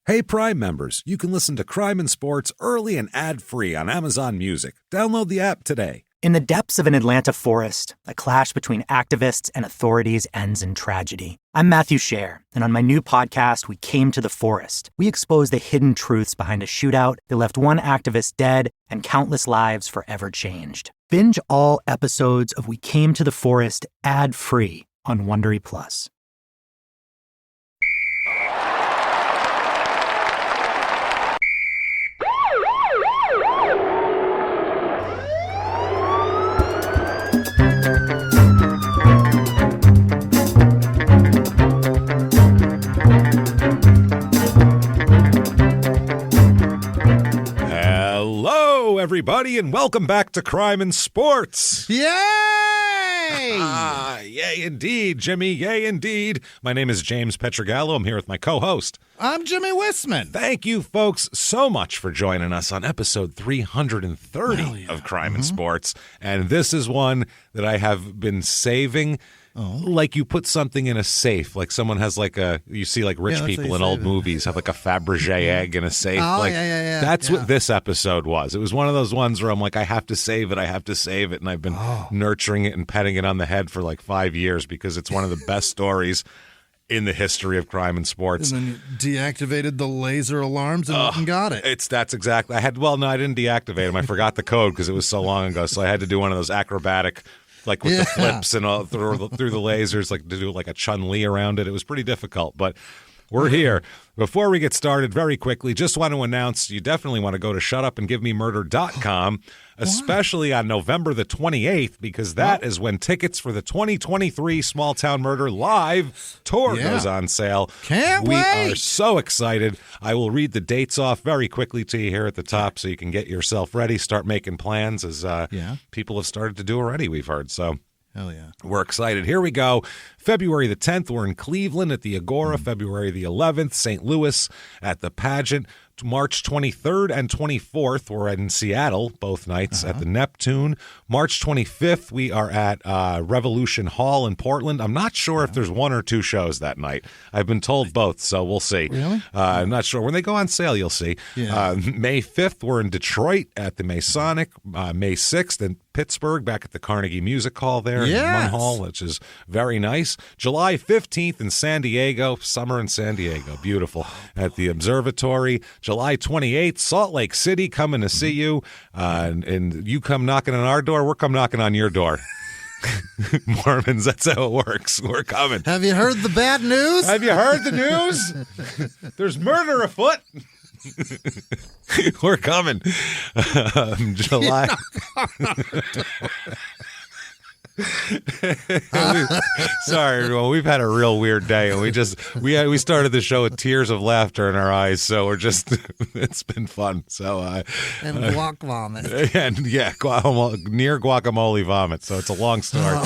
Hey, Prime members, you can listen to Crime and Sports early and ad-free on Amazon Music. Download the app today. In the depths of an Atlanta forest, a clash between activists and authorities ends in tragedy. I'm Matthew Scher, and on my new podcast, We Came to the Forest, we expose the hidden truths behind a shootout that left one activist dead and countless lives forever changed. Binge all episodes of We Came to the Forest ad-free on Wondery Plus. Hello, everybody, and welcome back to Crime and Sports. Yay! Yay indeed, Jimmy, yay indeed. My name is James Petrogallo. I'm here with my co-host. I'm Jimmy Wissman. Thank you, folks, so much for joining us on episode 330 of Crime and Sports. And this is one that I have been saving. Like you put something in a safe, like someone has you see like rich people in old movies have like a Fabergé egg in a safe. Yeah. That's what this episode was. It was one of those ones where I'm like, I have to save it. And I've been nurturing it and petting it on the head for like 5 years because it's one of the best stories in the history of Crime and Sports. And then you deactivated the laser alarms and got it. That's exactly. I didn't deactivate them. I forgot the code because it was so long ago. So I had to do one of those acrobatic, like with the flips and all through the lasers, like to do like a Chun-Li around it. It was pretty difficult, but we're here. Before we get started, very quickly, just want to announce you definitely want to go to shutupandgivememurder.com, especially on November the 28th, because that is when tickets for the 2023 Small Town Murder Live tour goes on sale. Can't wait. We are so excited. I will read the dates off very quickly to you here at the top so you can get yourself ready, start making plans as people have started to do already, we've heard. So hell yeah. We're excited. Here we go. February the 10th, we're in Cleveland at the Agora. February the 11th, St. Louis at the Pageant. March 23rd and 24th, we're in Seattle, both nights at the Neptune. March 25th, we are at Revolution Hall in Portland. I'm not sure if there's one or two shows that night. I've been told both, so we'll see. Really? I'm not sure. When they go on sale, you'll see. Yeah. May 5th, we're in Detroit at the Masonic. May 6th in Pittsburgh, back at the Carnegie Music Hall there in Munn Hall, which is very nice. July 15th in San Diego, summer in San Diego, beautiful, at the Observatory. July 28th, Salt Lake City, coming to see you. And you come knocking on our door, we're come knocking on your door. Mormons, that's how it works. We're coming. Have you heard the bad news? Have you heard the news? There's murder afoot. We're coming. July. Sorry, everyone. We've had a real weird day, and we started the show with tears of laughter in our eyes. So it's been fun. So and guac vomit, and near guacamole vomit. So it's a long story.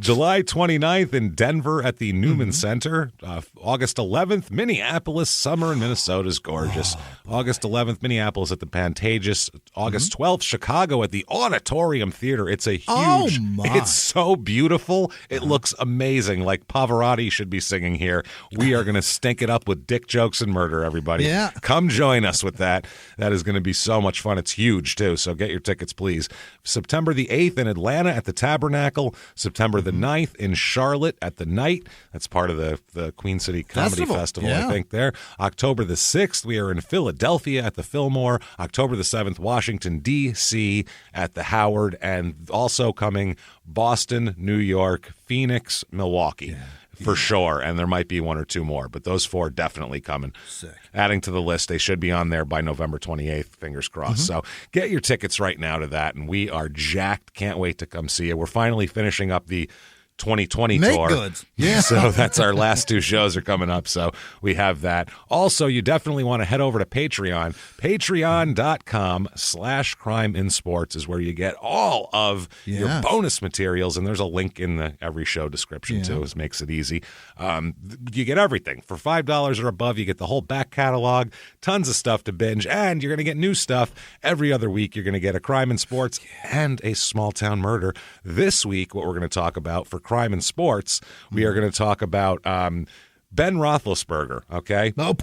July 29th in Denver at the Newman Center. August 11th, Minneapolis. Summer in Minnesota is gorgeous. August 11th, Minneapolis at the Pantages. August 12th, Chicago at the Auditorium Theater. It's a huge. It's so beautiful. It looks amazing. Like Pavarotti should be singing here. We are going to stink it up with dick jokes and murder, everybody. Yeah. Come join us with that. That is going to be so much fun. It's huge, too, so get your tickets, please. September the 8th in Atlanta at the Tabernacle. September the 9th in Charlotte at the Night. That's part of the Queen City Comedy Festival, I think, there. October the 6th, we are in Philadelphia at the Fillmore. October the 7th, Washington, D.C. at the Howard. And also coming Boston, New York, Phoenix, Milwaukee, for sure. And there might be one or two more, but those four definitely coming. Sick. Adding to the list. They should be on there by November 28th, fingers crossed. So get your tickets right now to that, and we are jacked. Can't wait to come see you. We're finally finishing up the 2020 Make tour. goods. Yeah. So that's our last two shows are coming up. So we have that. Also, you definitely want to head over to Patreon. Patreon.com/CrimeInSports is where you get all of your bonus materials. And there's a link in the every show description, too. It makes it easy. You get everything. For $5 or above, you get the whole back catalog, tons of stuff to binge, and you're going to get new stuff every other week. You're going to get a Crime and Sports and a Small Town Murder. This week, what we're going to talk about for Crime and Sports, we are going to talk about Ben Roethlisberger, okay? Nope.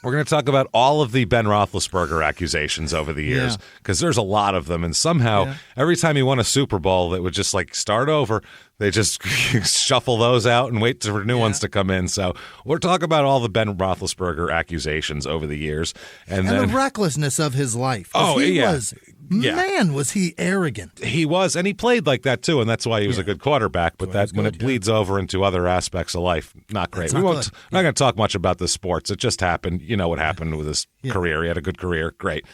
We're going to talk about all of the Ben Roethlisberger accusations over the years because there's a lot of them. And somehow, every time he won a Super Bowl, it would just like start over. They just shuffle those out and wait for new ones to come in. So we're talking about all the Ben Roethlisberger accusations over the years. And then the recklessness of his life. Man, was he arrogant. He was, and he played like that too, and that's why he was a good quarterback. But when it bleeds over into other aspects of life, not great. We're not going to talk much about the sports. It just happened. You know what happened with his career. He had a good career. Great.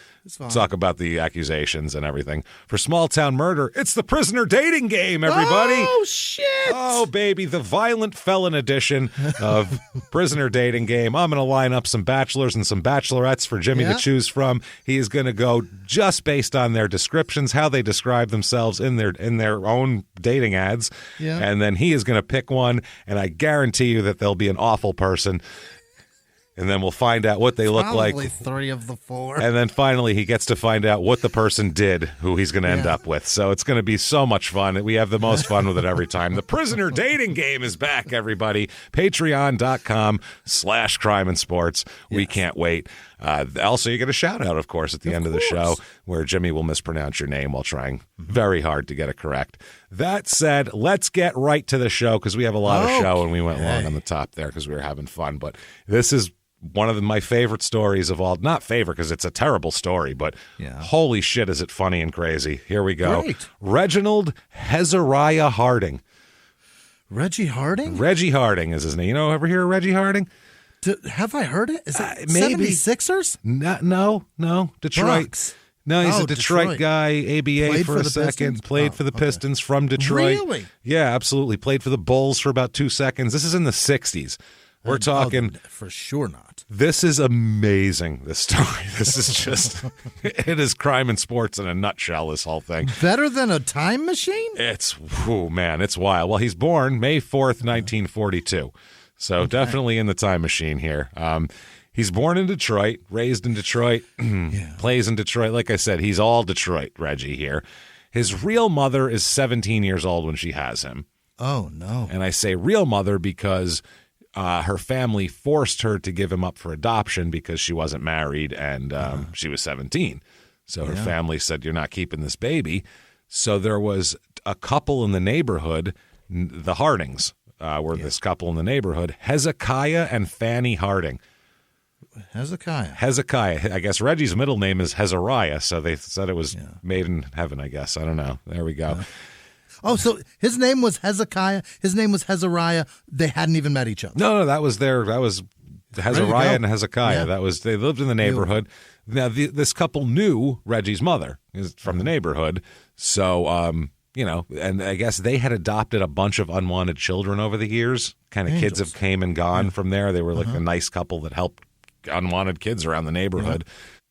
Talk about the accusations and everything. For small town murder, it's the prisoner dating game, everybody. Oh, shit. Oh, baby, the violent felon edition of prisoner dating game. I'm going to line up some bachelors and some bachelorettes for Jimmy to choose from. He is going to go just based on their descriptions, how they describe themselves in their own dating ads. Yeah. And then he is going to pick one, and I guarantee you that they'll be an awful person. And then we'll find out what they look like. Probably 3 of the 4. And then finally, he gets to find out what the person did, who he's going to end up with. So it's going to be so much fun. We have the most fun with it every time. The prisoner dating game is back, everybody. Patreon.com/crime and sports. We can't wait. Also, you get a shout out, of course, at the end of the show where Jimmy will mispronounce your name while trying very hard to get it correct. That said, let's get right to the show because we have a lot of show and we went long on the top there because we were having fun. But this is one of my favorite stories of all. Not favorite because it's a terrible story, but holy shit, is it funny and crazy. Here we go. Great. Reginald Hezekiah Harding. Reggie Harding? Reggie Harding is his name. You know, ever hear of Reggie Harding? Have I heard it? Is it maybe 76ers? No. Detroit. Bucks. No, he's a Detroit guy, ABA Played for a second, Pistons? played for the Pistons from Detroit. Really? Yeah, absolutely. Played for the Bulls for about 2 seconds. This is in the 60s. We're talking. For sure not. This is amazing, this story. This is just, it is crime and sports in a nutshell, this whole thing. Better than a time machine? It's wild. Well, he's born May 4th, 1942. So definitely in the time machine here. He's born in Detroit, raised in Detroit, plays in Detroit. Like I said, he's all Detroit, Reggie here. His real mother is 17 years old when she has him. Oh, no. And I say real mother because her family forced her to give him up for adoption because she wasn't married and she was 17. So her family said, you're not keeping this baby. So there was a couple in the neighborhood, the Hardings were this couple in the neighborhood, Hezekiah and Fanny Harding. Hezekiah. I guess Reggie's middle name is Hezariah, so they said it was made in heaven, I guess. I don't know. There we go. Oh, so his name was Hezekiah. His name was Hezariah. They hadn't even met each other. No, that was Hezariah and Hezekiah. Yeah. They lived in the neighborhood. Now, this couple knew Reggie's mother is from the neighborhood. So, and I guess they had adopted a bunch of unwanted children over the years. Kind of kids have came and gone from there. They were like a nice couple that helped unwanted kids around the neighborhood.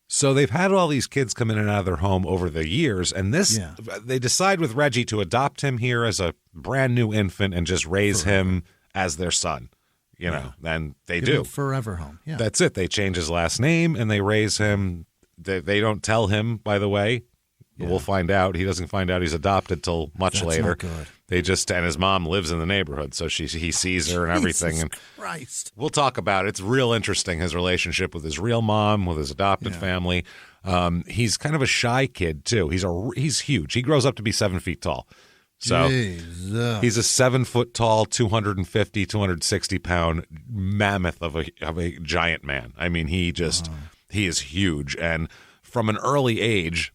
So they've had all these kids come in and out of their home over the years, and they decide with Reggie to adopt him here as a brand new infant and just raise him as their son. And they Give do. him forever home. Yeah. That's it. They change his last name and they raise him. They don't tell him, by the way. We'll find out. He doesn't find out he's adopted till much later. Not good. They just, and his mom lives in the neighborhood, so he sees her and everything. Jesus and Christ. We'll talk about it. It's real interesting, his relationship with his real mom, with his adopted family. He's kind of a shy kid too. He's huge. He grows up to be 7 feet tall. So he's a 7 foot tall, 250, 260 pound mammoth of a giant man. I mean, he is huge. And from an early age,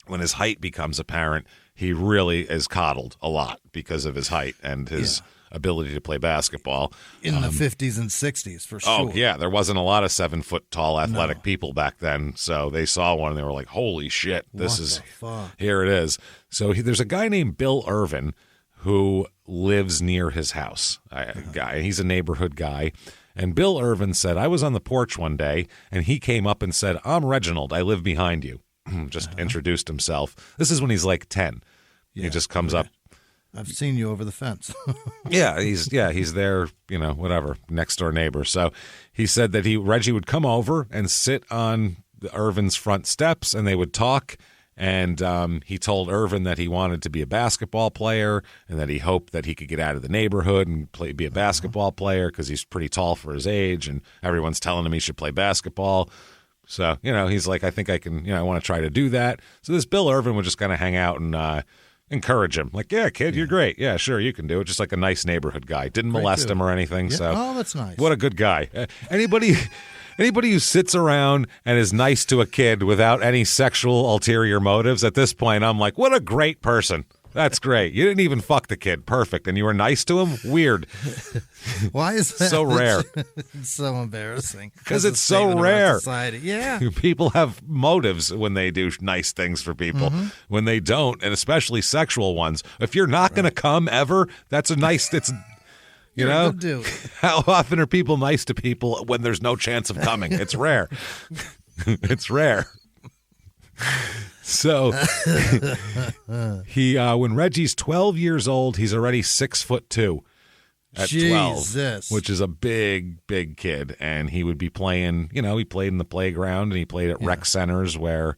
when his height becomes apparent, he really is coddled a lot because of his height and his ability to play basketball. In the 50s and 60s, for sure. Oh, yeah. There wasn't a lot of 7 foot tall athletic people back then. So they saw one and they were like, holy shit, here it is. So there's a guy named Bill Irvin who lives near his house. He's a neighborhood guy. And Bill Irvin said, I was on the porch one day and he came up and said, I'm Reginald. I live behind you. Just introduced himself. This is when he's like 10. He just comes up. I've seen you over the fence. he's there, whatever, next door neighbor. So he said that Reggie would come over and sit on Irvin's front steps and they would talk And he told Irvin that he wanted to be a basketball player and that he hoped that he could get out of the neighborhood and be a basketball player because he's pretty tall for his age, and everyone's telling him he should play basketball. So, he's like, I think I can, I want to try to do that. So this Bill Irvin would just kind of hang out and encourage him. Like, yeah, kid, you're great. Yeah, sure, you can do it. Just like a nice neighborhood guy. Didn't molest him or anything. Yeah. So, oh, that's nice. What a good guy. Anybody who sits around and is nice to a kid without any sexual ulterior motives, at this point, I'm like, what a great person. That's great. You didn't even fuck the kid. Perfect. And you were nice to him? Weird. Why is that? So rare. It's so embarrassing. Because it's so rare. Society. Yeah. People have motives when they do nice things for people. Mm-hmm. When they don't, and especially sexual ones. If you're not going to come ever, that's a nice... It's, you know, how often are people nice to people when there's no chance of coming? It's rare. It's rare. So he, when Reggie's 12 years old, he's already 6'2" at 12, which is a big, big kid. And he would be playing, he played in the playground and he played at rec centers where,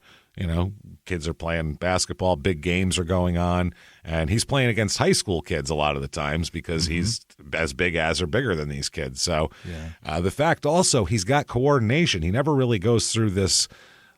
kids are playing basketball, big games are going on. And he's playing against high school kids a lot of the times because he's as big as or bigger than these kids. So the fact also, he's got coordination. He never really goes through this.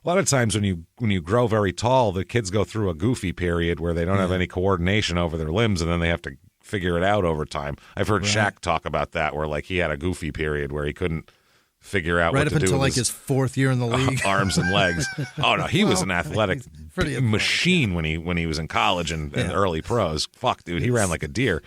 A lot of times when you grow very tall, the kids go through a goofy period where they don't have any coordination over their limbs, and then they have to figure it out over time. I've heard Shaq talk about that, where like he had a goofy period where he couldn't figure out what to do. Right up until like his fourth year in the league. Arms and legs. Oh, no, he was an athletic machine when he was in college and early pros. Fuck, dude, he ran like a deer.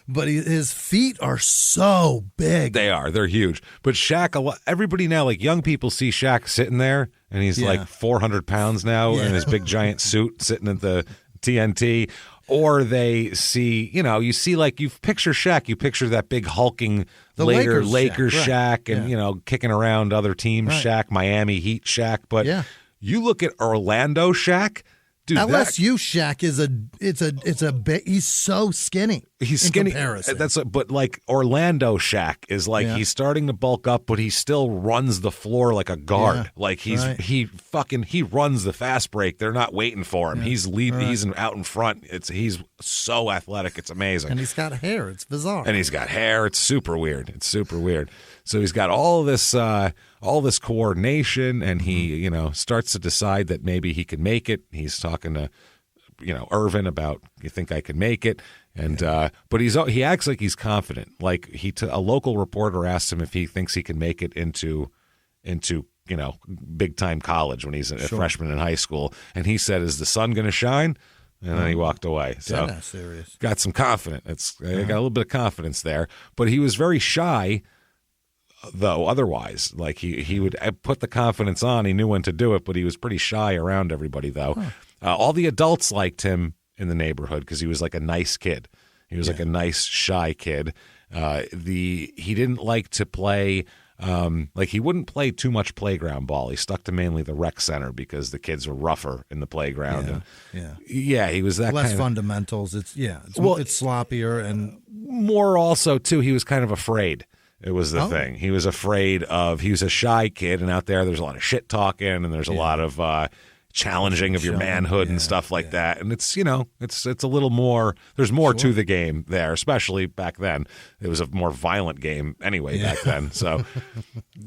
But his feet are so big. They are. They're huge. But Shaq, everybody now, like young people see Shaq sitting there, and he's like 400 pounds now in his big giant suit sitting at the TNT. Or they see, you see like you picture Shaq, you picture that big hulking Lakers Shaq and, kicking around other teams Shaq, Miami Heat Shaq. But you look at Orlando Shaq. Dude, LSU Shaq he's so skinny. He's skinny. Comparison. But like Orlando Shaq is like he's starting to bulk up, but he still runs the floor like a guard. Yeah. Like he runs the fast break. They're not waiting for him. Yeah. He's lead. Right. He's out in front. He's so athletic. It's amazing. And he's got hair. It's bizarre. And he's got hair. It's super weird. So he's got all this coordination, and he, starts to decide that maybe he can make it. He's talking to, Irvin about, you think I can make it? And but he acts like he's confident. Like a local reporter asked him if he thinks he can make it into big time college when he's a freshman in high school, and he said, "Is the sun going to shine?" And then he walked away. So serious. Got some confidence. Got a little bit of confidence there, but he was very shy. Though otherwise, like he would put the confidence on, he knew when to do it, but he was pretty shy around everybody. Though all the adults liked him in the neighborhood because he was like a nice kid. He was like a nice shy kid. He didn't like to play. He wouldn't play too much playground ball. He stuck to mainly the rec center because the kids were rougher in the playground. He was that less kind fundamentals. It's sloppier and more. Also, too, he was kind of afraid. It was the thing. He was afraid of. He was a shy kid, and out there's a lot of shit talking, and there's a lot of challenging of your manhood and stuff like that. And it's it's a little more. There's more to the game there, especially back then. It was a more violent game anyway back then. So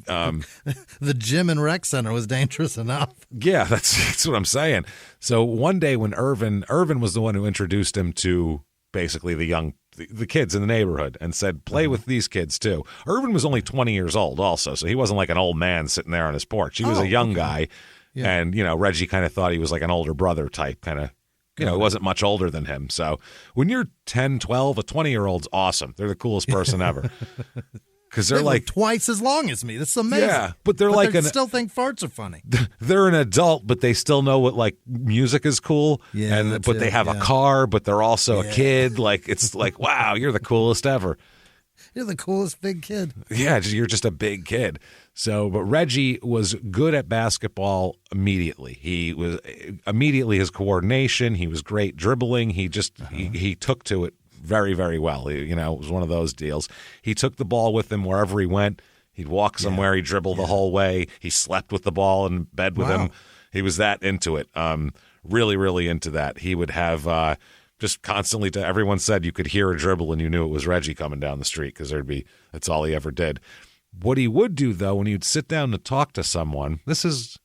the gym and rec center was dangerous enough. Yeah, that's what I'm saying. So one day when Irvin was the one who introduced him to basically the kids in the neighborhood and said, play with these kids too. Irvin was only 20 years old also, so he wasn't like an old man sitting there on his porch. He was a young guy, and, Reggie kind of thaught he was like an older brother type kind of, he wasn't much older than him. So when you're 10, 12, a 20-year-old's awesome. They're the coolest person ever. Because they're like twice as long as me. That's amazing. Yeah, but they still think farts are funny. They're an adult, but they still know what like music is cool. Yeah, but they have a car, but they're also a kid. Like it's like, wow, you're the coolest ever. You're the coolest big kid. Yeah, you're just a big kid. So, but Reggie was good at basketball immediately. He was immediately his coordination. He was great dribbling. He just he took to it very, very well. It was one of those deals. He took the ball with him wherever he went. He'd walk somewhere. He'd dribble the whole way. He slept with the ball in bed with him. He was that into it. really, really into that. He would have just constantly, everyone said you could hear a dribble and you knew it was Reggie coming down the street because that's all he ever did. What he would do, though, when he'd sit down to talk to someone, this is,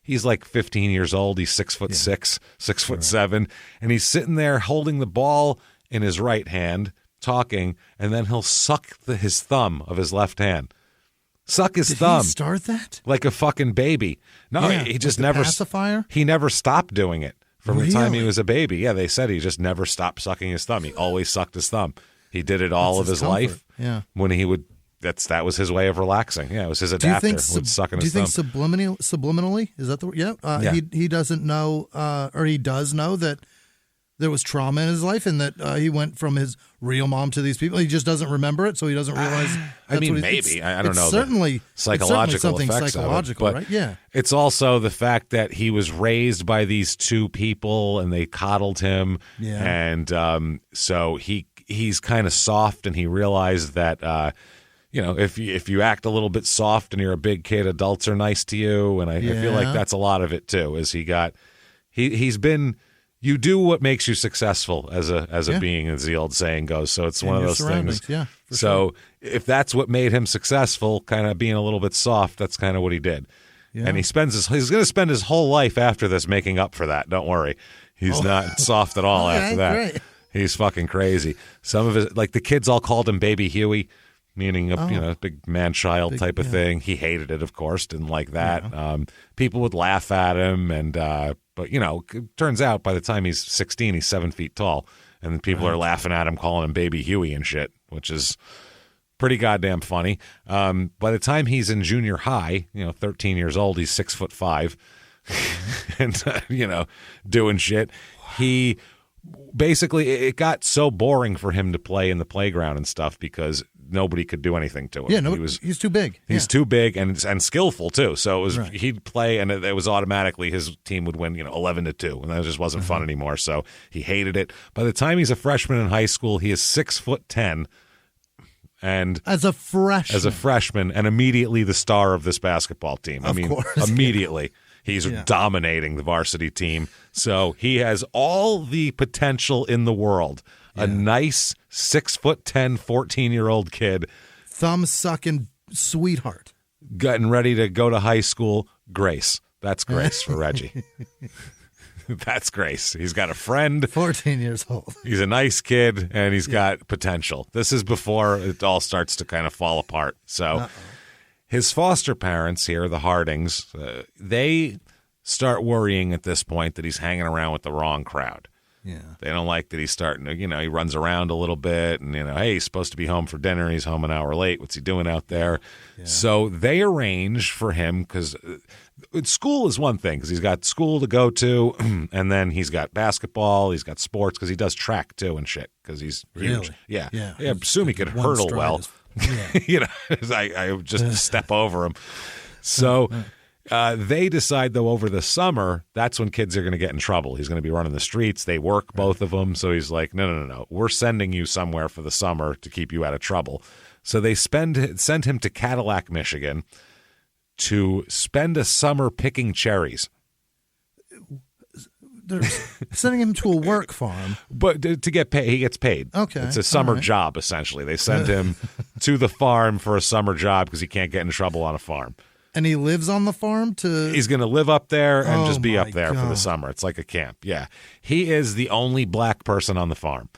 he's like 15 years old. He's 6'6", 6'7", and he's sitting there holding the ball in his right hand, talking, and then he'll suck his thumb of his left hand. Suck his thumb. Did he start that? Like a fucking baby. No, he just never. Pacifier? He never stopped doing it from the time he was a baby. Yeah, they said he just never stopped sucking his thumb. He always sucked his thumb. He did it all of his life. Yeah. When he would. That was his way of relaxing. Yeah, it was his adapter with sucking his thumb. Do you think subliminally? Is that the word? Yeah. He doesn't know, or he does know that there was trauma in his life and that he went from his real mom to these people. He just doesn't remember it, so he doesn't realize. I mean, maybe. I don't know. Certainly psychological something effects psychological, of it, right? Yeah. It's also the fact that he was raised by these two people and they coddled him. Yeah. And so he's kind of soft, and he realized that. If you act a little bit soft and you're a big kid, adults are nice to you, and I feel like that's a lot of it too. He's been. You do what makes you successful as a being, as the old saying goes. So it's one of those things. Yeah. So if that's what made him successful, kind of being a little bit soft, that's kind of what he did. Yeah. And he's going to spend his whole life after this making up for that. Don't worry, he's not soft at all after that. Great. He's fucking crazy. Some of his, like the kids all called him Baby Huey. Meaning a big man-child type of thing. He hated it, of course, didn't like that. Yeah. People would laugh at him, but it turns out by the time he's 16, he's 7 feet tall, and people are laughing at him, calling him Baby Huey and shit, which is pretty goddamn funny. By the time he's in junior high, 13 years old, he's 6'5", and doing shit. He basically, it got so boring for him to play in the playground and stuff because nobody could do anything to him. Yeah, he's too big. He's too big and skillful too. So it was he'd play and it was automatically his team would win 11-2, and that just wasn't fun anymore. So he hated it. By the time he's a freshman in high school, he is 6'10", and as a freshman, and immediately the star of this basketball team. Of course. Immediately. He's dominating the varsity team. So he has all the potential in the world. Yeah. A nice 6'10", 14-year-old kid. Thumb-sucking sweetheart. Getting ready to go to high school. Grace. That's grace for Reggie. That's grace. He's got a friend. 14 years old. He's a nice kid, and he's got potential. This is before it all starts to kind of fall apart. So his foster parents here, the Hardings, they start worrying at this point that he's hanging around with the wrong crowd. Yeah. They don't like that he's starting to, he runs around a little bit and, hey, he's supposed to be home for dinner. He's home an hour late. What's he doing out there? Yeah. So they arrange for him because school is one thing because he's got school to go to and then he's got basketball. He's got sports because he does track too and shit because he's huge. Yeah. I assume he could hurdle well. I would just step over him. So they decide, though, over the summer, that's when kids are going to get in trouble. He's going to be running the streets. They work, both of them. So he's like, no. We're sending you somewhere for the summer to keep you out of trouble. So they send him to Cadillac, Michigan to spend a summer picking cherries. They're sending him to a work farm. But to get paid, he gets paid. Okay. It's a summer job, essentially. They send him to the farm for a summer job because he can't get in trouble on a farm. And he lives on the farm He's going to live up there and just be up there for the summer. It's like a camp. Yeah. He is the only black person on the farm.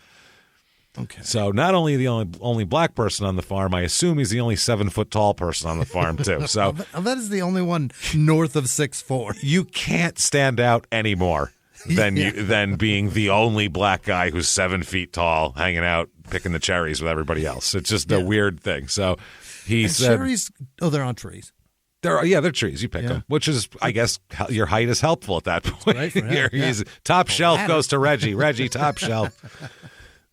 Okay. So not only the only black person on the farm, I assume he's the only 7 foot tall person on the farm too. So that is the only one north of 6'4". You can't stand out anymore than being the only black guy who's 7 feet tall, hanging out picking the cherries with everybody else. It's just a weird thing. So he said, cherries. Oh, they're on trees. They're trees. You pick them, which is, I guess, your height is helpful at that point. Right for him. He's top shelf goes to Reggie. Reggie, top shelf.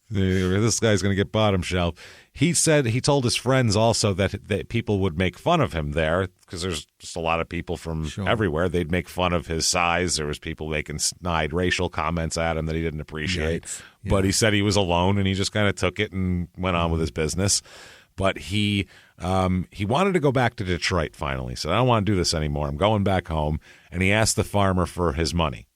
This guy's going to get bottom shelf. He told his friends also that people would make fun of him there because there's just a lot of people from everywhere. They'd make fun of his size. There was people making snide racial comments at him that he didn't appreciate. Yeah. But he said he was alone and he just kind of took it and went on with his business. But he wanted to go back to Detroit finally. He said, I don't want to do this anymore. I'm going back home. And he asked the farmer for his money.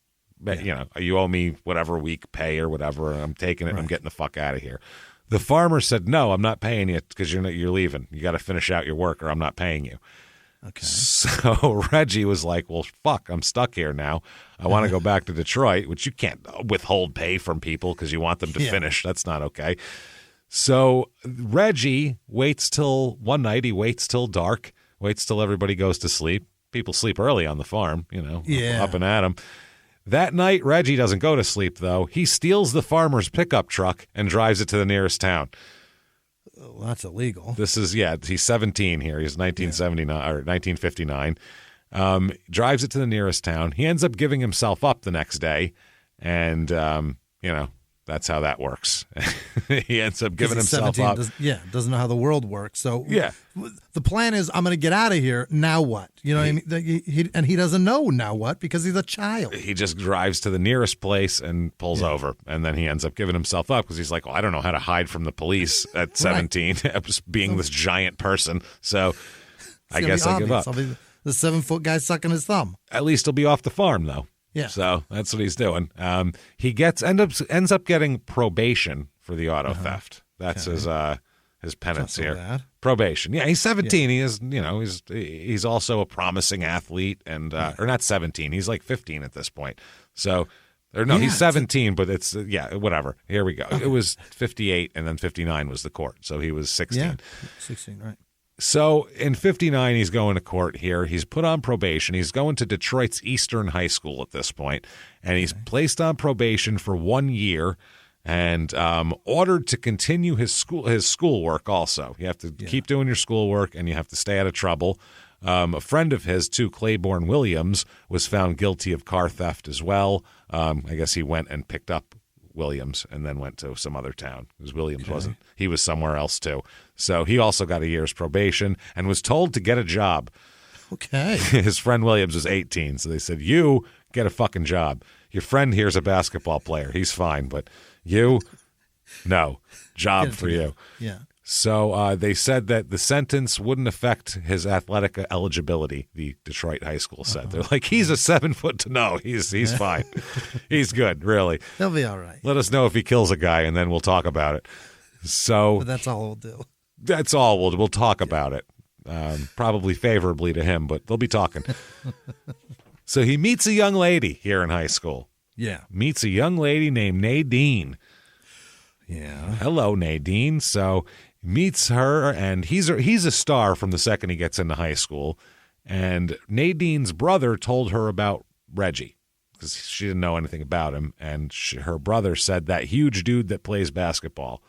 you owe me whatever week pay or whatever, and I'm taking it and I'm getting the fuck out of here. The farmer said, no, I'm not paying you because you're leaving. You got to finish out your work or I'm not paying you. Okay. So Reggie was like, well, fuck, I'm stuck here now. I want to go back to Detroit, which you can't withhold pay from people because you want them to finish. That's not okay. So Reggie waits till dark, waits till everybody goes to sleep. People sleep early on the farm, up and at 'em. That night, Reggie doesn't go to sleep, though. He steals the farmer's pickup truck and drives it to the nearest town. Well, that's illegal. This is, he's 17 here. He's 1979 or 1959. Drives it to the nearest town. He ends up giving himself up the next day, and, that's how that works. He ends up giving himself up. Doesn't know how the world works. So the plan is, I'm going to get out of here. Now what? You know what I mean? He doesn't know now what because he's a child. He just drives to the nearest place and pulls over. And then he ends up giving himself up because he's like, well, I don't know how to hide from the police at 17, being this giant person. So I guess I give up. I'll be the 7-foot guy sucking his thumb. At least he'll be off the farm, though. Yeah. So that's what he's doing. He ends up getting probation for the auto theft. That's his penance here. Bad. Probation. Yeah, he's 17. Yeah. He is, he's also a promising athlete, and or not 17. He's like 15 at this point. So, he's 17, but it's whatever. Here we go. Okay. It was 58, and then 59 was the court. So he was 16. Yeah, 16, right. So in 59, he's going to court here. He's put on probation. He's going to Detroit's Eastern High School at this point, and he's placed on probation for 1 year and ordered to continue his schoolwork also. You have to keep doing your schoolwork, and you have to stay out of trouble. A friend of his, too, Claiborne Williams, was found guilty of car theft as well. I guess he went and picked up Williams and then went to some other town because Williams wasn't. He was somewhere else too. So he also got a year's probation and was told to get a job. Okay. His friend Williams was 18, so they said, you get a fucking job. Your friend here's a basketball player. He's fine, but you, no. Job for you. Yeah. So they said that the sentence wouldn't affect his athletic eligibility, the Detroit high school said. They're like, he's a 7 foot to no. He's fine. He's good, really. He'll be all right. Let us know if he kills a guy, and then we'll talk about it. So but that's all we'll do. That's all. We'll talk about it. Probably favorably to him, but they'll be talking. So he meets a young lady here in high school. Yeah. Meets a young lady named Nadine. Yeah. Hello, Nadine. So meets her, and he's a star from the second he gets into high school. And Nadine's brother told her about Reggie because she didn't know anything about him. And her brother said, that huge dude that plays basketball.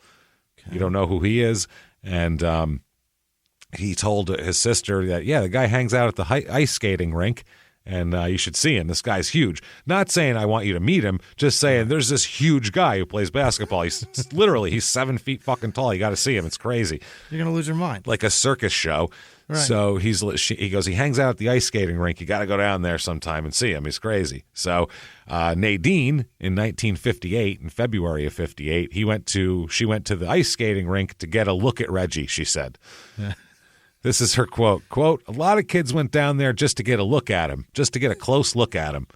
Okay. You don't know who he is. And he told his sister that, the guy hangs out at the ice skating rink. And you should see him. This guy's huge. Not saying I want you to meet him, just saying there's this huge guy who plays basketball. He's 7 feet fucking tall. You got to see him. It's crazy. You're going to lose your mind. Like a circus show. Right. So he goes, he hangs out at the ice skating rink. You got to go down there sometime and see him. He's crazy. So Nadine in 1958, in February of 58, she went to the ice skating rink to get a look at Reggie, she said. Yeah. This is her quote. Quote, a lot of kids went down there just to get a look at him, just to get a close look at him.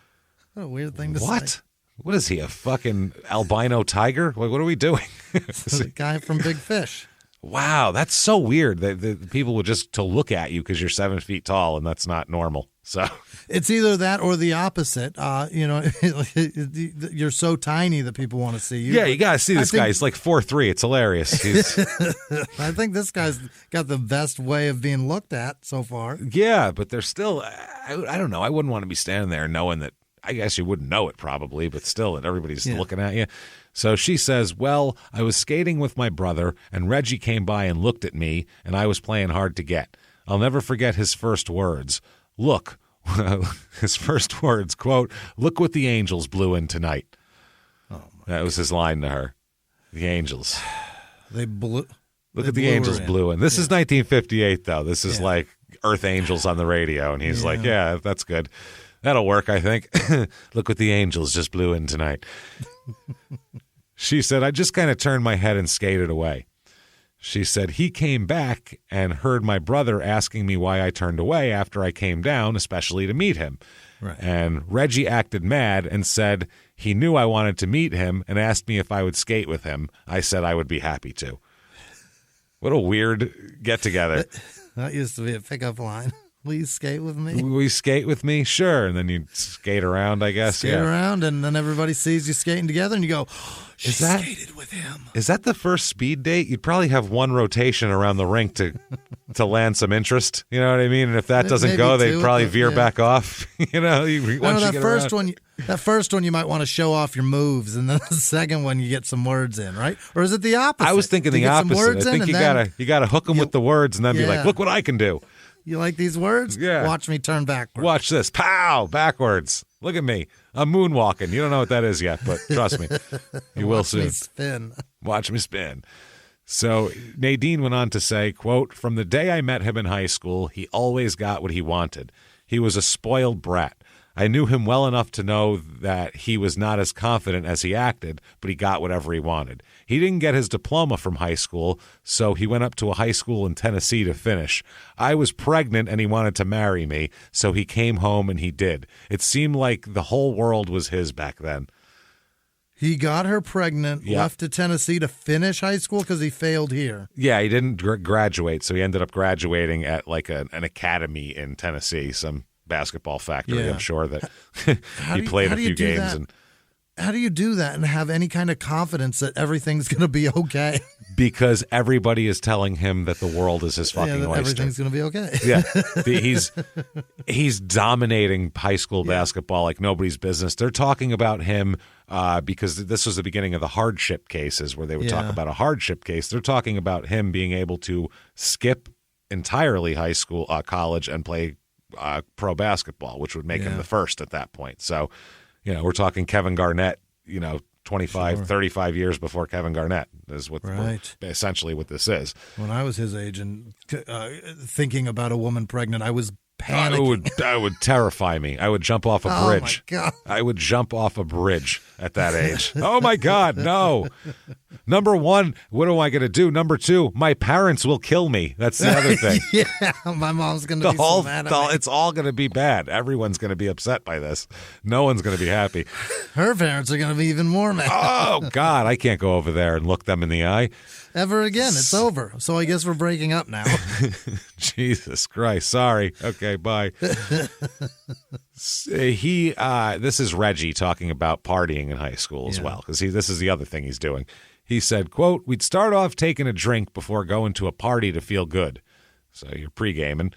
What a weird thing to say. What? What is he, a fucking albino tiger? What are we doing? The guy from Big Fish. Wow, that's so weird that the people would just to look at you because you're 7 feet tall, and that's not normal. So it's either that or the opposite. You're so tiny that people want to see you. Yeah, you got to see this guy. He's like 4'3". It's hilarious. I think this guy's got the best way of being looked at so far. Yeah, but they're still, I don't know. I wouldn't want to be standing there knowing that. I guess you wouldn't know it probably, but still, that everybody's looking at you. So she says, well, I was skating with my brother, and Reggie came by and looked at me, and I was playing hard to get. I'll never forget his first words. Look, his first words, quote, look what the Angels blew in tonight. Oh that was his line to her. The Angels. They blew. Look at the Angels blew in. This is 1958, though. This is like Earth Angels on the radio, and he's like, yeah, that's good. That'll work, I think. Look what the Angels just blew in tonight. She said, I just kind of turned my head and skated away. She said, he came back and heard my brother asking me why I turned away after I came down, especially to meet him. Right. And Reggie acted mad and said he knew I wanted to meet him and asked me if I would skate with him. I said I would be happy to. What a weird get-together. That used to be a pickup line. Will you skate with me? Will you skate with me? Sure. And then you skate around, I guess. Skate around, and then everybody sees you skating together, and you go, she skated with him. Is that the first speed date? You'd probably have one rotation around the rink to land some interest. You know what I mean? And if that doesn't go, they'd probably veer back off. Once you get first around. That first one, you might want to show off your moves, and then the second one, you get some words in, right? Or is it the opposite? I was thinking the opposite. I think you gotta hook them with the words, and then be like, look what I can do. You like these words? Yeah. Watch me turn backwards. Watch this. Pow! Backwards. Look at me. I'm moonwalking. You don't know what that is yet, but trust me. You will soon. Watch me spin. Watch me spin. So Nadine went on to say, quote, from the day I met him in high school, he always got what he wanted. He was a spoiled brat. I knew him well enough to know that he was not as confident as he acted, but he got whatever he wanted. He didn't get his diploma from high school, so he went up to a high school in Tennessee to finish. I was pregnant and he wanted to marry me, so he came home and he did. It seemed like the whole world was his back then. He got her pregnant, left to Tennessee to finish high school because he failed here. Yeah, he didn't graduate, so he ended up graduating at like an academy in Tennessee, some basketball factory. Yeah. I'm sure that he played a few games. And how do you do that and have any kind of confidence that everything's going to be okay? Because everybody is telling him that the world is his fucking oyster. Everything's going to be okay. Yeah, he's dominating high school basketball like nobody's business. They're talking about him because this was the beginning of the hardship cases where they would talk about a hardship case. They're talking about him being able to skip entirely high school, college, and play pro basketball, which would make him the first at that point. So, we're talking Kevin Garnett, 25, 35 years before Kevin Garnett is what essentially what this is. When I was his age and thinking about a woman pregnant, I was panicking. That would terrify me. I would jump off a bridge. Oh, my God. I would jump off a bridge at that age. Oh, my God, no. Number one, what am I going to do? Number two, my parents will kill me. That's the other thing. Yeah, my mom's going to be so mad at me. It's all going to be bad. Everyone's going to be upset by this. No one's going to be happy. Her parents are going to be even more mad. Oh, God, I can't go over there and look them in the eye. Ever again. It's over. So I guess we're breaking up now. Jesus Christ. Sorry. Okay, bye. This is Reggie talking about partying in high school as well, because this is the other thing he's doing. He said, quote, we'd start off taking a drink before going to a party to feel good. So you're pre-gaming.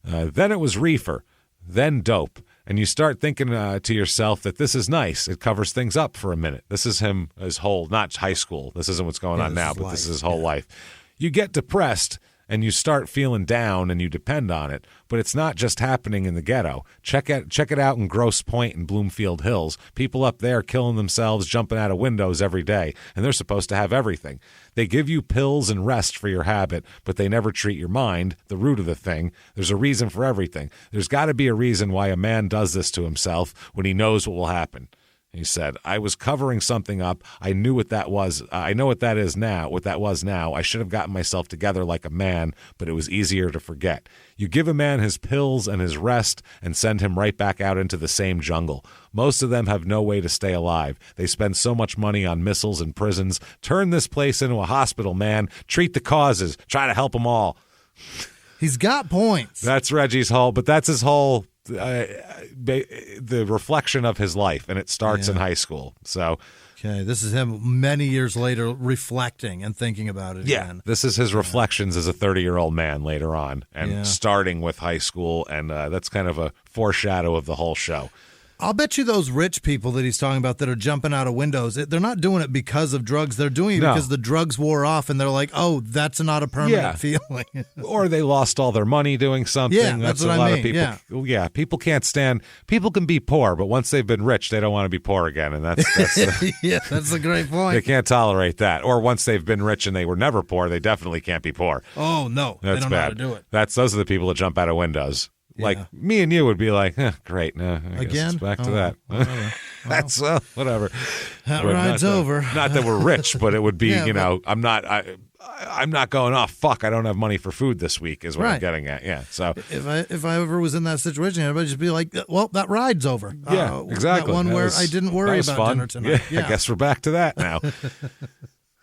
Then it was reefer, then dope. And you start thinking to yourself that this is nice. It covers things up for a minute. This is his whole, not high school. This isn't what's going on now, but this is his whole life. You get depressed and you start feeling down and you depend on it. But it's not just happening in the ghetto. Check it out in Grosse Pointe and Bloomfield Hills. People up there killing themselves, jumping out of windows every day, and they're supposed to have everything. They give you pills and rest for your habit, but they never treat your mind, the root of the thing. There's a reason for everything. There's got to be a reason why a man does this to himself when he knows what will happen. He said, I was covering something up. I knew what that was. I know what that is now, what that was now. I should have gotten myself together like a man, but it was easier to forget. You give a man his pills and his rest and send him right back out into the same jungle. Most of them have no way to stay alive. They spend so much money on missiles and prisons. Turn this place into a hospital, man. Treat the causes. Try to help them all. He's got points. That's Reggie's whole, but that's his whole... the reflection of his life, and it starts in high school. So, okay, this is him many years later reflecting and thinking about it again. This is his reflections as a 30-year-old man later on, and starting with high school, and that's kind of a foreshadow of the whole show. I'll bet you those rich people that he's talking about that are jumping out of windows, they're not doing it because of drugs. They're doing it because the drugs wore off, and they're like, oh, that's not a permanent feeling. Or they lost all their money doing something. Yeah, that's what I mean. Of people. Yeah, people can't stand. People can be poor, but once they've been rich, they don't want to be poor again, and that's that's a great point. They can't tolerate that. Or once they've been rich and they were never poor, they definitely can't be poor. Oh no, that's they don't bad. know how to do it. Those are the people that jump out of windows. Like me and you would be like, great. No, I guess it's back to that. That's whatever. That ride's over. Not that we're rich, but it would be. I'm not. I'm not going, oh, fuck, I don't have money for food this week is what I'm getting at. Yeah. So if I ever was in that situation, everybody just be like, well, that ride's over. Yeah, exactly. That one where I didn't worry about fun. dinner tonight. Yeah, I guess we're back to that now.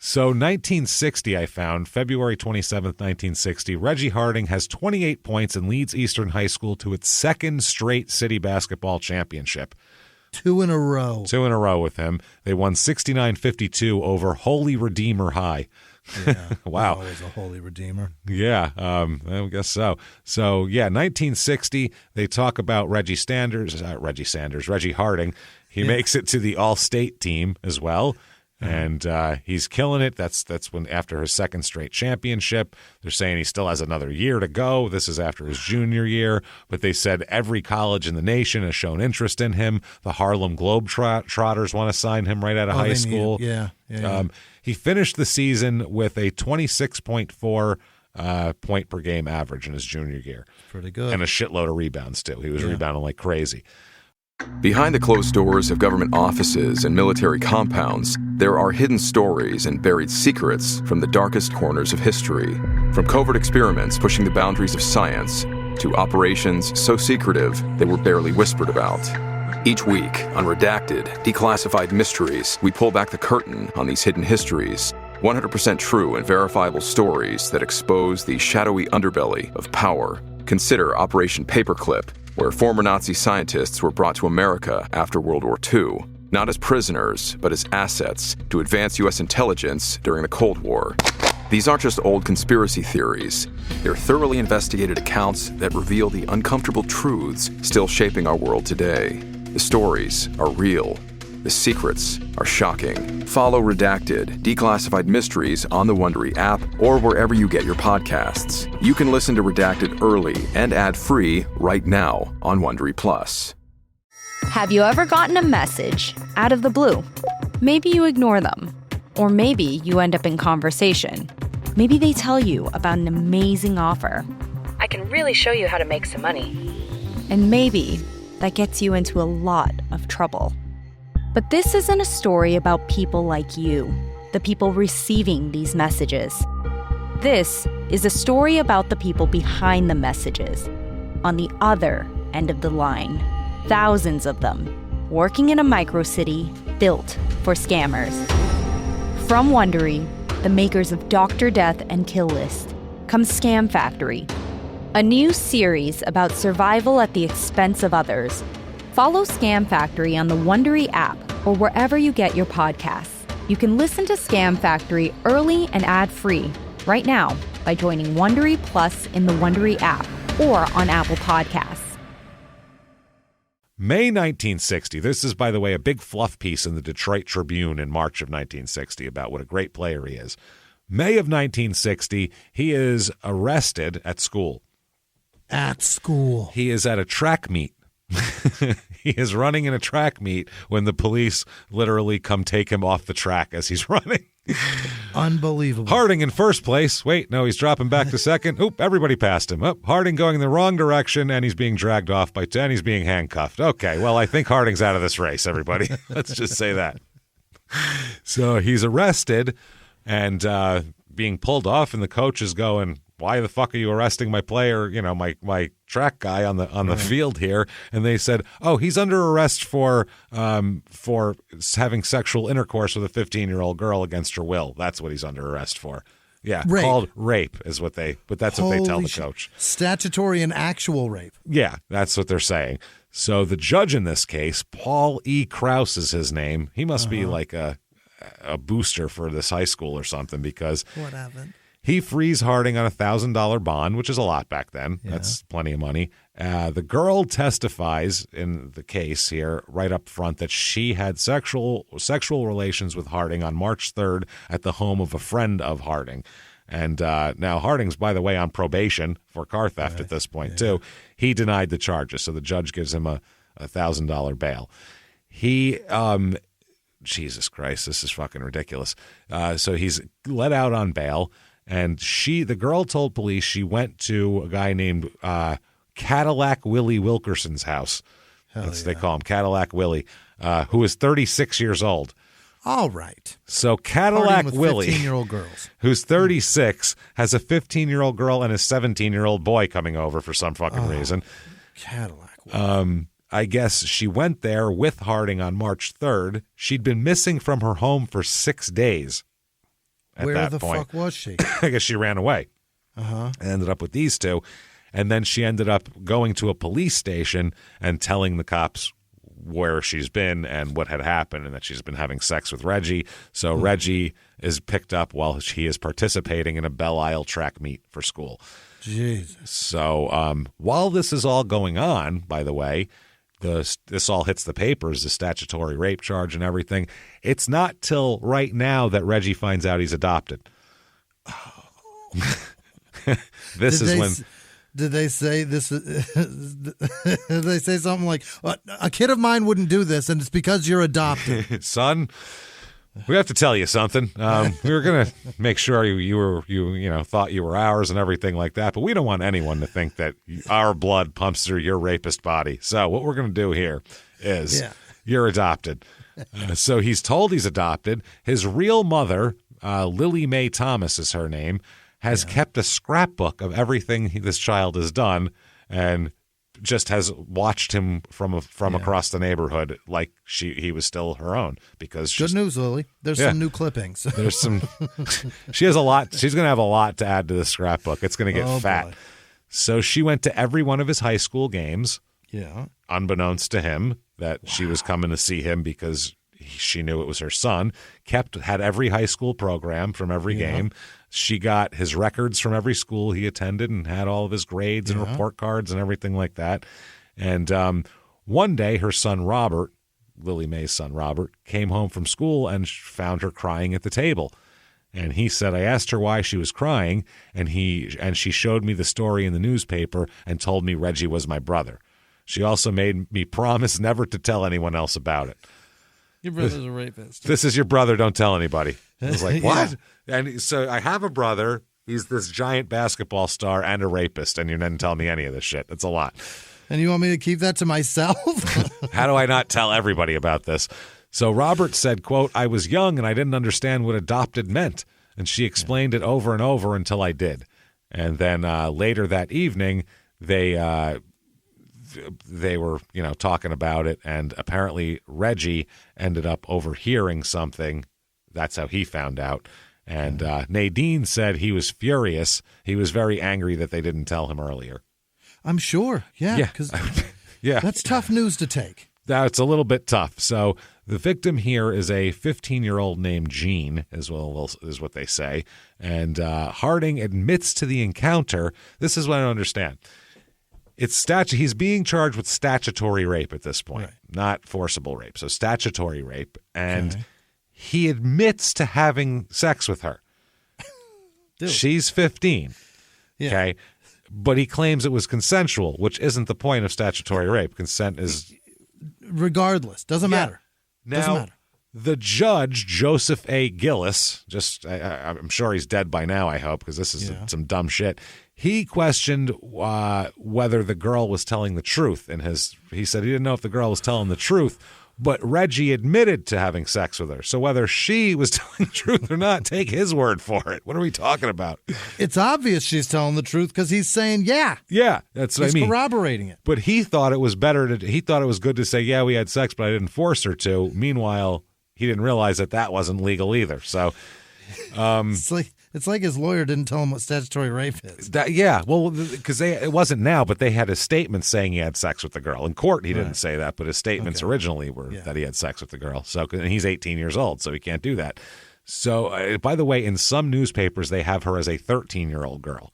So 1960, I found, February 27th, 1960, Reggie Harding has 28 points and leads Eastern High School to its second straight city basketball championship. 2 in a row. 2 in a row with him. They won 69-52 over Holy Redeemer High. Yeah, wow. Always a Holy Redeemer. Yeah, I guess so. So, yeah, 1960, they talk about Reggie Harding. He makes it to the All-State team as well. And he's killing it. That's when after his second straight championship, they're saying he still has another year to go. This is after his junior year. But they said every college in the nation has shown interest in him. The Harlem Globetrotters want to sign him right out of high school. Yeah. He finished the season with a 26.4 point per game average in his junior year. Pretty good. And a shitload of rebounds, too. He was rebounding like crazy. Behind the closed doors of government offices and military compounds, there are hidden stories and buried secrets from the darkest corners of history. From covert experiments pushing the boundaries of science to operations so secretive they were barely whispered about. Each week, on Redacted, Declassified Mysteries, we pull back the curtain on these hidden histories. 100% true and verifiable stories that expose the shadowy underbelly of power. Consider Operation Paperclip, where former Nazi scientists were brought to America after World War II, not as prisoners, but as assets to advance U.S. intelligence during the Cold War. These aren't just old conspiracy theories. They're thoroughly investigated accounts that reveal the uncomfortable truths still shaping our world today. The stories are real. The secrets are shocking. Follow Redacted, Declassified Mysteries on the Wondery app or wherever you get your podcasts. You can listen to Redacted early and ad-free right now on Wondery Plus. Have you ever gotten a message out of the blue? Maybe you ignore them. Or maybe you end up in conversation. Maybe they tell you about an amazing offer. I can really show you how to make some money. And maybe that gets you into a lot of trouble. But this isn't a story about people like you, the people receiving these messages. This is a story about the people behind the messages, on the other end of the line. Thousands of them, working in a microcity built for scammers. From Wondery, the makers of Dr. Death and Kill List, comes Scam Factory, a new series about survival at the expense of others. Follow Scam Factory on the Wondery app or wherever you get your podcasts. You can listen to Scam Factory early and ad-free right now by joining Wondery Plus in the Wondery app or on Apple Podcasts. May 1960. This is, by the way, a big fluff piece in the Detroit Tribune in March of 1960 about what a great player he is. May of 1960, he is arrested at school. At school. He is at a track meet. He is running in a track meet when the police literally come take him off the track as he's running. Unbelievable. Harding in first place. Wait, no, he's dropping back to second. Oop, everybody passed him. Oh, Harding going in the wrong direction, and he's being dragged off by 10. He's being handcuffed. Okay, well, I think Harding's out of this race, everybody. Let's just say that. So he's arrested and being pulled off, and the coach is going, why the fuck are you arresting my player, my track guy on the field here? And they said, oh, he's under arrest for having sexual intercourse with a 15-year-old girl against her will. That's what he's under arrest for. Yeah, rape. Called rape is what that's what they tell the coach. Statutory and actual rape. Yeah, that's what they're saying. So the judge in this case, Paul E. Krause is his name. He must be like a booster for this high school or something, because what happened? He frees Harding on a $1,000 bond, which is a lot back then. Yeah. That's plenty of money. The girl testifies in the case here right up front that she had sexual relations with Harding on March 3rd at the home of a friend of Harding. And now Harding's, by the way, on probation for car theft at this point, too. He denied the charges, so the judge gives him a $1,000 bail. He Jesus Christ, this is fucking ridiculous. So he's let out on bail. And the girl told police she went to a guy named Cadillac Willie Wilkerson's house. They call him Cadillac Willie, who is 36 years old. All right. So Cadillac Partying with Willie, 15-year-old girls. who's 36, has a 15-year-old girl and a 17-year-old boy coming over for some fucking reason. Cadillac Willie. I guess she went there with Harding on March 3rd. She'd been missing from her home for 6 days at Where that the point. fuck was she? I guess she ran away. Uh-huh. And ended up with these two. And then she ended up going to a police station and telling the cops where she's been and what had happened and that she's been having sex with Reggie. So Reggie is picked up while he is participating in a Belle Isle track meet for school. Jesus. So while this is all going on, by the way, this all hits the papers, the statutory rape charge and everything. It's not till right now that Reggie finds out he's adopted. Did they say this? Did they say something like, "A kid of mine wouldn't do this, and it's because you're adopted"? Son, we have to tell you something. We were gonna make sure you thought you were ours and everything like that, but we don't want anyone to think that our blood pumps through your rapist body. So what we're gonna do here is you're adopted. So he's told he's adopted. His real mother, Lily Mae Thomas is her name, has kept a scrapbook of everything this child has done and just has watched him from across the neighborhood like he was still her own. Because Good news, Lily. There's some new clippings. There's some. She has a lot. She's going to have a lot to add to the scrapbook. It's going to get fat. Boy. So she went to every one of his high school games. Yeah. Unbeknownst to him that she was coming to see him because she knew it was her son. Had every high school program from every game. She got his records from every school he attended and had all of his grades and report cards and everything like that. And one day her son Robert, Lily Mae's son Robert, came home from school and found her crying at the table. And he said, I asked her why she was crying, and she showed me the story in the newspaper and told me Reggie was my brother. She also made me promise never to tell anyone else about it. Your brother's a rapist. This is your brother. Don't tell anybody. I was like, what? And so I have a brother. He's this giant basketball star and a rapist, and you didn't tell me any of this shit. That's a lot. And you want me to keep that to myself? How do I not tell everybody about this? So Robert said, quote, I was young and I didn't understand what adopted meant. And she explained it over and over until I did. And then later that evening, they were, talking about it, and apparently Reggie ended up overhearing something. That's how he found out. And Nadine said he was furious. He was very angry that they didn't tell him earlier. I'm sure. Yeah. Because that's tough news to take. That's a little bit tough. So the victim here is a 15-year-old named Jean, is what they say. And Harding admits to the encounter. This is what I don't understand. He's being charged with statutory rape at this point, not forcible rape. So statutory rape. And he admits to having sex with her. Dude. She's 15. Yeah. Okay. But he claims it was consensual, which isn't the point of statutory rape. Consent is... Regardless. Doesn't matter. Now, doesn't matter. The judge, Joseph A. Gillis, I'm sure he's dead by now, I hope, because this is some dumb shit. He questioned whether the girl was telling the truth. He said he didn't know if the girl was telling the truth, but Reggie admitted to having sex with her. So whether she was telling the truth or not, take his word for it. What are we talking about? It's obvious she's telling the truth because he's saying, Yeah, that's what I mean. He's corroborating it. But he thought it was he thought it was good to say, yeah, we had sex, but I didn't force her to. Meanwhile, he didn't realize that wasn't legal either. So it's like his lawyer didn't tell him what statutory rape is. Because it wasn't now, but they had his statement saying he had sex with the girl. In court, he didn't say that, but his statements originally were that he had sex with the girl. So and he's 18 years old, so he can't do that. So, by the way, in some newspapers, they have her as a 13-year-old girl.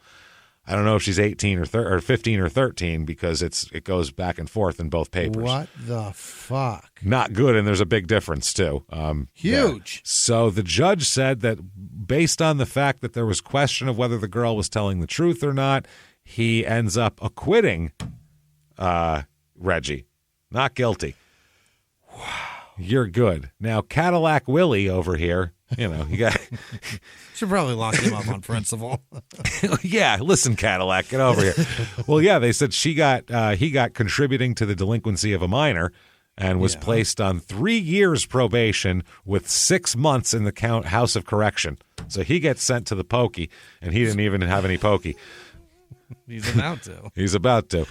I don't know if she's 18 or 15 or 13 because it goes back and forth in both papers. What the fuck? Not good, and there's a big difference, too. Huge. There. So the judge said that based on the fact that there was question of whether the girl was telling the truth or not, he ends up acquitting Reggie. Not guilty. Wow. You're good. Now, Cadillac Willie over here, you got... Should probably lock him up on principle. Yeah, listen, Cadillac, get over here. Well, yeah, they said he got contributing to the delinquency of a minor, and was placed on 3 years probation with 6 months in the House of Correction. So he gets sent to the pokey, and he didn't even have any pokey. He's about to. He's about to.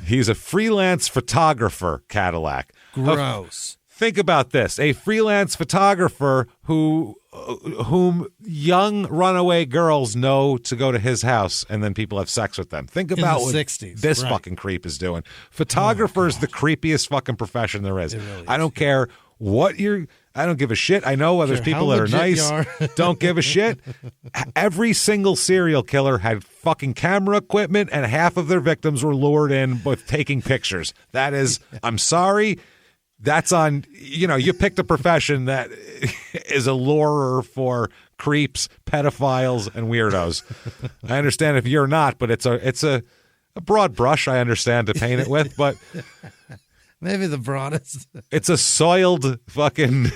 He's a freelance photographer, Cadillac. Gross. Think about this. A freelance photographer whom young runaway girls know to go to his house, and then people have sex with them. Think about what 60s, this fucking creep is doing. Photographer is the creepiest fucking profession there is. Really I don't care what I don't give a shit. I know there's people that are nice. Don't give a shit. Every single serial killer had fucking camera equipment, and half of their victims were lured in with taking pictures. That is, I'm sorry. That's on, you picked a profession that is a lurer for creeps, pedophiles, and weirdos. I understand if you're not, but it's a broad brush, I understand, to paint it with, but maybe the broadest. It's a soiled fucking,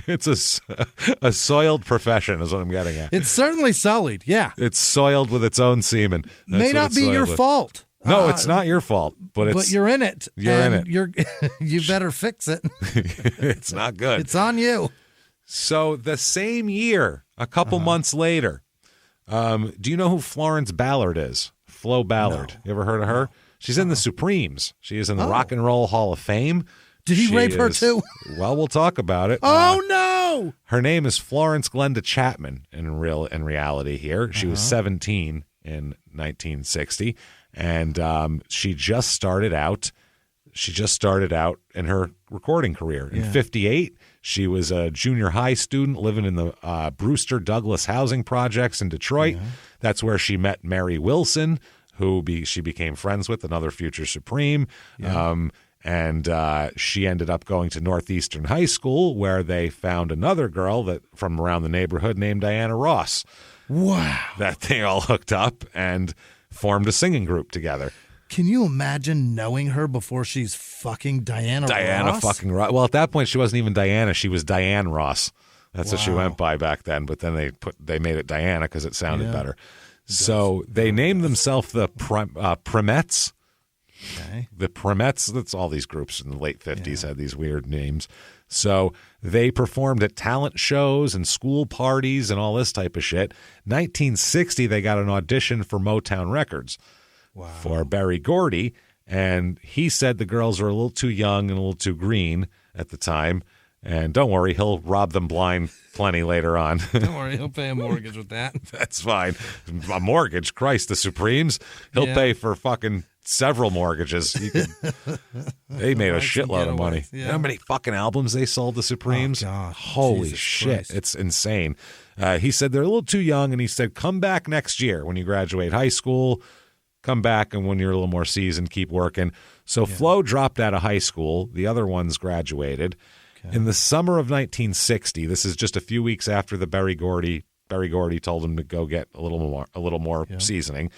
it's a soiled profession is what I'm getting at. It's certainly sullied, yeah. It's soiled with its own semen. May not be your fault. No, it's not your fault, but you're in it. You're in it. You better fix it. It's not good. It's on you. So the same year, a couple months later, do you know who Florence Ballard is? Flo Ballard. No. You ever heard of her? She's in the Supremes. She is in the Rock and Roll Hall of Fame. Did he rape her too? Well, we'll talk about it. Oh no! Her name is Florence Glenda Chapman. In reality, here she was 17 in 1960. And she just started out in her recording career. In 58, she was a junior high student living in the Brewster Douglas housing projects in Detroit. That's where she met Mary Wilson, who she became friends with, another future Supreme. And she ended up going to Northeastern High School, where they found another girl from around the neighborhood named Diana Ross. Wow. That they all hooked up and formed a singing group together. Can you imagine knowing her before she's fucking Diana Ross? Fucking Ross. Well, at that point, she wasn't even Diana. She was Diane Ross. That's what she went by back then. But then they made it Diana because it sounded better. So they named themselves the Primettes. Okay. The Primettes. That's all these groups in the late 50s had these weird names. So they performed at talent shows and school parties and all this type of shit. 1960, they got an audition for Motown Records for Berry Gordy, and he said the girls were a little too young and a little too green at the time. And don't worry, he'll rob them blind plenty later on. Don't worry, he'll pay a mortgage with that. That's fine. A mortgage? Christ, the Supremes? He'll pay for fucking several mortgages. They made a shitload of money. Yeah. You know how many fucking albums they sold, the Supremes? Oh, God. Holy Jesus shit. Christ. It's insane. He said they're a little too young, and he said, come back next year when you graduate high school. Come back, and when you're a little more seasoned, keep working. So Flo dropped out of high school. The other ones graduated. Okay. In the summer of 1960, this is just a few weeks after the Berry Gordy told him to go get a little more seasoning.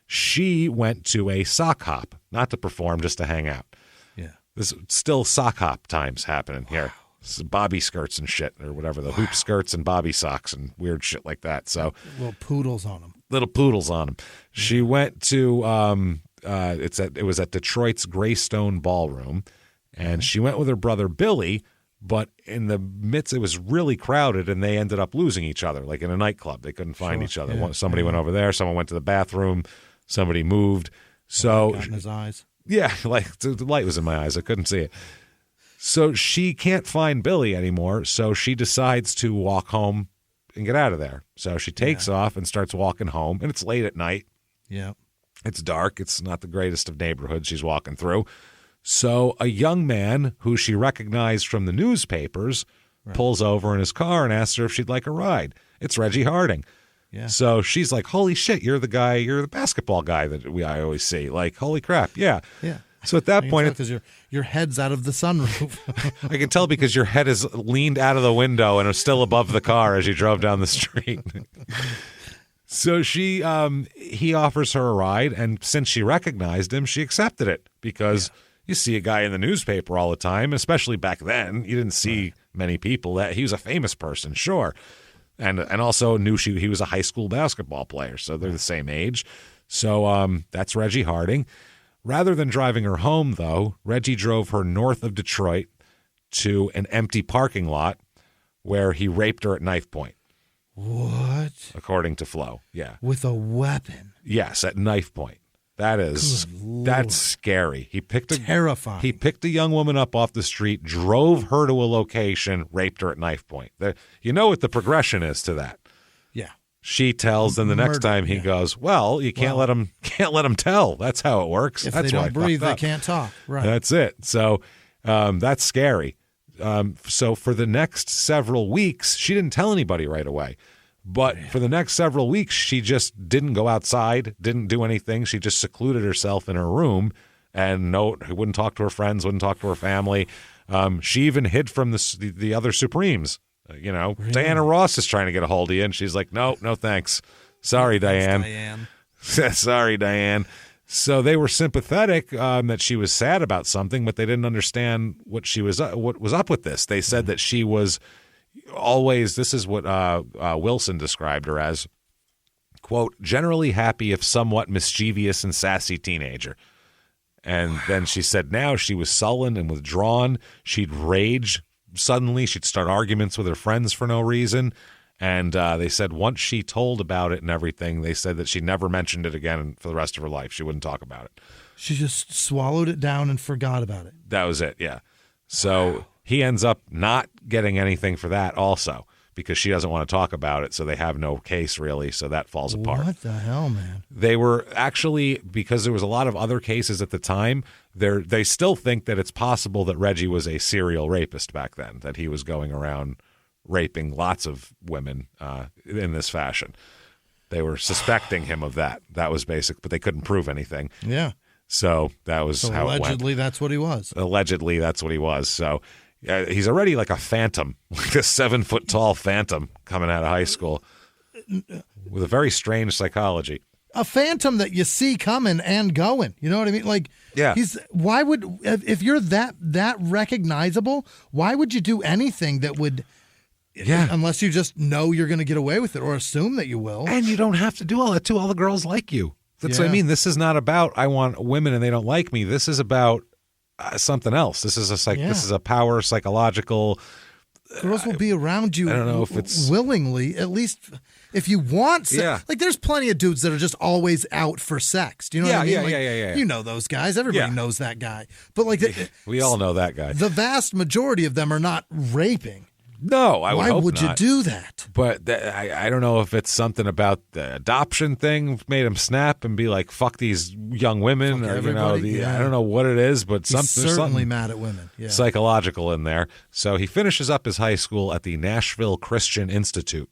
She went to a sock hop, not to perform, just to hang out. Yeah. There's still sock hop times happening here. This is bobby skirts and shit, or whatever, the hoop skirts and bobby socks and weird shit like that. So little poodles on them. She went to it was at Detroit's Greystone Ballroom, and she went with her brother Billy. But in the midst, it was really crowded, and they ended up losing each other, like in a nightclub. They couldn't find each other. Somebody went over there. Someone went to the bathroom. Somebody moved. So got in his eyes. Yeah, like the light was in my eyes. I couldn't see it. So she can't find Billy anymore. So she decides to walk home and get out of there. So she takes off and starts walking home, and it's late at night. Yeah, it's dark. It's not the greatest of neighborhoods she's walking through. So a young man who she recognized from the newspapers pulls over in his car and asks her if she'd like a ride. It's Reggie Harding. Yeah. So she's like, holy shit, you're the basketball guy that I always see. Like, holy crap, yeah. Yeah. So at that point, because your head's out of the sunroof. I can tell because your head is leaned out of the window and is still above the car as you drove down the street. So he offers her a ride, and since she recognized him, she accepted it because you see a guy in the newspaper all the time, especially back then. You didn't see many people that he was a famous person, sure. And also knew he was a high school basketball player, so they're the same age. So that's Reggie Harding. Rather than driving her home, though, Reggie drove her north of Detroit to an empty parking lot where he raped her at knife point. What? According to Flo. Yeah. With a weapon? Yes, at knife point. That's scary. Terrifying. He picked a young woman up off the street, drove her to a location, raped her at knife point. You know what the progression is to that. Yeah. She tells, and the next time he goes, well, you can't let him tell. That's how it works. If that's they why don't breathe, they can't talk. Right. That's it. So that's scary. So for the next several weeks, she didn't tell anybody right away. But for the next several weeks, she just didn't go outside, didn't do anything. She just secluded herself in her room and wouldn't talk to her friends, wouldn't talk to her family. She even hid from the other Supremes. Really? Diana Ross is trying to get a hold of you, and she's like, no thanks. Sorry, Diane. Sorry, Diane. So they were sympathetic that she was sad about something, but they didn't understand what was up with this. They said that she was always, this is what Wilson described her as, quote, generally happy if somewhat mischievous and sassy teenager. And then she said now she was sullen and withdrawn. She'd rage suddenly. She'd start arguments with her friends for no reason. And they said once she told about it and everything, they said that she never mentioned it again for the rest of her life. She wouldn't talk about it. She just swallowed it down and forgot about it. That was it, yeah. So he ends up not getting anything for that also because she doesn't want to talk about it, so they have no case really, so that falls apart. What the hell, man? They were actually, because there was a lot of other cases at the time, they still think that it's possible that Reggie was a serial rapist back then, that he was going around raping lots of women in this fashion. They were suspecting him of that. That was basic, but they couldn't prove anything. Yeah. So that was how it went. Allegedly, that's what he was. Allegedly, that's what he was. So he's already like a phantom, like a 7-foot-tall phantom coming out of high school with a very strange psychology. A phantom that you see coming and going. You know what I mean? Like, yeah. Why would, if you're that recognizable, why would you do anything that would, unless you just know you're going to get away with it or assume that you will. And you don't have to do all that too. All the girls like you. That's what I mean. This is not about I want women and they don't like me. This is about something else. This is this is a power psychological. Girls will be around you. I don't know if it's willingly, at least if you want. Yeah. Like there's plenty of dudes that are just always out for sex. Do you know what I mean? Yeah. You know those guys. Everybody knows that guy. But like we all know that guy. The vast majority of them are not raping. No, I would hope Why would not. you do that? But I don't know if it's something about the adoption thing made him snap and be like, "Fuck these young women," Fuck or everybody. I don't know what it is, but He's certainly something mad at women. Yeah. psychological in there. So he finishes up his high school at the Nashville Christian Institute,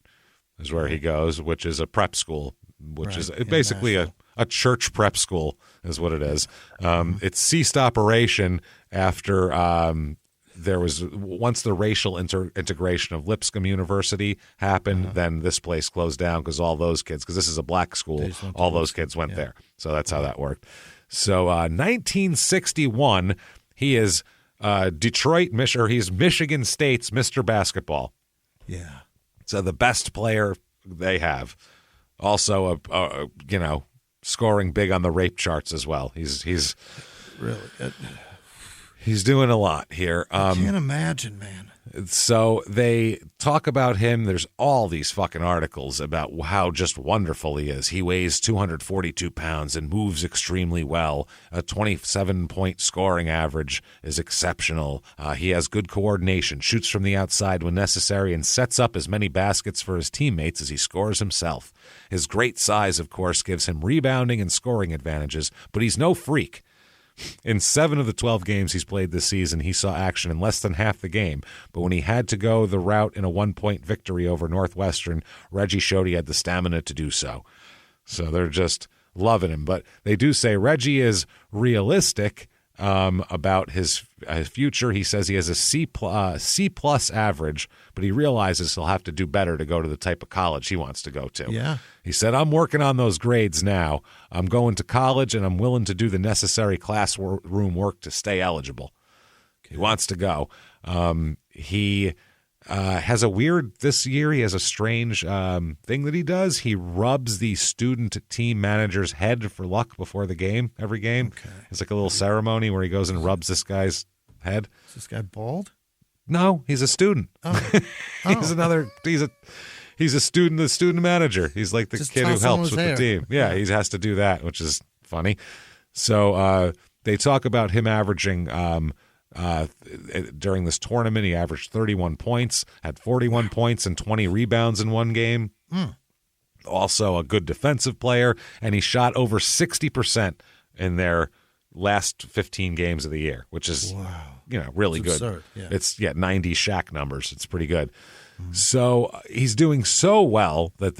is where he goes, which is a prep school, which is basically a church prep school, is what it is. It ceased operation after. There was once the racial integration of Lipscomb University happened, then this place closed down because all those kids, because this is a black school, all those kids went there. So that's how that worked. So 1961, he is he's Michigan State's Mr. Basketball. Yeah. So the best player they have. Also, scoring big on the rape charts as well. He's really. He's doing a lot here. I can't imagine, man. So they talk about him. There's all these fucking articles about how just wonderful he is. He weighs 242 pounds and moves extremely well. A 27-point scoring average is exceptional. He has good coordination, shoots from the outside when necessary, and sets up as many baskets for his teammates as he scores himself. His great size, of course, gives him rebounding and scoring advantages, but he's no freak. In 7 of the 12 games he's played this season, he saw action in less than half the game. But when he had to go the route in a 1-point victory over Northwestern, Reggie showed he had the stamina to do so. So they're just loving him. But they do say Reggie is realistic about his future. He says he has a C+ average, but he realizes he'll have to do better to go to the type of college he wants to go to. Yeah. He said, I'm working on those grades now. I'm going to college, and I'm willing to do the necessary classroom work to stay eligible. Okay. He wants to go. He has a weird, this year he has a strange thing that he does. He rubs the student team manager's head for luck before the game, every game. Okay. It's like a little ceremony where he goes and rubs this guy's head. Is this guy bald? No, he's a student. Oh. He's a student, the student manager. He's like the Just kid who toss helps him with his the hair. team. Yeah, he has to do that, which is funny. So they talk about him averaging during this tournament. He averaged 31 points, had 41 points and 20 rebounds in one game. Also a good defensive player, and he shot over 60% in their last 15 games of the year, which is really It's good. absurd, yeah. It's 90 Shaq numbers. It's pretty good. So he's doing so well that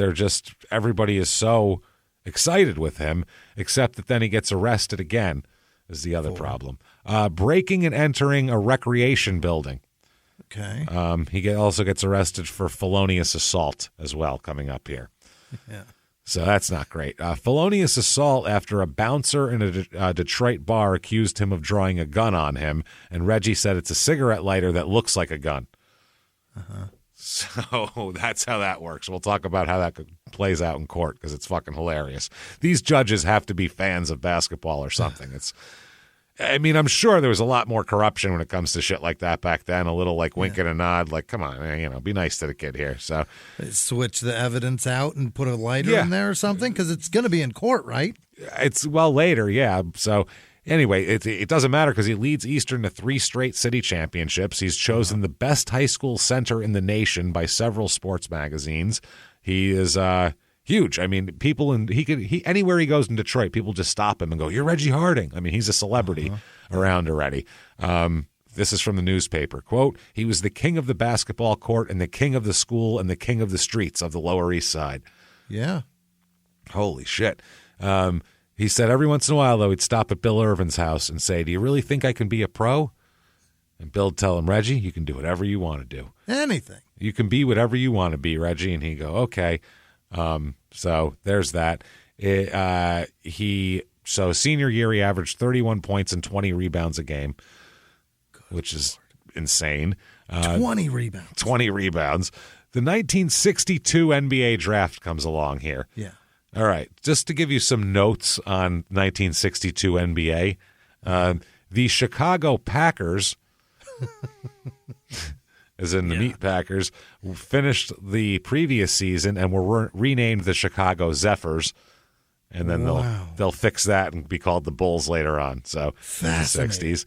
everybody is so excited with him, except that then he gets arrested again is the other problem. Breaking and entering a recreation building. Okay. He also gets arrested for felonious assault as well coming up here. Yeah. So that's not great. Felonious assault after a bouncer in a Detroit bar accused him of drawing a gun on him, and Reggie said it's a cigarette lighter that looks like a gun. So that's how that works. We'll talk about how that plays out in court because it's fucking hilarious. These judges have to be fans of basketball or something. I'm sure there was a lot more corruption when it comes to shit like that back then. A little like wink and a nod, like, come on, man, be nice to the kid here. So Switch the evidence out and put a lighter in there or something because it's going to be in court, right? it's later, yeah. So anyway, it doesn't matter because he leads Eastern to 3 straight city championships. He's chosen the best high school center in the nation by several sports magazines. He is huge. I mean, people anywhere he goes in Detroit, people just stop him and go, "You're Reggie Harding." I mean, he's a celebrity around already. This is from the newspaper. Quote, "He was the king of the basketball court and the king of the school and the king of the streets of the Lower East Side." Yeah. Holy shit. He said every once in a while, though, he'd stop at Bill Irvin's house and say, "Do you really think I can be a pro?" And Bill'd tell him, "Reggie, you can do whatever you want to do. Anything. You can be whatever you want to be, Reggie." And he'd go, "Okay." So there's that. So senior year, he averaged 31 points and 20 rebounds a game, which is insane. 20 rebounds. 20 rebounds. The 1962 NBA draft comes along here. Yeah. All right. Just to give you some notes on 1962 NBA, the Chicago Packers, as in the Meat Packers, finished the previous season and were renamed the Chicago Zephyrs. And then they'll fix that and be called the Bulls later on. So in the 60s.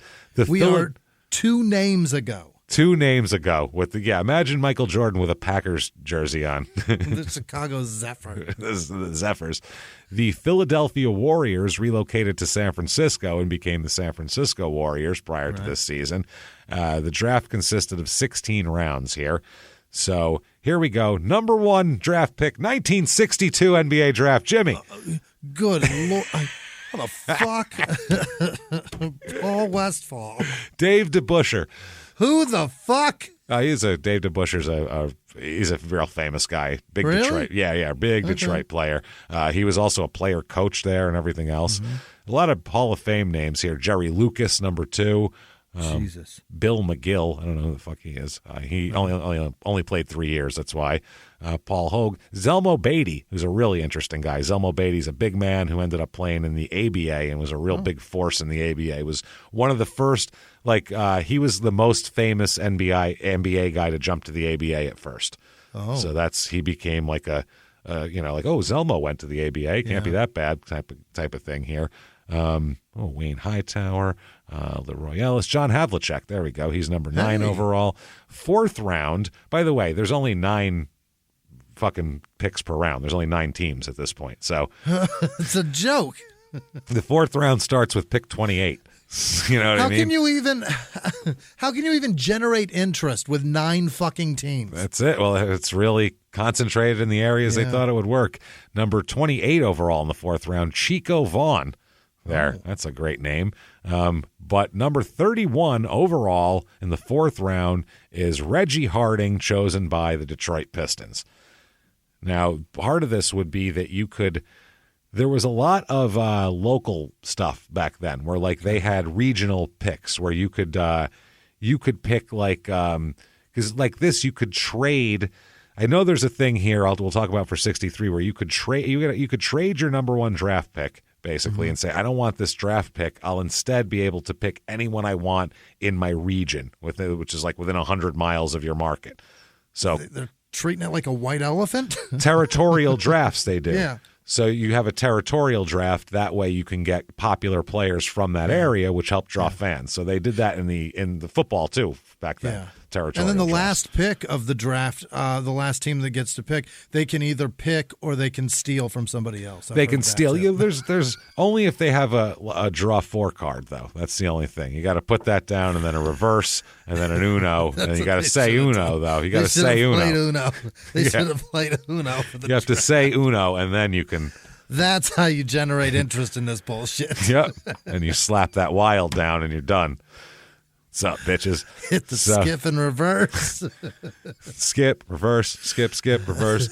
We are 2 names ago. 2 names ago with imagine Michael Jordan with a Packers jersey on. The Chicago Zephyr. The Zephyrs. The Philadelphia Warriors relocated to San Francisco and became the San Francisco Warriors prior to this season. The draft consisted of 16 rounds here. So here we go. Number 1 draft pick, 1962 NBA draft. Jimmy. Good Lord. What the fuck? Paul Westphal. Dave DeBusschere. Who the fuck? Dave DeBusschere's he's a real famous guy. Big Really? Detroit. Yeah, big Detroit player. He was also a player coach there and everything else. A lot of Hall of Fame names here. Jerry Lucas, number 2. Jesus. Bill McGill. I don't know who the fuck he is. He only played 3 years. That's why. Paul Hogue. Zelmo Beatty, who's a really interesting guy. Zelmo Beatty's a big man who ended up playing in the ABA and was a real big force in the ABA. Was one of the first, he was the most famous NBA guy to jump to the ABA at first. Oh. So he became Zelmo went to the ABA. Can't be that bad type of thing here. Wayne Hightower, the Royalists, John Havlicek. There we go. He's number 9 overall. 4th round. By the way, there's only 9 fucking picks per round. There's only 9 teams at this point. So It's a joke. the 4th round starts with pick 28. You know what I mean? How can you even generate interest with 9 fucking teams? That's it. Well, it's really concentrated in the areas they thought it would work. Number 28 overall in the 4th round, Chico Vaughn. That's a great name. But number 31 overall in the 4th round is Reggie Harding, chosen by the Detroit Pistons. Now, part of this would be that there was a lot of local stuff back then where they had regional picks where you could pick Because like this, you could trade. I know there's a thing here we'll talk about for 63 where you could trade you could trade your number one draft pick basically and say, I don't want this draft pick. I'll instead be able to pick anyone I want in my region, which is like within 100 miles of your market. So they're treating it like a white elephant. Territorial drafts they do. Yeah. So you have a territorial draft. That way you can get popular players from that area, which help draw fans. So they did that in the football too back then. Yeah. Territorial. And then the drafts. last pick of the draft, the last team that gets to pick, they can either pick or they can steal from somebody else. They can steal you. There's only if they have a draw 4 card though. That's the only thing. You got to put that down and then a reverse and then an Uno. And you got to say Uno though. You got to say Uno. They should have played Uno for the You have to say Uno and then you can. That's how you generate interest in this bullshit. Yep. And you slap that wild down and you're done. What's up, bitches? Hit the skip and reverse. Skip, reverse, skip, reverse.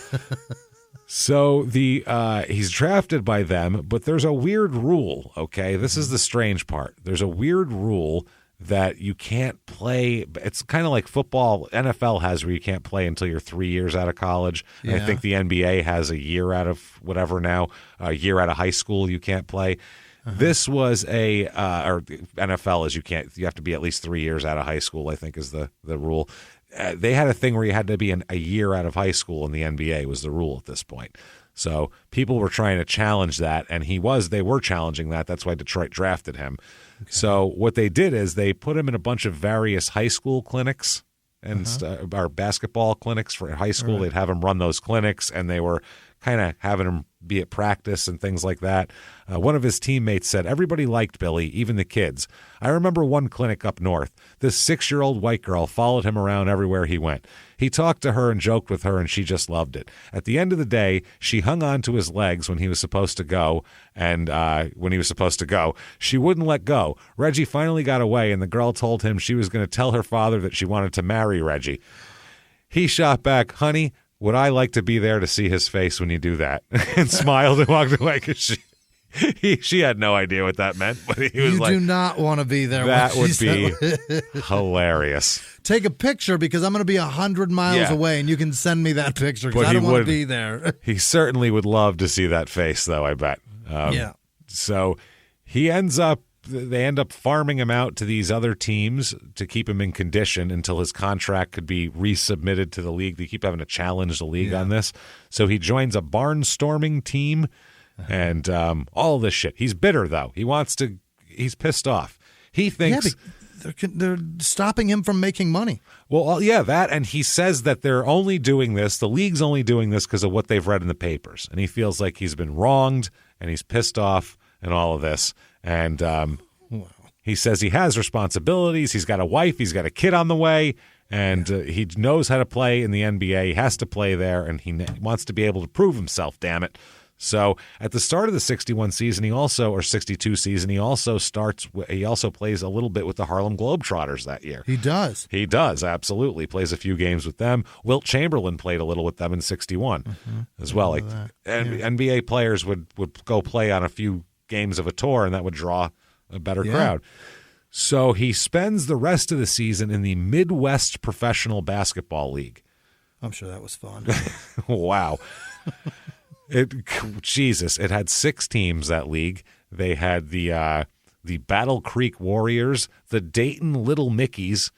So he's drafted by them, but there's a weird rule, okay? This is the strange part. There's a weird rule that you can't play. It's kind of like football. NFL has where you can't play until you're 3 years out of college. And I think the NBA has a year out of whatever now, a year out of high school you can't play. This was or NFL is you have to be at least 3 years out of high school, I think is the rule. They had a thing where you had to be a year out of high school in the NBA was the rule at this point. So people were trying to challenge that, and they were challenging that. That's why Detroit drafted him. Okay. So what they did is they put him in a bunch of various high school clinics and or basketball clinics for high school. Right. They'd have him run those clinics, and they were kind of having him be at practice and things like that. One of his teammates said, everybody liked Billy, even the kids. I remember one clinic up north. This 6-year-old white girl followed him around everywhere he went. He talked to her and joked with her, and she just loved it. At the end of the day, she hung on to his legs when he was supposed to go, and she wouldn't let go. Reggie finally got away, and the girl told him she was going to tell her father that she wanted to marry Reggie. He shot back, honey, would I like to be there to see his face when you do that? And smiled and walked away because she had no idea what that meant. But he was you do not want to be there. That would be hilarious. Take a picture because I'm going to be 100 miles away, and you can send me that picture because I don't want to be there. He certainly would love to see that face, though, I bet. So they end up farming him out to these other teams to keep him in condition until his contract could be resubmitted to the league. They keep having to challenge the league on this. So he joins a barnstorming team and all this shit. He's bitter, though. He's pissed off. He thinks they're stopping him from making money. Well, that, and he says that they're only doing this, the league's only doing this because of what they've read in the papers. And he feels like he's been wronged and he's pissed off and all of this. And he says he has responsibilities. He's got a wife. He's got a kid on the way. And he knows how to play in the NBA. He has to play there, and he wants to be able to prove himself, damn it. So at the start of the 61 season, 62 season, he also plays a little bit with the Harlem Globetrotters that year. He does. He does, absolutely. Plays a few games with them. Wilt Chamberlain played a little with them in 61 as well. NBA players would go play on a few games of a tour, and that would draw a better crowd. So he spends the rest of the season in the Midwest Professional Basketball League. I'm sure that was fun. Wow. It had 6 teams, that league. They had the Battle Creek Warriors, the Dayton Little Mickeys,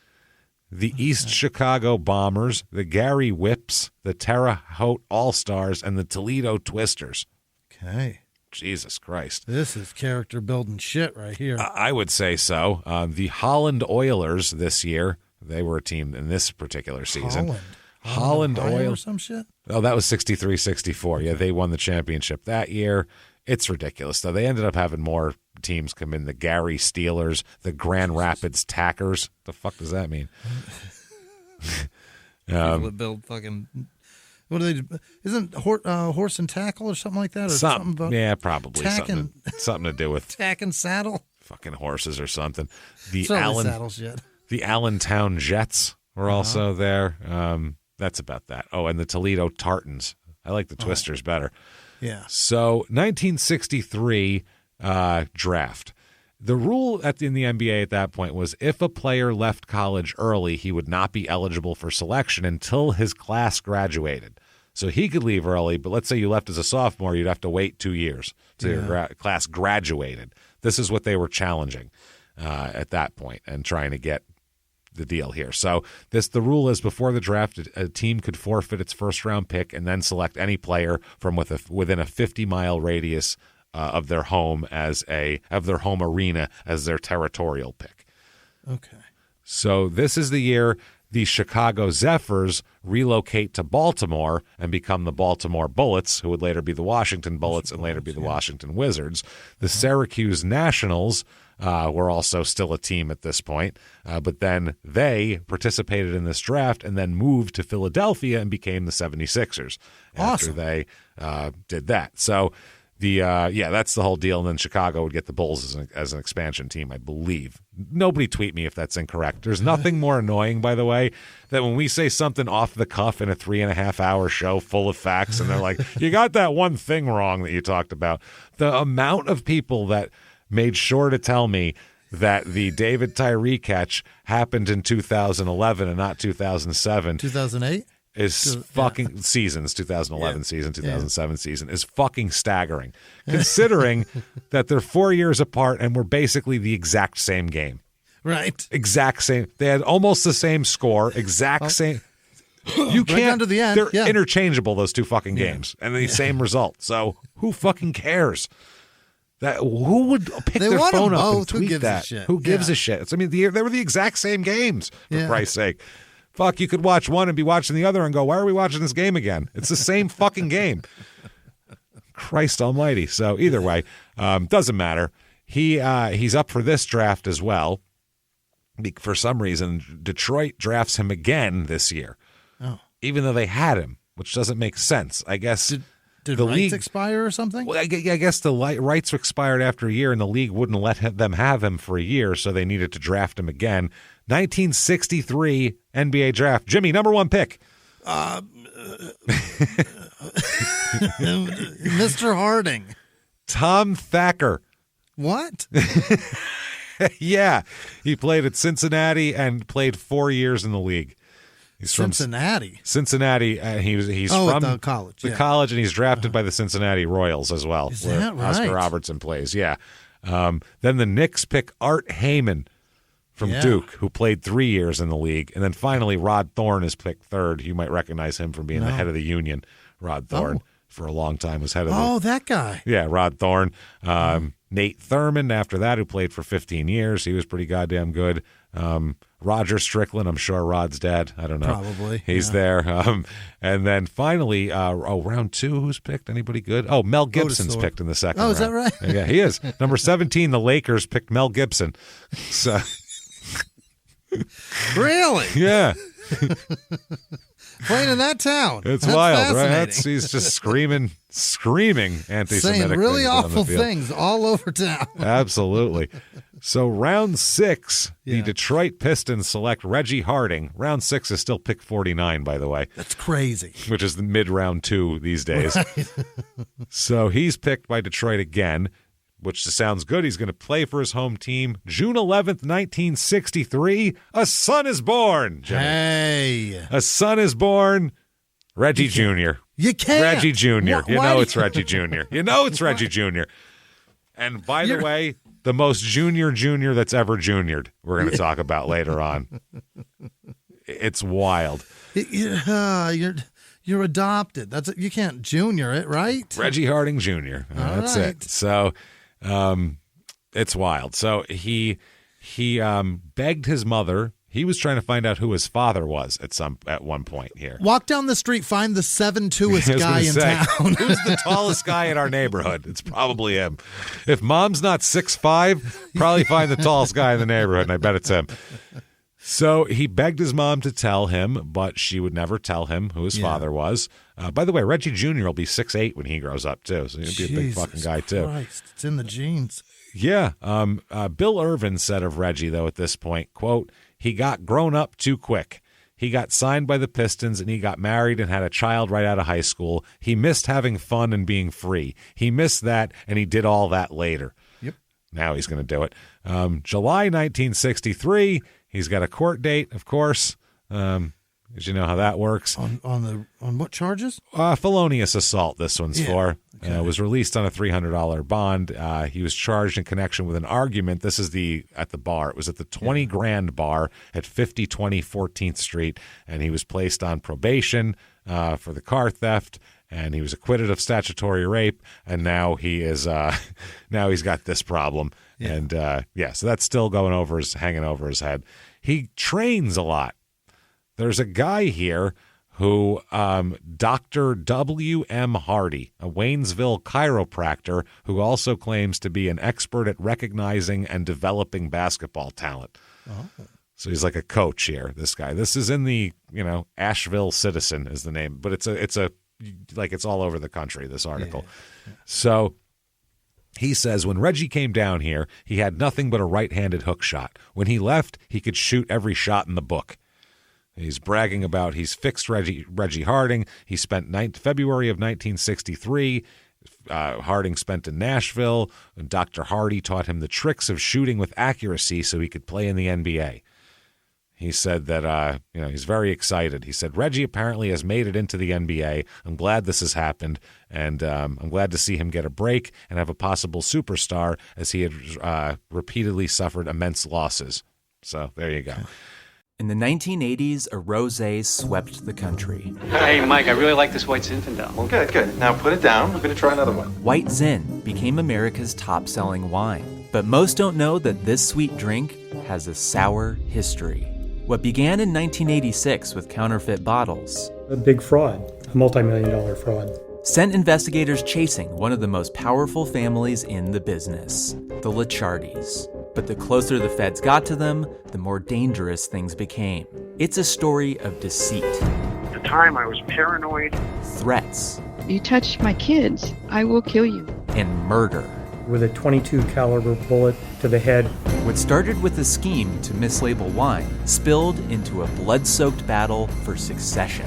the East Chicago Bombers, the Gary Whips, the Terre Haute All-Stars, and the Toledo Twisters. Okay. Jesus Christ. This is character building shit right here. I would say so. The Holland Oilers this year, they were a team in this particular season. Holland Oilers or some shit? Oh, that was 63-64. Yeah, they won the championship that year. It's ridiculous, though. They ended up having more teams come in. The Gary Steelers, the Grand Rapids Tackers. The fuck does that mean? People that build fucking... What do they do? Isn't horse and tackle or something like that? Or something about probably. Something to do with... Tack and saddle? Fucking horses or something. The saddle shit. The Allentown Jets were also there. That's about that. Oh, and the Toledo Tartans. I like the Twisters better. Yeah. So 1963 draft. The rule in the NBA at that point was if a player left college early, he would not be eligible for selection until his class graduated. So he could leave early, but let's say you left as a sophomore, you'd have to wait 2 years till your class graduated. This is what they were challenging at that point and trying to get the deal here. So the rule is before the draft, a team could forfeit its first-round pick and then select any player from within a 50-mile radius of their home arena as their territorial pick. Okay. So this is the year the Chicago Zephyrs relocate to Baltimore and become the Baltimore Bullets, who would later be the Washington Bullets and later be the Washington Wizards. The Syracuse Nationals were also still a team at this point, but then they participated in this draft and then moved to Philadelphia and became the 76ers after they did that. So that's the whole deal. And then Chicago would get the Bulls as an expansion team, I believe. Nobody tweet me if that's incorrect. There's nothing more annoying, by the way, that when we say something off the cuff in a 3.5-hour show full of facts, and they're like, you got that one thing wrong that you talked about. The amount of people that made sure to tell me that the David Tyree catch happened in 2011 and not 2007. 2008? Is fucking seasons, 2011 season, 2007 season, is fucking staggering, considering that they're 4 years apart and we're basically the exact same game. Right. Exact same. They had almost the same score, exact same. You can't. Right down to the end. They're interchangeable, those two fucking games, and the same result. So who fucking cares? Who would pick their phone up and tweet that? Who gives a shit? I mean, they were the exact same games, for Christ's sake. Fuck, you could watch one and be watching the other and go, why are we watching this game again? It's the same fucking game. Christ almighty. So either way, doesn't matter. He's up for this draft as well. For some reason, Detroit drafts him again this year, even though they had him, which doesn't make sense. I guess Did the rights league expire or something? Well, I guess the rights expired after a year, and the league wouldn't let them have him for a year, so they needed to draft him again. 1963 NBA draft. Jimmy, number one pick. Mr. Harding. Tom Thacker. What? Yeah, he played at Cincinnati and played 4 years in the league. He's Cincinnati. Cincinnati. He's from the college. The college, and he's drafted by the Cincinnati Royals as well. Is that right? Oscar Robertson plays. Yeah. Then the Knicks pick Art Heyman from Duke, who played 3 years in the league, and then finally Rod Thorne is picked third. You might recognize him from being the head of the Union. Rod Thorne for a long time was head of. That guy. Yeah, Rod Thorne. Nate Thurmond after that, who played for 15 years. He was pretty goddamn good. Roger Strickland, I'm sure Rod's dad. I don't know. Probably. He's there. And then finally, round two, who's picked? Anybody good? Oh, Mel Gibson's picked in the second round. Is that right? Yeah, he is. Number 17, the Lakers picked Mel Gibson. So, really? yeah. Playing in that town. It's wild, right? He's just screaming anti-Semitic saying really things on the awful field. things all over town. Absolutely. So round 6, the Detroit Pistons select Reggie Harding. Round 6 is still pick 49, by the way. That's crazy. Which is the mid-round 2 these days. Right. So he's picked by Detroit again, which sounds good. He's going to play for his home team. June 11th, 1963, a son is born. Jimmy. Hey. A son is born. Reggie Jr. You can't. Reggie Jr. You Why know it's Reggie Jr. You know it's Reggie Jr. And by the way, the most junior that's ever juniored, we're going to talk about later on. It's wild. You're adopted. You can't junior it, right? Reggie Harding Jr. That's right. it. So it's wild. So he begged his mother. He was trying to find out who his father was at one point here. Walk down the street, find the 7'2" guy in town. Who's the tallest guy in our neighborhood? It's probably him. If mom's not 6'5", probably find the tallest guy in the neighborhood, and I bet it's him. So he begged his mom to tell him, but she would never tell him who his father was. By the way, Reggie Jr. will be 6'8" when he grows up, too, so he'll be a big fucking guy, too. Christ, it's in the genes. Yeah. Bill Irvin said of Reggie, though, at this point, quote, he got grown up too quick. He got signed by the Pistons, and he got married and had a child right out of high school. He missed having fun and being free. He missed that, and he did all that later. Yep. now he's going to do it. July 1963, he's got a court date, of course. As you know how that works. On what charges? Felonious assault, this one's for. Okay. Was released on a $300 bond. He was charged in connection with an argument. This is at the bar. It was at the 20 Grand Bar at 5020 14th Street, and he was placed on probation for the car theft, and he was acquitted of statutory rape, and now he is now he's got this problem. Yeah. And so that's still hanging over his head. He trains a lot. There's a guy here who, Dr. W.M. Hardy, a Waynesville chiropractor who also claims to be an expert at recognizing and developing basketball talent. Oh. So he's like a coach here, this guy. This is in the, Asheville Citizen is the name, but it's all over the country, this article. Yeah. So he says when Reggie came down here, he had nothing but a right-handed hook shot. When he left, he could shoot every shot in the book. He's bragging about he's fixed Reggie Harding. He spent February of 1963. Harding spent in Nashville. And Dr. Hardy taught him the tricks of shooting with accuracy so he could play in the NBA. He said that he's very excited. He said, Reggie apparently has made it into the NBA. I'm glad this has happened, and I'm glad to see him get a break and have a possible superstar as he had repeatedly suffered immense losses. So there you go. In the 1980s, a rosé swept the country. Hey, Mike, I really like this White Zinfandel. Well, good. Now put it down. We're going to try another one. White Zin became America's top-selling wine. But most don't know that this sweet drink has a sour history. What began in 1986 with counterfeit bottles. A big fraud, a multi-million-dollar fraud. Sent investigators chasing one of the most powerful families in the business, the Licciardis. But the closer the feds got to them, the more dangerous things became. It's a story of deceit. At the time, I was paranoid. Threats. You touch my kids, I will kill you. And murder. With a .22 caliber bullet to the head. What started with a scheme to mislabel wine spilled into a blood-soaked battle for succession.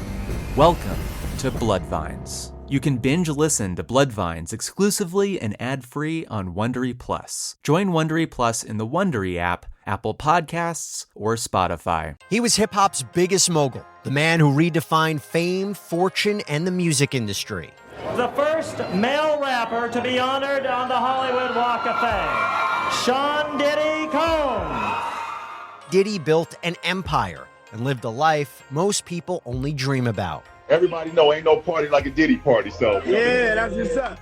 Welcome to Bloodvines. You can binge listen to Bloodvines exclusively and ad-free on Wondery Plus. Join Wondery Plus in the Wondery app, Apple Podcasts, or Spotify. He was hip-hop's biggest mogul, the man who redefined fame, fortune, and the music industry. The first male rapper to be honored on the Hollywood Walk of Fame, Sean Diddy Combs. Diddy built an empire and lived a life most people only dream about. Everybody know ain't no party like a Diddy party, so. Yeah, that's what's up.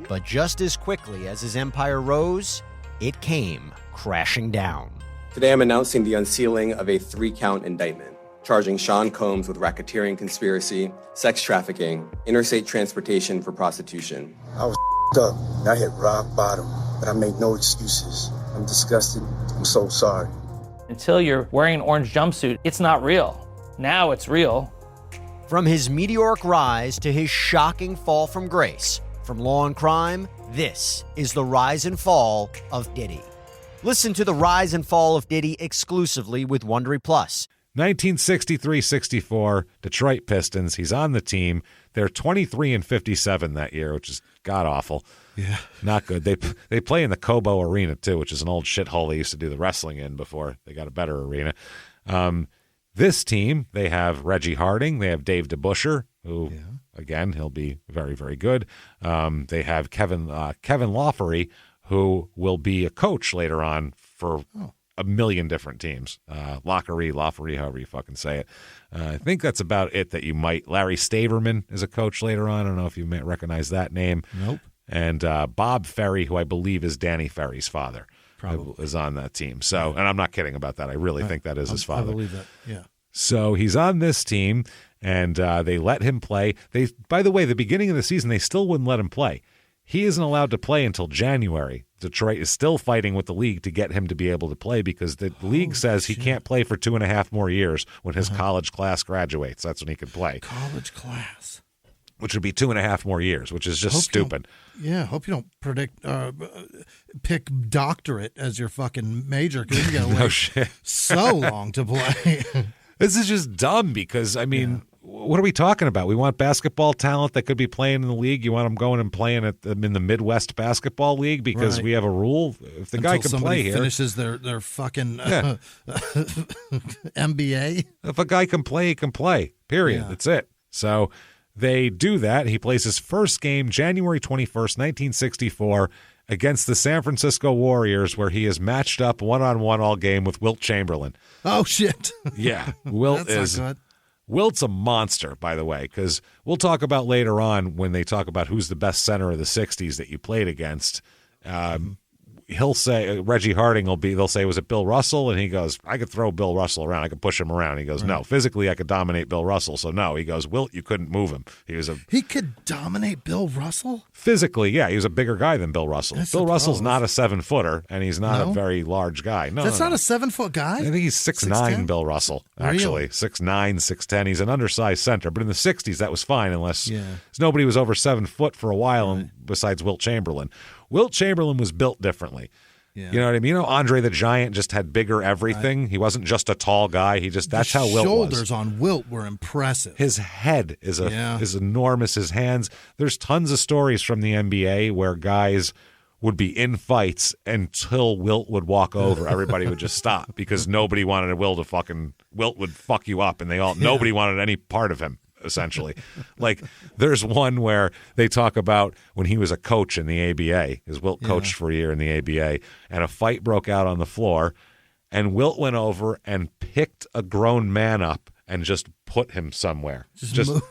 But just as quickly as his empire rose, it came crashing down. Today I'm announcing the unsealing of a 3-count indictment, charging Sean Combs with racketeering conspiracy, sex trafficking, interstate transportation for prostitution. I was up. I hit rock bottom, but I made no excuses. I'm disgusted. I'm so sorry. Until you're wearing an orange jumpsuit, it's not real. Now it's real. From his meteoric rise to his shocking fall from grace, from law and crime, this is the rise and fall of Diddy. Listen to the rise and fall of Diddy exclusively with Wondery Plus. 1963-64, Detroit Pistons. He's on the team. They're 23-57 that year, which is god-awful. Yeah. Not good. They play in the Cobo Arena, too, which is an old shithole they used to do the wrestling in before they got a better arena. This team, they have Reggie Harding. They have Dave DeBuscher, who, again, he'll be very, very good. They have Kevin Lawfery, who will be a coach later on for a million different teams. Lawfery, however you fucking say it. I think that's about it that you might. Larry Staverman is a coach later on. I don't know if you may recognize that name. Nope. And Bob Ferry, who I believe is Danny Ferry's father. Probably. Is on that team. So, and I'm not kidding about that. I really think that is his father. I believe that, yeah. So he's on this team, and they let him play. By the way, the beginning of the season, they still wouldn't let him play. He isn't allowed to play until January. Detroit is still fighting with the league to get him to be able to play because the league says he can't play for 2.5 more years when his college class graduates. That's when he can play. College class. Which would be 2.5 more years, which is just stupid. Hope you don't pick doctorate as your fucking major because you got to wait so long to play. This is just dumb because, I mean, what are we talking about? We want basketball talent that could be playing in the league. You want them going and playing in the Midwest Basketball League because we have a rule. If the guy can play here, finishes their fucking MBA. If a guy can play, he can play. Period. Yeah. That's it. So they do that. He plays his first game January 21st, 1964, against the San Francisco Warriors, where he is matched up one-on-one all game with Wilt Chamberlain. Oh, shit. Yeah. Wilt's a monster, by the way, because we'll talk about later on when they talk about who's the best center of the 60s that you played against. He'll say, Reggie Harding they'll say, was it Bill Russell? And he goes, I could throw Bill Russell around. I could push him around. He goes, no, physically I could dominate Bill Russell. So no, he goes, Wilt, you couldn't move him. He could dominate Bill Russell? Physically, yeah. He was a bigger guy than Bill Russell. Bill Russell's not a 7-footer, and he's not a very large guy. No, That's not a 7-foot guy? I think he's 6'9", Bill Russell, actually. 6'9", 6'10". He's an undersized center. But in the 60s, that was fine unless nobody was over 7 foot for a while besides Wilt Chamberlain. Wilt Chamberlain was built differently. Yeah. You know what I mean? You know, Andre the Giant just had bigger everything. He wasn't just a tall guy. That's how Wilt was. Shoulders on Wilt were impressive. His head is enormous. His hands. There's tons of stories from the NBA where guys would be in fights until Wilt would walk over. Everybody would just stop because nobody wanted Wilt would fuck you up, and nobody wanted any part of him. Essentially, like there's one where they talk about when he was a coach in the ABA, because Wilt coached for a year in the ABA, and a fight broke out on the floor, and Wilt went over and picked a grown man up and just put him somewhere. Just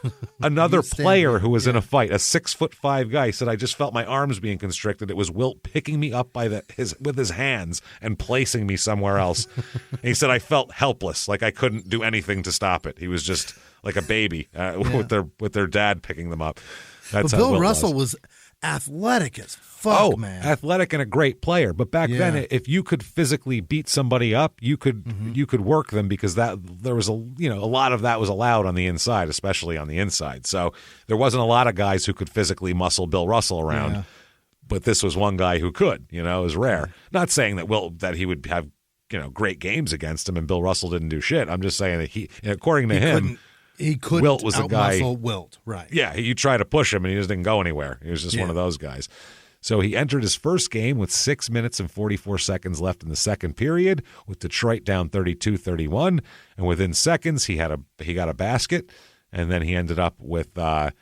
another player who was in a fight, a 6'5" guy, said, I just felt my arms being constricted. It was Wilt picking me up with his hands and placing me somewhere else. And he said, I felt helpless, like I couldn't do anything to stop it. He was just like a baby with their dad picking them up. That's but how Bill Wilt Russell was athletic as fuck, man. Athletic and a great player. But back then, if you could physically beat somebody up, you could work them because there was a lot of that was allowed on the inside, especially on the inside. So there wasn't a lot of guys who could physically muscle Bill Russell around. Yeah. But this was one guy who could. It was rare. Not saying that he would have great games against him and Bill Russell didn't do shit. I'm just saying that according to him. He couldn't Wilt was a guy. Wilt, right? Yeah, you try to push him, and he just didn't go anywhere. He was just one of those guys. So he entered his first game with 6 minutes and 44 seconds left in the second period, with Detroit down 32-31. And within seconds, he got a basket, and then he ended up with 7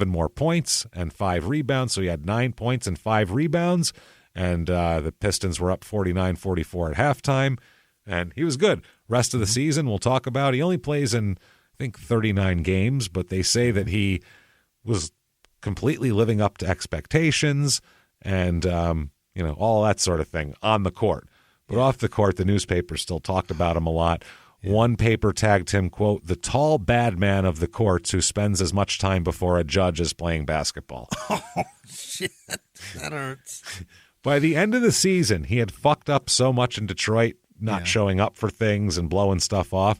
more points and 5 rebounds. So he had 9 points and 5 rebounds, and the Pistons were up 49-44 at halftime. And he was good. Rest of the season, we'll talk about. He only plays in, I think, 39 games, but they say that he was completely living up to expectations and, all that sort of thing on the court. But off the court, the newspapers still talked about him a lot. One paper tagged him, quote, the tall bad man of the courts who spends as much time before a judge as playing basketball. Oh, shit. That hurts. By the end of the season, he had fucked up so much in Detroit, not showing up for things and blowing stuff off.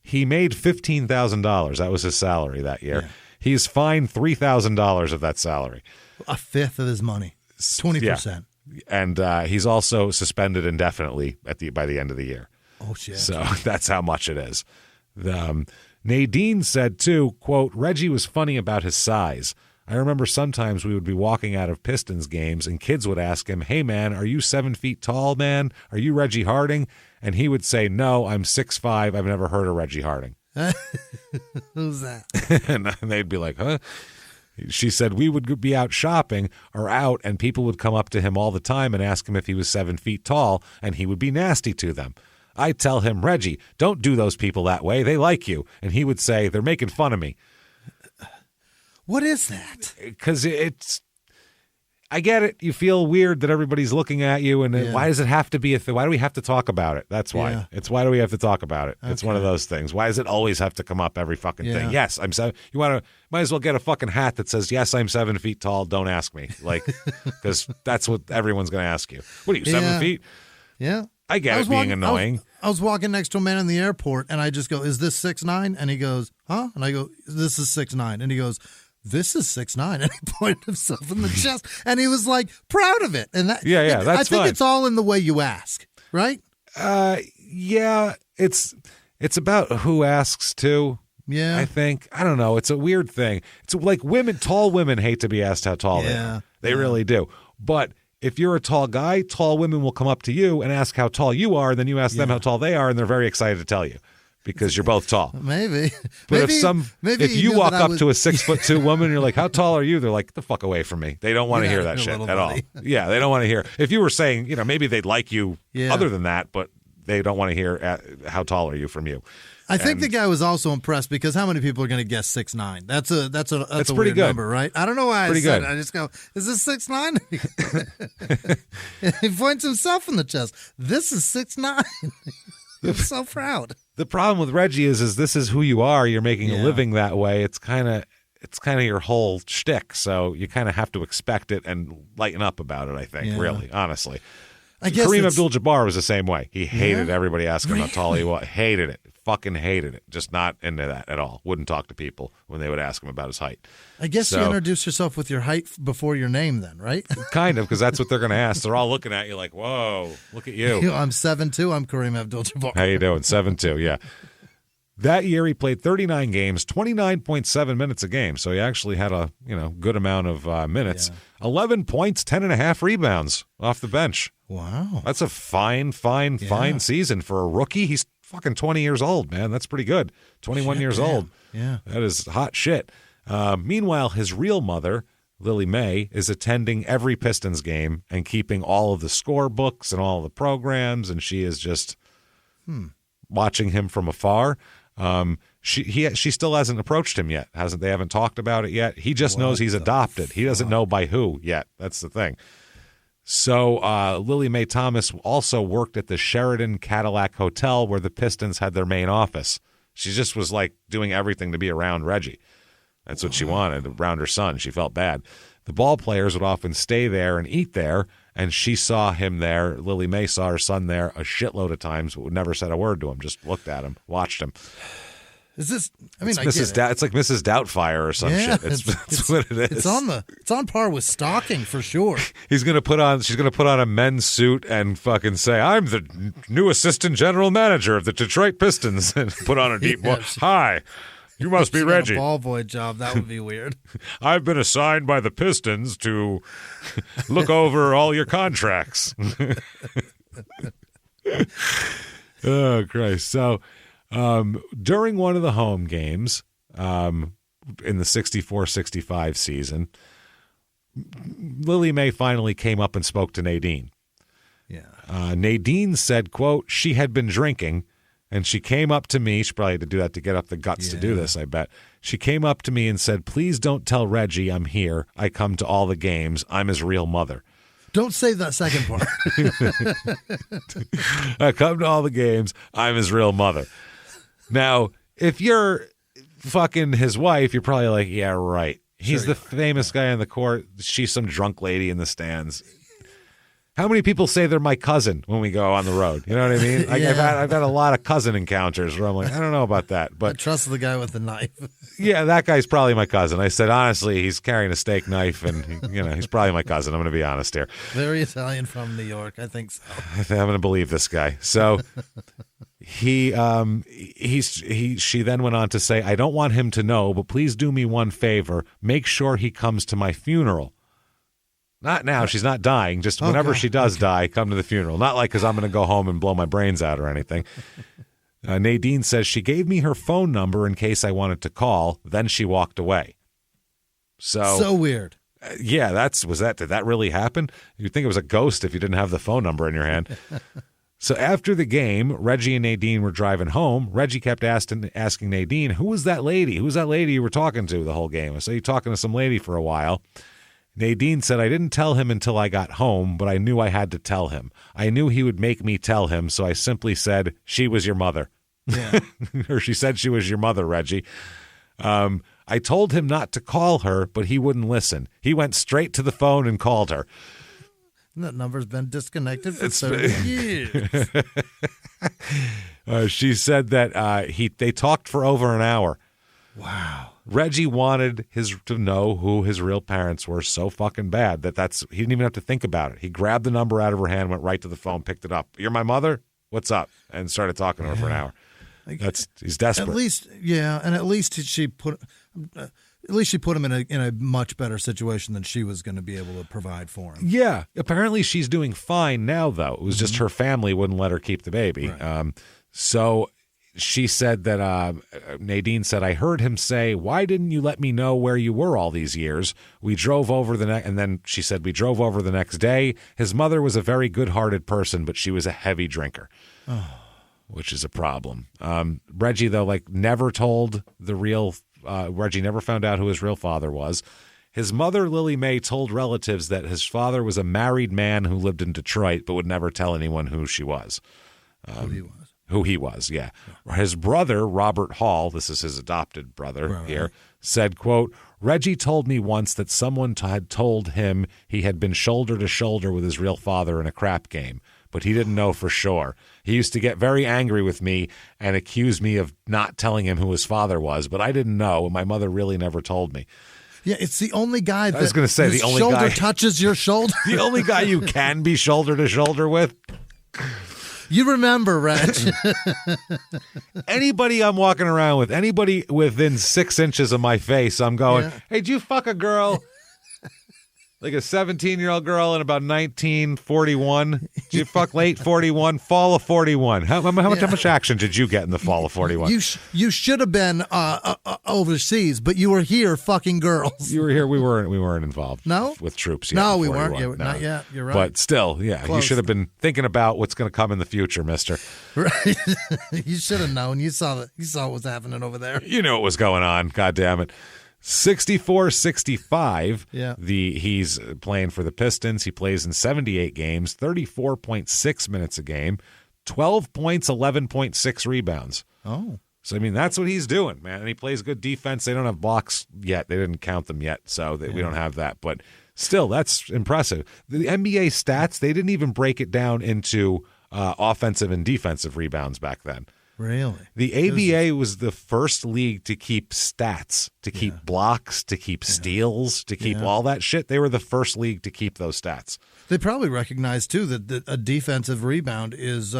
He made $15,000. That was his salary that year. Yeah. He's fined $3,000 of that salary. A fifth of his money. 20%. Yeah. And he's also suspended indefinitely by the end of the year. Oh, shit. So that's how much it is. Nadine said, too, quote, Reggie was funny about his size. I remember sometimes we would be walking out of Pistons games and kids would ask him, hey, man, are you 7 feet tall, man? Are you Reggie Harding? And he would say, no, I'm 6'5". I've never heard of Reggie Harding. Who's that? And they'd be like, huh? She said we would be out shopping or out and people would come up to him all the time and ask him if he was 7 feet tall and he would be nasty to them. I'd tell him, Reggie, don't do those people that way. They like you. And he would say, they're making fun of me. What is that? Because I get it. You feel weird that everybody's looking at you, and why does it have to be a thing? Why do we have to talk about it? That's why. Yeah. It's why do we have to talk about it? Okay. It's one of those things. Why does it always have to come up every fucking thing? Yes, I'm 7. Might as well get a fucking hat that says, yes, I'm 7 feet tall. Don't ask me. Because that's what everyone's going to ask you. What are you, 7 feet? Yeah. I get it being annoying. I was walking next to a man in the airport, and I just go, is this 6'9"? And he goes, huh? And I go, this is 6'9". And he goes, this is 6'9", and he pointed himself in the chest, and he was like proud of it. And that, that's I think fine. It's all in the way you ask, right? Yeah, it's about who asks too. Yeah. I think. I don't know. It's a weird thing. It's like tall women hate to be asked how tall they are. They really do. But if you're a tall guy, tall women will come up to you and ask how tall you are, and then you ask them how tall they are, and they're very excited to tell you because you're both tall. Maybe. But maybe if you walk up to a 6'2" woman and you're like, how tall are you? They're like, get the fuck away from me. They don't want to hear that shit at all. Yeah, they don't want to hear. If you were saying, maybe they'd like you other than that, but they don't want to hear how tall are you from you. I think the guy was also impressed because how many people are going to guess 6'9"? That's a pretty weird good number, right? I don't know why pretty I said good. it. I just go, is this 6'9"? He points himself in the chest. This is 6'9". I'm so proud. The problem with Reggie is this is who you are. You're making a living that way. It's kind of your whole shtick. So you kind of have to expect it and lighten up about it. I think, really, honestly. I guess Kareem Abdul-Jabbar was the same way. He hated everybody asking him how tall he was. Hated it. Fucking hated it. Just not into that at all. Wouldn't talk to people when they would ask him about his height. I guess you introduce yourself with your height before your name then, right? Kind of, because that's what they're going to ask. They're all looking at you like, whoa, look at you. I'm 7'2". I'm Kareem Abdul-Jabbar. How you doing? 7'2", yeah. That year he played 39 games, 29.7 minutes a game. So he actually had a good amount of minutes. 11 points, 10.5 rebounds off the bench. Wow. That's a fine season for a rookie. He's fucking 20 years old, man. That's pretty good. 21 years old. Yeah. That is hot shit. Meanwhile, his real mother, Lily Mae, is attending every Pistons game and keeping all of the scorebooks and all of the programs, and she is just watching him from afar. She still hasn't approached him yet. They haven't talked about it yet. He just knows he's adopted. He doesn't know by who yet. That's the thing. So Lily Mae Thomas also worked at the Sheraton Cadillac Hotel where the Pistons had their main office. She just was like doing everything to be around Reggie. That's what she wanted, around her son. She felt bad. The ball players would often stay there and eat there, and she saw him there. Lily Mae saw her son there a shitload of times, but never said a word to him, just looked at him, watched him. Is this? I mean, it's like Mrs. Doubtfire or some shit. It's what it is. It's on par with stalking for sure. She's gonna put on a men's suit and fucking say, "I'm the new assistant general manager of the Detroit Pistons," and put on a deep voice. Hi, you must be Reggie. A ball boy job. That would be weird. I've been assigned by the Pistons to look over all your contracts. Oh Christ! So. During one of the home games in the 64-65 season, Lily Mae finally came up and spoke to Nadine. Yeah. Nadine said, quote, she had been drinking, and she came up to me. She probably had to do that to get up the guts to do this, I bet. She came up to me and said, please don't tell Reggie I'm here. I come to all the games. I'm his real mother. Don't say that second part. I come to all the games. I'm his real mother. Now, if you're fucking his wife, you're probably like, yeah, right. He's the famous guy on the court. She's some drunk lady in the stands. How many people say they're my cousin when we go on the road? You know what I mean? I've had a lot of cousin encounters where I'm like, I don't know about that. But I trust the guy with the knife. Yeah, that guy's probably my cousin. I said, honestly, he's carrying a steak knife, and he's probably my cousin. I'm going to be honest here. Very Italian from New York. I think so. I'm going to believe this guy. So she then went on to say, I don't want him to know, but please do me one favor. Make sure he comes to my funeral. Not now. She's not dying. Just whenever she does die, come to the funeral. Not like because I'm going to go home and blow my brains out or anything. Nadine says she gave me her phone number in case I wanted to call. Then she walked away. So weird. Yeah, did that really happen? You'd think it was a ghost if you didn't have the phone number in your hand. So after the game, Reggie and Nadine were driving home. Reggie kept asking Nadine, who was that lady? Who was that lady you were talking to the whole game? I saw you talking to some lady for a while. Nadine said, I didn't tell him until I got home, but I knew I had to tell him. I knew he would make me tell him, so I simply said, she was your mother. Yeah. Or she said she was your mother, Reggie. I told him not to call her, but he wouldn't listen. He went straight to the phone and called her. That number's been disconnected for 30 years. She said that they talked for over an hour. Wow. Reggie wanted to know who his real parents were so fucking bad he didn't even have to think about it. He grabbed the number out of her hand, went right to the phone, picked it up. You're my mother? What's up? And started talking to her for an hour. He's desperate. At least, yeah, and at least she put him in a much better situation than she was going to be able to provide for him. Yeah. Apparently she's doing fine now, though. It was just her family wouldn't let her keep the baby. Right. So she said that Nadine said, I heard him say, why didn't you let me know where you were all these years? We drove over and then she said, we drove over the next day. His mother was a very good-hearted person, but she was a heavy drinker. Oh. Which is a problem. Reggie, though, never told the real Reggie never found out who his real father was. His mother, Lily Mae, told relatives that his father was a married man who lived in Detroit but would never tell anyone who she was. Who he was, yeah. His brother, Robert Hall, this is his adopted brother here, said, quote, Reggie told me once that someone had told him he had been shoulder to shoulder with his real father in a crap game, but he didn't know for sure. He used to get very angry with me and accuse me of not telling him who his father was, but I didn't know, and my mother really never told me. Yeah, it's the only guy that I was going to say, the only shoulder guy touches your shoulder. The only guy you can be shoulder to shoulder with. You remember, Reg. Anybody I'm walking around with, anybody within 6 inches of my face, I'm going, hey, did you fuck a girl? Like a 17-year-old girl in about 1941. Did you fuck late 41, fall of 41? How much action did you get in the fall of 41? You should have been overseas, but you were here fucking girls. You were here. We weren't involved. No? With troops yet. No, we weren't. No. Not yet. You're right. But still, yeah, Close. You should have been thinking about what's going to come in the future, mister. Right. You should have known. You saw what was happening over there. You knew what was going on. God damn it. 64-65. Yeah. He's playing for the Pistons. He plays in 78 games, 34.6 minutes a game, 12 points, 11.6 rebounds. Oh. So, I mean, that's what he's doing, man. And he plays good defense. They don't have blocks yet. They didn't count them yet, so we don't have that. But still, that's impressive. The NBA stats, they didn't even break it down into offensive and defensive rebounds back then. Really? The ABA was the first league to keep stats, to keep blocks, to keep steals, to keep all that shit. They were the first league to keep those stats. They probably recognize, too, that a defensive rebound is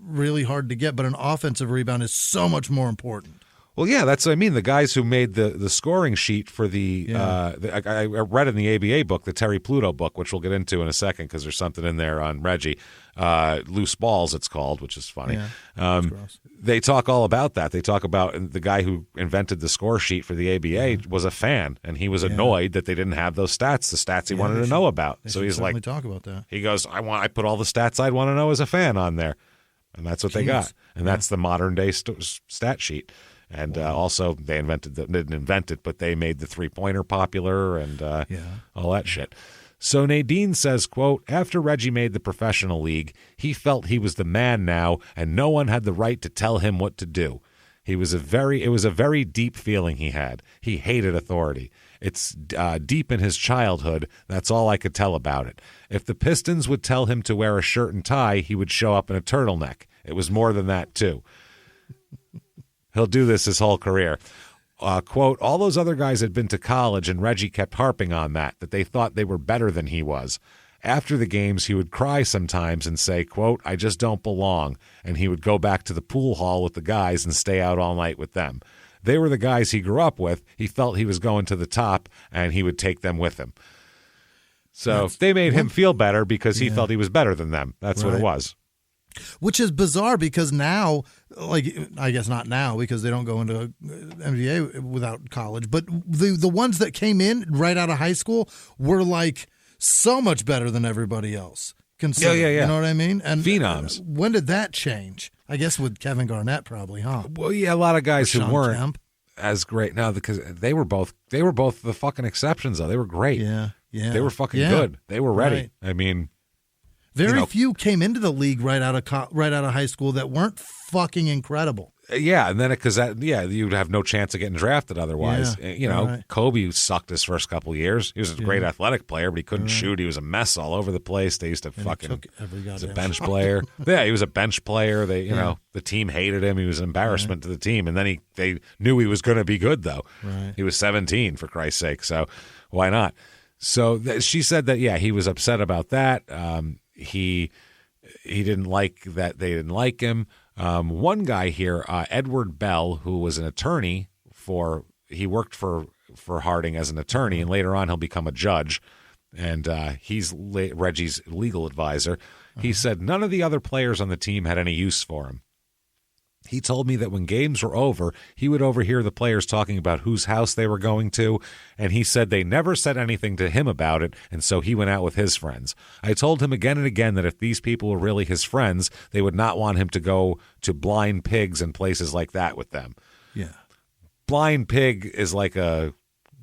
really hard to get, but an offensive rebound is so much more important. Well, yeah, that's what I mean. The guys who made the scoring sheet for I read in the ABA book, the Terry Pluto book, which we'll get into in a second because there's something in there on Reggie. Loose Balls, it's called, which is funny. Yeah, they talk all about that. They talk about the guy who invented the score sheet for the ABA was a fan, and he was annoyed that they didn't have those stats, the stats he wanted to know about. So he's like, talk about that. He goes, I put all the stats I'd want to know as a fan on there, and that's what they got, and that's the modern day stat sheet. And also, they didn't invent it, but they made the three-pointer popular and all that shit. So Nadine says, quote, after Reggie made the professional league, he felt he was the man now, and no one had the right to tell him what to do. It was a very deep feeling he had. He hated authority. It's deep in his childhood. That's all I could tell about it. If the Pistons would tell him to wear a shirt and tie, he would show up in a turtleneck. It was more than that, too. He'll do this his whole career. Quote, all those other guys had been to college, and Reggie kept harping on that they thought they were better than he was. After the games, he would cry sometimes and say, quote, I just don't belong. And he would go back to the pool hall with the guys and stay out all night with them. They were the guys he grew up with. He felt he was going to the top, and he would take them with him. So they made him feel better because he felt he was better than them. That's what it was. Which is bizarre because now, I guess not now because they don't go into NBA without college, but the ones that came in right out of high school were so much better than everybody else. Yeah. You know what I mean? And phenoms. When did that change? I guess with Kevin Garnett probably, huh? Well, yeah, a lot of guys who weren't as great now because they were both the fucking exceptions though. They were great. Yeah. They were fucking good. They were ready. Right. I mean, very few came into the league right out of high school that weren't fucking incredible. Yeah, and then because you'd have no chance of getting drafted otherwise. Yeah, Kobe sucked his first couple of years. He was a great athletic player, but he couldn't shoot. He was a mess all over the place. They used to he was a bench player. Yeah, he was a bench player. The team hated him. He was an embarrassment to the team. And then they knew he was going to be good though. Right. He was 17 for Christ's sake. So why not? So she said that he was upset about that. He didn't like that they didn't like him. One guy here, Edward Bell, who was an attorney he worked for Harding as an attorney, and later on he'll become a judge, and he's Reggie's legal advisor. He said none of the other players on the team had any use for him. He told me that when games were over, he would overhear the players talking about whose house they were going to, and he said they never said anything to him about it, and so he went out with his friends. I told him again and again that if these people were really his friends, they would not want him to go to Blind Pigs and places like that with them. Yeah. Blind Pig is like a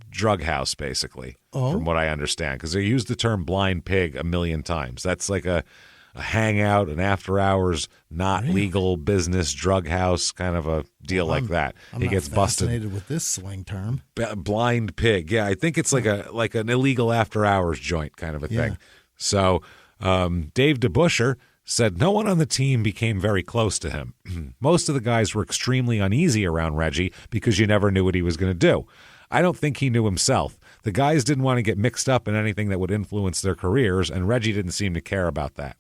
drug house, basically, Oh. from what I understand, because they use the term Blind Pig a million times. That's like a hangout, an after-hours, not legal business drug house kind of a deal like that. I'm He not gets busted. fascinated with this slang term. Blind Pig. Yeah, I think it's like an illegal after-hours joint kind of a thing. So Dave DeBuscher said no one on the team became very close to him. Most of the guys were extremely uneasy around Reggie because you never knew what he was going to do. I don't think he knew himself. The guys didn't want to get mixed up in anything that would influence their careers, and Reggie didn't seem to care about that.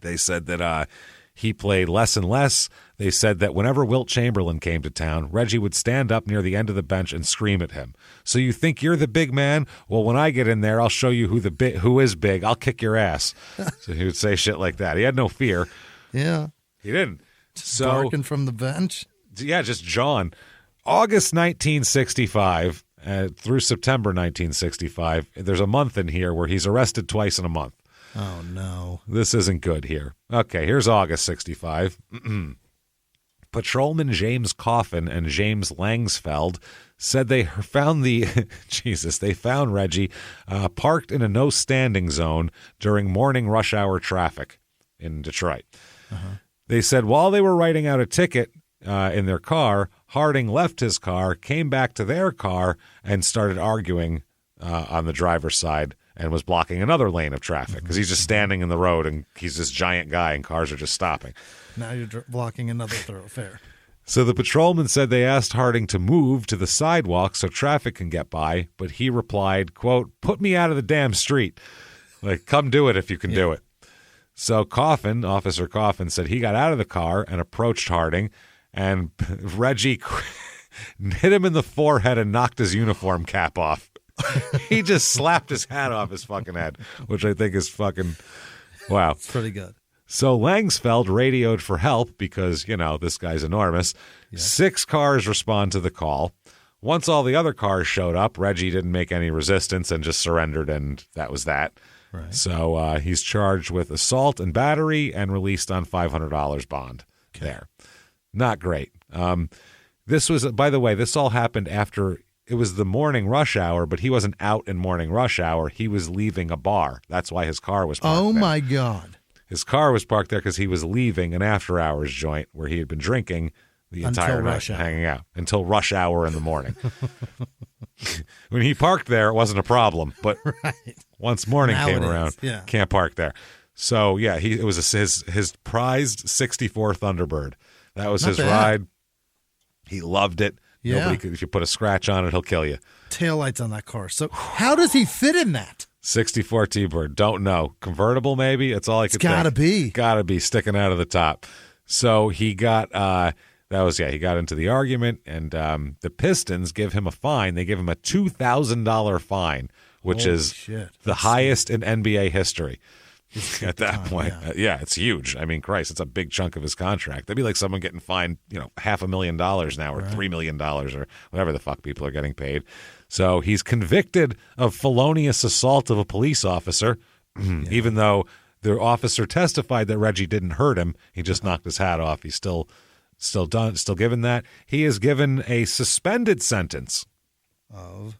They said that he played less and less. They said that whenever Wilt Chamberlain came to town, Reggie would stand up near the end of the bench and scream at him. So you think you're the big man? Well, when I get in there, I'll show you who is big. I'll kick your ass. So he would say shit like that. He had no fear. Yeah. He didn't. Just barking from the bench. Yeah, just John. August 1965 through September 1965, there's a month in here where he's arrested twice in a month. Oh, no. This isn't good here. Okay, here's August 65. Patrolman James Coffin and James Langsfeld said they found they found Reggie parked in a no standing zone during morning rush hour traffic in Detroit. They said while they were writing out a ticket in their car, Harding left his car, came back to their car, and started arguing on the driver's side and was blocking another lane of traffic because he's just standing in the road and he's this giant guy and cars are just stopping. Now you're blocking another thoroughfare. So the patrolman said they asked Harding to move to the sidewalk so traffic can get by, but he replied, quote, "Put me out of the damn street. Like, come do it if you can do it." So Officer Coffin said he got out of the car and approached Harding, and Reggie hit him in the forehead and knocked his uniform cap off. He just slapped his hat off his fucking head, which I think is fucking wow. It's pretty good. So Langsfeld radioed for help because, this guy's enormous. Yeah. 6 cars respond to the call. Once all the other cars showed up, Reggie didn't make any resistance and just surrendered, and that was that. Right. So he's charged with assault and battery and released on $500 bond. Okay. There. Not great. This was, by the way, this all happened after it was the morning rush hour, but he wasn't out in morning rush hour. He was leaving a bar. That's why his car was parked there. My God. His car was parked there because he was leaving an after-hours joint where he had been drinking the entire night, hanging out until rush hour in the morning. When he parked there, it wasn't a problem, but once morning came around, can't park there. So, yeah, it was his prized 64 Thunderbird. That was his ride. He loved it. Yeah. If you put a scratch on it, he'll kill you. Taillights on that car. So how does he fit in that? 64 T-Bird. Don't know. Convertible, maybe? That's all I could think. Gotta be sticking out of the top. So he got, he got into the argument, and the Pistons give him a fine. They give him a $2,000 fine, which is the highest in NBA history. At that point. Yeah, it's huge. I mean, Christ, it's a big chunk of his contract. That'd be like someone getting fined, $500,000 now or $3 million or whatever the fuck people are getting paid. So he's convicted of felonious assault of a police officer, even though the officer testified that Reggie didn't hurt him. He just knocked his hat off. He's still given that. He is given a suspended sentence of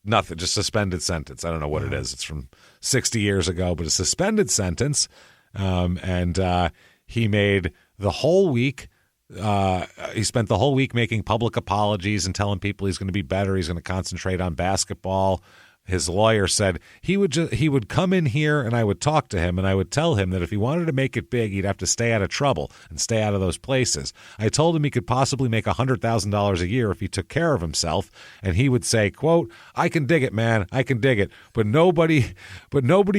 nothing, just suspended sentence. I don't know what it is. It's from 60 years ago, but a suspended sentence. And he made the whole week. He spent the whole week making public apologies and telling people he's going to be better. He's going to concentrate on basketball. His lawyer said he would come in here and I would talk to him and I would tell him that if he wanted to make it big, he'd have to stay out of trouble and stay out of those places. I told him he could possibly make $100,000 a year if he took care of himself, and he would say, quote, "I can dig it, man. I can dig it." But nobody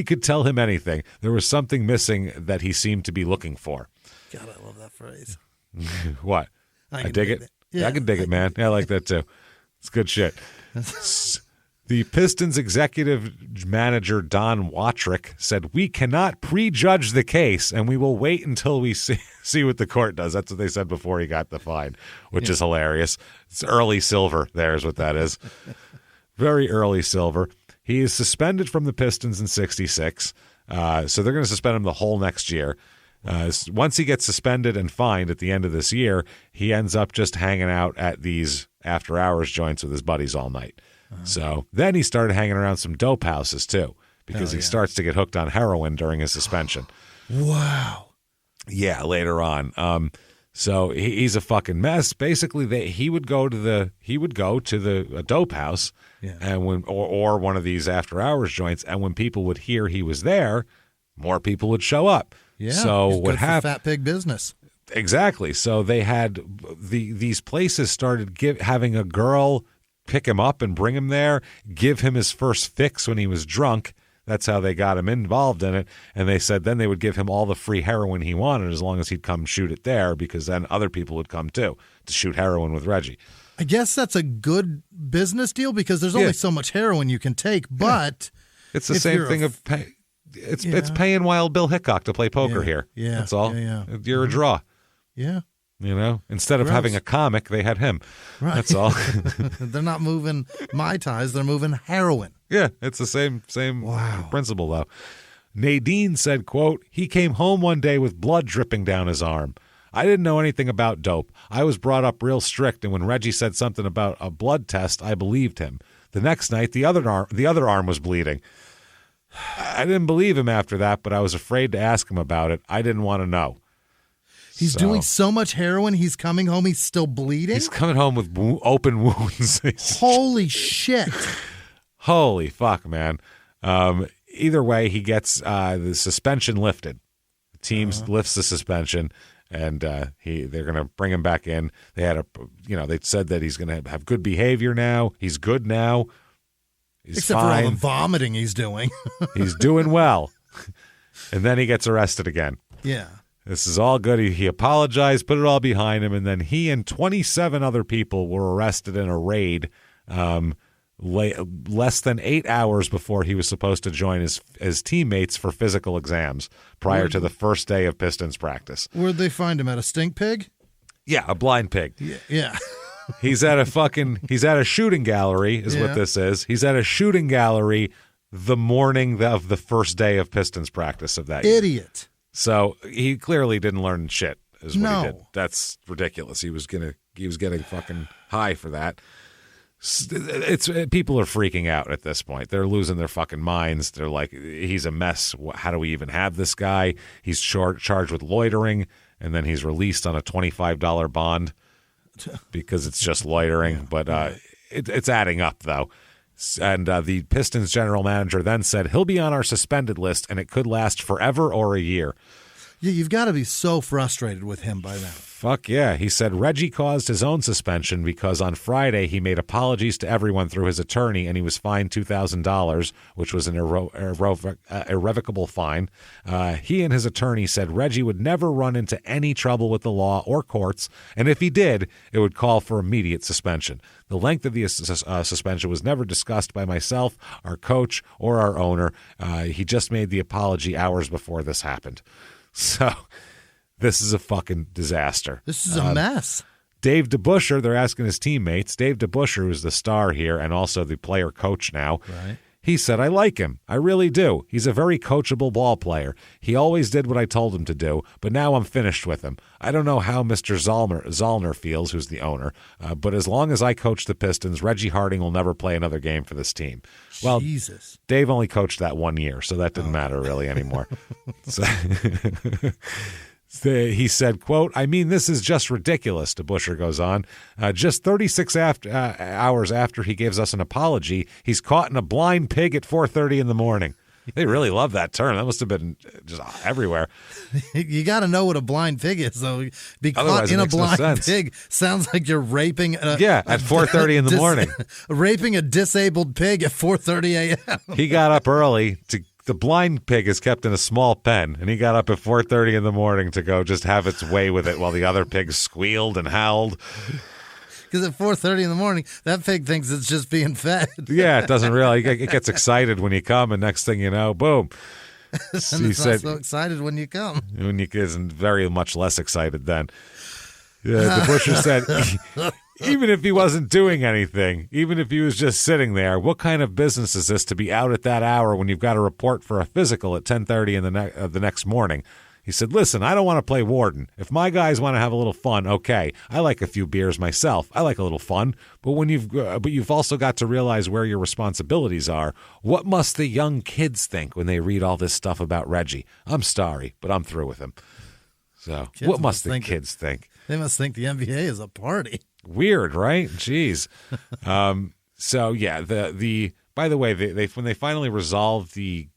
could tell him anything. There was something missing that he seemed to be looking for. God, I love that phrase. What? I dig it? Yeah, I can dig it, man. I like that too. It's good shit. The Pistons executive manager, Don Watrick, said, "We cannot prejudge the case, and we will wait until we see what the court does." That's what they said before he got the fine, which is hilarious. It's early silver. There's what that is. Very early silver. He is suspended from the Pistons in 66, so they're going to suspend him the whole next year. Once he gets suspended and fined at the end of this year, he ends up just hanging out at these after-hours joints with his buddies all night. So then he started hanging around some dope houses too, because he starts to get hooked on heroin during his suspension. Wow. Yeah, later on. So he's a fucking mess. Basically, he would go to a dope house, and or one of these after hours joints, and when people would hear he was there, more people would show up. Yeah. So he's what good for happened? Fat pig business. Exactly. So they had these places started having a girl pick him up and bring him there, give him his first fix when he was drunk. That's how they got him involved in it. And they said then they would give him all the free heroin he wanted as long as he'd come shoot it there, because then other people would come too to shoot heroin with Reggie. I guess that's a good business deal because there's only so much heroin you can take, but it's the same thing of pay. It's paying Wild Bill Hickok to play poker here. Yeah. That's all. Yeah. You're a draw. Yeah. You know, instead of having a comic, they had him. Right. That's all. They're not moving Mai Tais, they're moving heroin. Yeah, it's the same principle, though. Nadine said, quote, "He came home one day with blood dripping down his arm. I didn't know anything about dope. I was brought up real strict, and when Reggie said something about a blood test, I believed him. The next night, the other arm was bleeding. I didn't believe him after that, but I was afraid to ask him about it. I didn't want to know." He's doing so much heroin, he's coming home, he's still bleeding? He's coming home with open wounds. Holy shit. Holy fuck, man. Either way, he gets the suspension lifted. The team lifts the suspension, and they're going to bring him back in. They had they said that he's going to have good behavior now. He's good now. He's Except fine. for all the vomiting he's doing. He's doing well. And then he gets arrested again. Yeah. This is all good. He apologized, put it all behind him, and then he and 27 other people were arrested in a raid less than 8 hours before he was supposed to join his teammates for physical exams prior to the first day of Pistons practice. Where'd they find him? At a stink pig? Yeah, a blind pig. Yeah. He's at a shooting gallery is what this is. He's at a shooting gallery the morning of the first day of Pistons practice of that year. Idiot. So he clearly didn't learn shit is what he did. That's ridiculous. He was getting fucking high for that. People are freaking out at this point. They're losing their fucking minds. They're like, he's a mess. How do we even have this guy? He's charged with loitering, and then he's released on a $25 bond because it's just loitering. But it's adding up, though. And the Pistons general manager then said, he'll be on our suspended list, and it could last forever or a year. Yeah, you've got to be so frustrated with him by now. Fuck yeah. He said Reggie caused his own suspension because on Friday he made apologies to everyone through his attorney, and he was fined $2,000, which was an irrevocable fine. He and his attorney said Reggie would never run into any trouble with the law or courts, and if he did, it would call for immediate suspension. The length of the suspension was never discussed by myself, our coach, or our owner. He just made the apology hours before this happened. So this is a fucking disaster. This is a mess. Dave DeBuscher, they're asking his teammates. Dave DeBuscher, who's the star here and also the player coach now. Right. He said, I like him. I really do. He's a very coachable ball player. He always did what I told him to do, but now I'm finished with him. I don't know how Mr. Zollner feels, who's the owner, but as long as I coach the Pistons, Reggie Harding will never play another game for this team. Well, Jesus. Dave only coached that 1 year, so that didn't matter really anymore. So, He said, quote, "I mean, this is just ridiculous," DeBuscher goes on. Just 36 hours after he gives us an apology, he's caught in a blind pig at 4:30 in the morning. They really love that term. That must have been just everywhere. You got to know what a blind pig is, though. Be Otherwise, caught in a blind no pig sounds like you're raping. At 4:30 in the morning. Raping a disabled pig at 4:30 a.m. He got up early to. The blind pig is kept in a small pen, and he got up at 4:30 in the morning to go just have its way with it while the other pigs squealed and howled. Because at 4:30 in the morning, that pig thinks it's just being fed. Yeah, it doesn't really. It gets excited when you come, and next thing you know, boom. And it's not so excited when you come. When you isn't very much less excited then. Yeah, DeBuscher said, even if he wasn't doing anything, even if he was just sitting there, what kind of business is this to be out at that hour when you've got a report for a physical at 10:30 in the next morning? He said, "Listen, I don't want to play warden. If my guys want to have a little fun, okay. I like a few beers myself. I like a little fun. But you've also got to realize where your responsibilities are. What must the young kids think when they read all this stuff about Reggie? I'm sorry, but I'm through with him." So, what must the kids think? They must think the NBA is a party. Weird, right? Jeez. So yeah, the by the way, they when they finally resolved the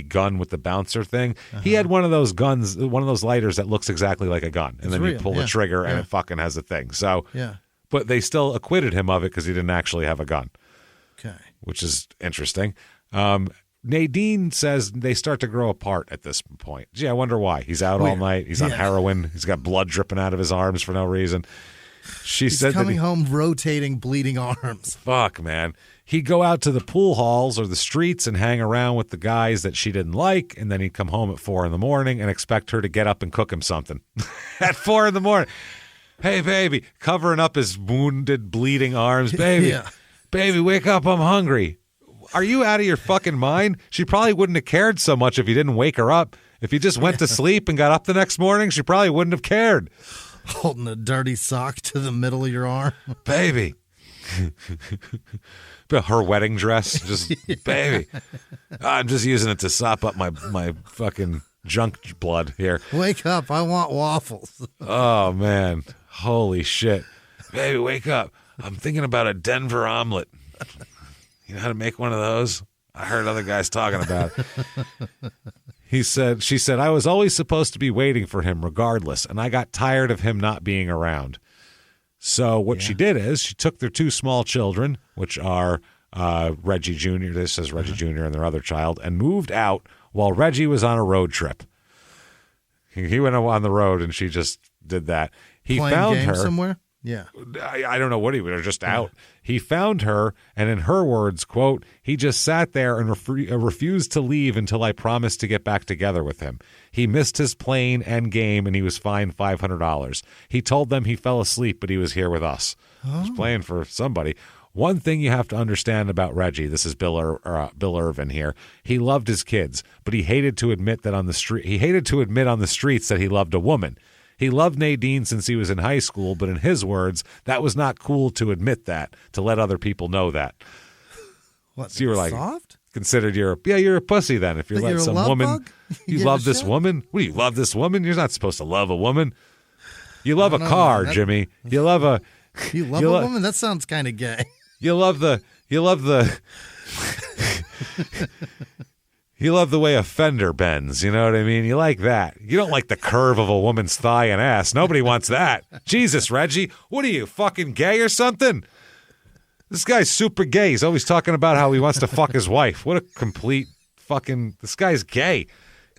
gun with the bouncer thing, he had one of those guns, one of those lighters that looks exactly like a gun, and then you pull the trigger and it fucking has a thing. So but they still acquitted him of it because he didn't actually have a gun. Okay, which is interesting. Nadine says they start to grow apart at this point. Gee, I wonder why. He's out all night. He's on heroin. He's got blood dripping out of his arms for no reason. He's coming home rotating bleeding arms. Fuck, man. He'd go out to the pool halls or the streets and hang around with the guys that she didn't like, and then he'd come home at 4 a.m. and expect her to get up and cook him something. At 4 a.m. Hey, baby. Covering up his wounded, bleeding arms. Baby, baby, wake up. I'm hungry. Are you out of your fucking mind? She probably wouldn't have cared so much if you didn't wake her up. If you just went to sleep and got up the next morning, she probably wouldn't have cared. Holding a dirty sock to the middle of your arm. Baby. Her wedding dress. Just, baby. I'm just using it to sop up my fucking junk blood here. Wake up. I want waffles. Oh, man. Holy shit. Baby, wake up. I'm thinking about a Denver omelet. You know how to make one of those? I heard other guys talking about it. She said, I was always supposed to be waiting for him regardless, and I got tired of him not being around. So what she did is she took their 2 small children, which are Reggie Jr., this says Reggie Jr. and their other child, and moved out while Reggie was on a road trip. He went on the road, and she just did that. He Playing found games her somewhere? Yeah. I don't know what he was just out. He found her, and in her words, quote, he just sat there and refused to leave until I promised to get back together with him. He missed his plane and game, and he was fined $500. He told them he fell asleep, but he was here with us. He was playing for somebody. One thing you have to understand about Reggie, this is Bill Irvin here. He loved his kids, but he hated to admit that on the street. He hated to admit on the streets that he loved a woman. He loved Nadine since he was in high school, but in his words, that was not cool to admit that, to let other people know that. What, so you were like, soft? Considered you're a pussy then if you let some woman. Bug? You love this woman? What do you love this woman? You're not supposed to love a woman. You love a car, Jimmy. You love a woman? That sounds kind of gay. You love the You love the way a fender bends, you know what I mean? You like that. You don't like the curve of a woman's thigh and ass. Nobody wants that. Jesus, Reggie, what are you, fucking gay or something? This guy's super gay. He's always talking about how he wants to fuck his wife. What a complete fucking... This guy's gay.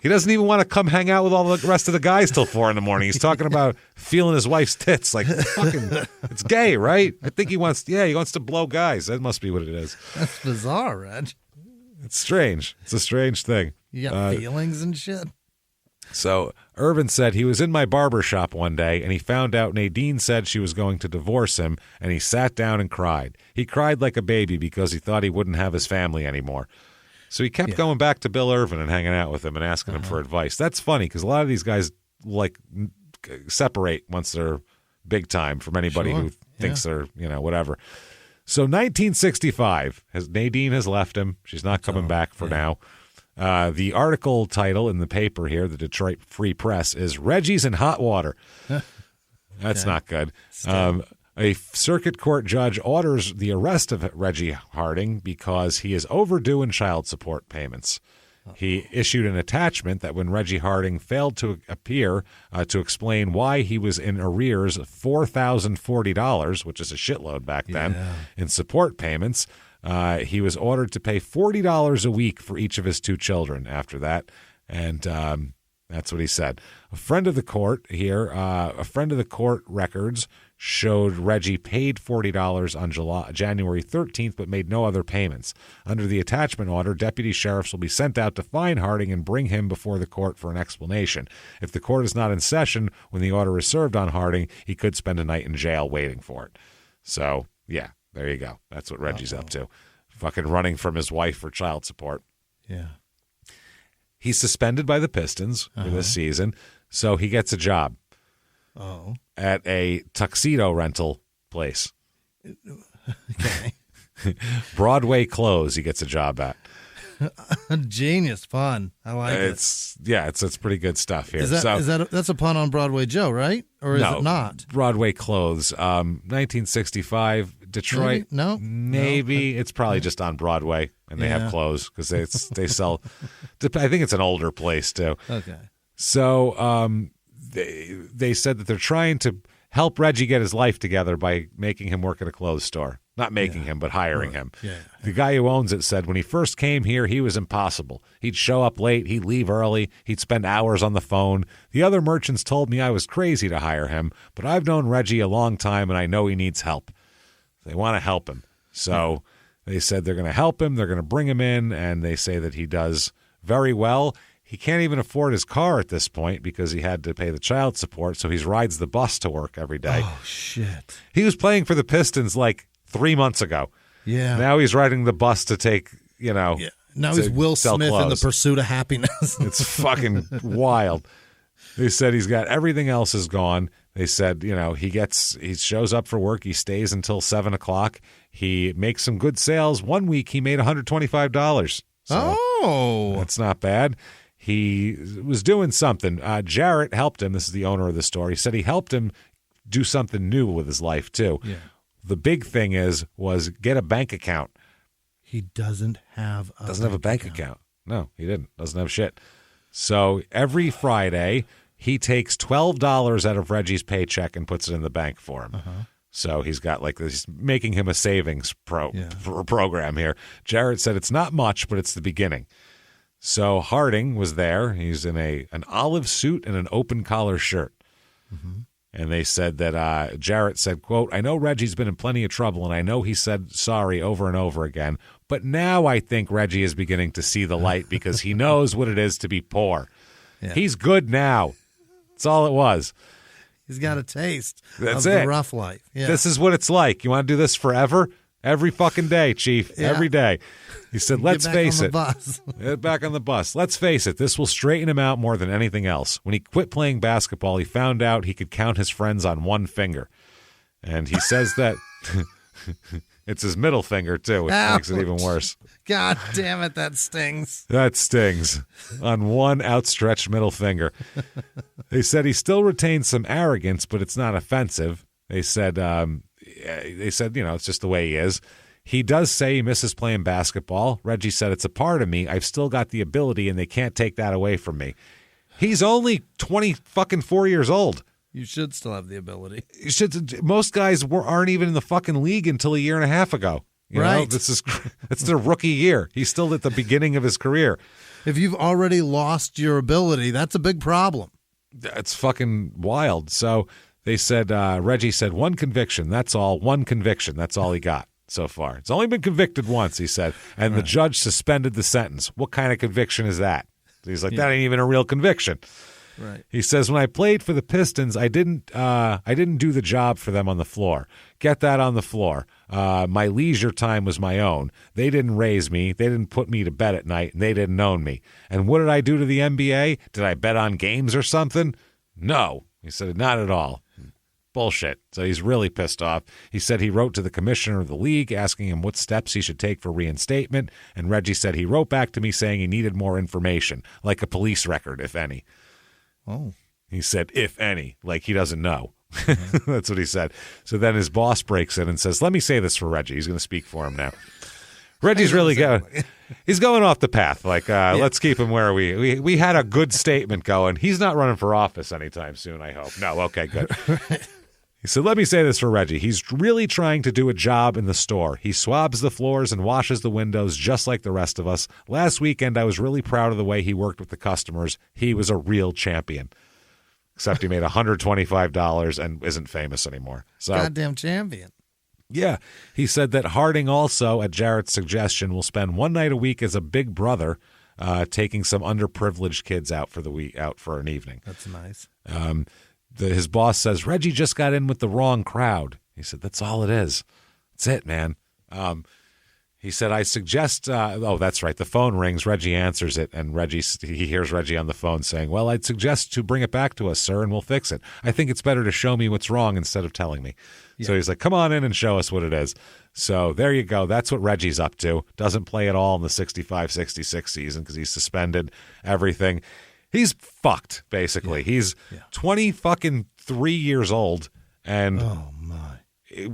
He doesn't even want to come hang out with all the rest of the guys till 4 a.m. He's talking about feeling his wife's tits. Like, fucking... It's gay, right? I think he wants to blow guys. That must be what it is. That's bizarre, Reg. It's strange. It's a strange thing. You got feelings and shit. So Irvin said he was in my barber shop one day and he found out Nadine said she was going to divorce him, and he sat down and cried. He cried like a baby because he thought he wouldn't have his family anymore. So he kept going back to Bill Irvin and hanging out with him and asking him for advice. That's funny because a lot of these guys like separate once they're big time from anybody who thinks they're, whatever. So 1965, Nadine has left him. She's not coming back for now. The article title in the paper here, the Detroit Free Press, is Reggie's in Hot Water. That's not good. A circuit court judge orders the arrest of Reggie Harding because he is overdue in child support payments. He issued an attachment that when Reggie Harding failed to appear to explain why he was in arrears of $4,040, which is a shitload back then, in support payments, he was ordered to pay $40 a week for each of his two children after that. And that's what he said. A friend of the court records showed Reggie paid $40 on January 13th, but made no other payments. Under the attachment order, deputy sheriffs will be sent out to find Harding and bring him before the court for an explanation. If the court is not in session when the order is served on Harding, he could spend a night in jail waiting for it. So, yeah, there you go. That's what Reggie's up to. Fucking running from his wife for child support. Yeah. He's suspended by the Pistons for this season, so he gets a job. At a tuxedo rental place. Okay. Broadway Clothes he gets a job at. Genius. Fun. I like it. It's pretty good stuff here. That's a pun on Broadway Joe, right? Or is it not? Broadway Clothes. 1965, Detroit. Maybe. No. It's probably just on Broadway, and they have clothes because they sell. I think it's an older place, too. Okay. So they said that they're trying to help Reggie get his life together by making him work at a clothes store. Not making him, but hiring him. Yeah. The guy who owns it said when he first came here, he was impossible. He'd show up late. He'd leave early. He'd spend hours on the phone. The other merchants told me I was crazy to hire him, but I've known Reggie a long time, and I know he needs help. They want to help him. So they said they're going to help him. They're going to bring him in, and they say that he does very well. He can't even afford his car at this point because he had to pay the child support, so he rides the bus to work every day. Oh, shit. He was playing for the Pistons like 3 months ago. Yeah. Now he's riding the bus to take, Now he's Will Smith in The Pursuit of Happiness. It's fucking wild. They said he's got everything else is gone. They said, he shows up for work. He stays until 7 o'clock. He makes some good sales. 1 week he made $125. So that's not bad. He was doing something. Jarrett helped him. This is the owner of the store. He said he helped him do something new with his life, too. Yeah. The big thing was get a bank account. He doesn't have a bank account. No, he didn't. Doesn't have shit. So every Friday, he takes $12 out of Reggie's paycheck and puts it in the bank for him. So he's got he's making him a savings program here. Jarrett said it's not much, but it's the beginning. So Harding was there. He's in an olive suit and an open collar shirt. And they said that Jarrett said, quote, I know Reggie's been in plenty of trouble, and I know he said sorry over and over again, but now I think Reggie is beginning to see the light because he knows what it is to be poor. Yeah. He's good now. That's all it was. He's got a taste of the rough life. Yeah. This is what it's like. You want to do this forever? Every fucking day, Chief. Yeah. Every day. He said, let's face it. Get back on the bus. Let's face it. This will straighten him out more than anything else. When he quit playing basketball, he found out he could count his friends on one finger. And he says that it's his middle finger, too, which makes it even worse. God damn it. That stings. That stings. On one outstretched middle finger. They said he still retains some arrogance, but it's not offensive. They said, it's just the way he is. He does say he misses playing basketball. Reggie said, it's a part of me. I've still got the ability, and they can't take that away from me. He's only 4 years old. You should still have the ability. Most guys aren't even in the fucking league until a year and a half ago. Right. It's their rookie year. He's still at the beginning of his career. If you've already lost your ability, that's a big problem. That's fucking wild. So they said, Reggie said, one conviction, that's all. One conviction, that's all he got so far. It's only been convicted once, he said. And the judge suspended the sentence. What kind of conviction is that? He's like, that ain't even a real conviction. Right. He says, when I played for the Pistons, I didn't do the job for them on the floor. Get that on the floor. My leisure time was my own. They didn't raise me. They didn't put me to bed at night, and they didn't own me. And what did I do to the NBA? Did I bet on games or something? No. He said, not at all. Bullshit. So he's really pissed off. He said he wrote to the commissioner of the league asking him what steps he should take for reinstatement, and Reggie said he wrote back to me saying he needed more information, like a police record, if any. Oh. He said, if any, like he doesn't know. That's what he said. So then his boss breaks in and says, let me say this for Reggie. He's going to speak for him now. Reggie's really going. He's going off the path. Like, let's keep him where we had a good statement going. He's not running for office anytime soon, I hope. No, okay, good. He said, let me say this for Reggie. He's really trying to do a job in the store. He swabs the floors and washes the windows just like the rest of us. Last weekend, I was really proud of the way he worked with the customers. He was a real champion. Except he made $125 and isn't famous anymore. So, goddamn champion. Yeah. He said that Harding also, at Jarrett's suggestion, will spend one night a week as a big brother, taking some underprivileged kids out for an evening. That's nice. His boss says, Reggie just got in with the wrong crowd. He said, that's all it is. That's it, man. He said, I suggest, that's right. The phone rings. Reggie answers it, and he hears Reggie on the phone saying, well, I'd suggest to bring it back to us, sir, and we'll fix it. I think it's better to show me what's wrong instead of telling me. Yeah. So he's like, come on in and show us what it is. So there you go. That's what Reggie's up to. Doesn't play at all in the 65-66 season because he's suspended everything. He's fucked, basically. Yeah. He's 23 years old and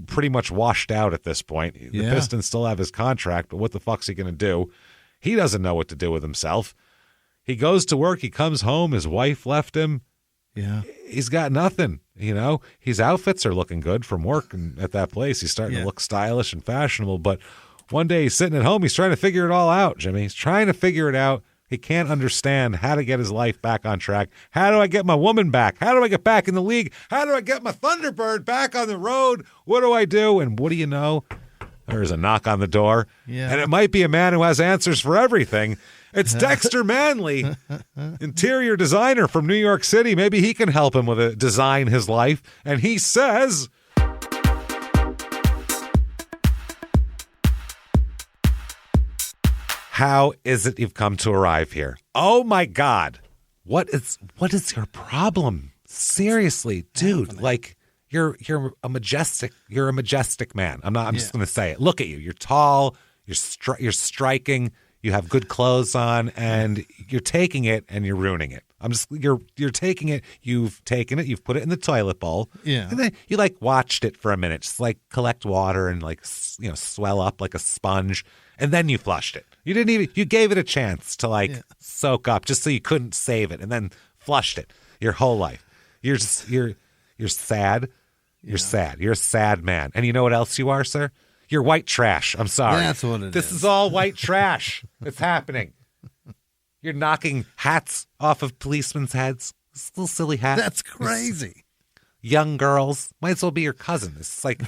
pretty much washed out at this point. The Pistons still have his contract, but what the fuck's he going to do? He doesn't know what to do with himself. He goes to work. He comes home. His wife left him. Yeah. He's got nothing, His outfits are looking good from work and at that place. He's starting to look stylish and fashionable, but one day he's sitting at home. He's trying to figure it all out, Jimmy. He's trying to figure it out. He can't understand how to get his life back on track. How do I get my woman back? How do I get back in the league? How do I get my Thunderbird back on the road? What do I do? And what do you know? There's a knock on the door. Yeah. And it might be a man who has answers for everything. It's Dexter Manley, interior designer from New York City. Maybe he can help him with design his life. And he says, how is it you've come to arrive here? Oh my God. What is your problem? Seriously, dude, like you're a majestic man. I'm just going to say it. Look at you. You're tall, you're striking, you have good clothes on, and you're taking it and you're ruining it. You're taking it, you've taken it, you've put it in the toilet bowl. Yeah. And then you watched it for a minute, just collect water and swell up like a sponge, and then you flushed it. You gave it a chance to soak up just so you couldn't save it, and then flushed it your whole life. You're sad. You're sad. You're a sad man. And you know what else you are, sir? You're white trash. I'm sorry. That's what it is. This is all white trash. It's happening. You're knocking hats off of policemen's heads. This little silly hat. That's crazy. Young girls. Might as well be your cousin. It's like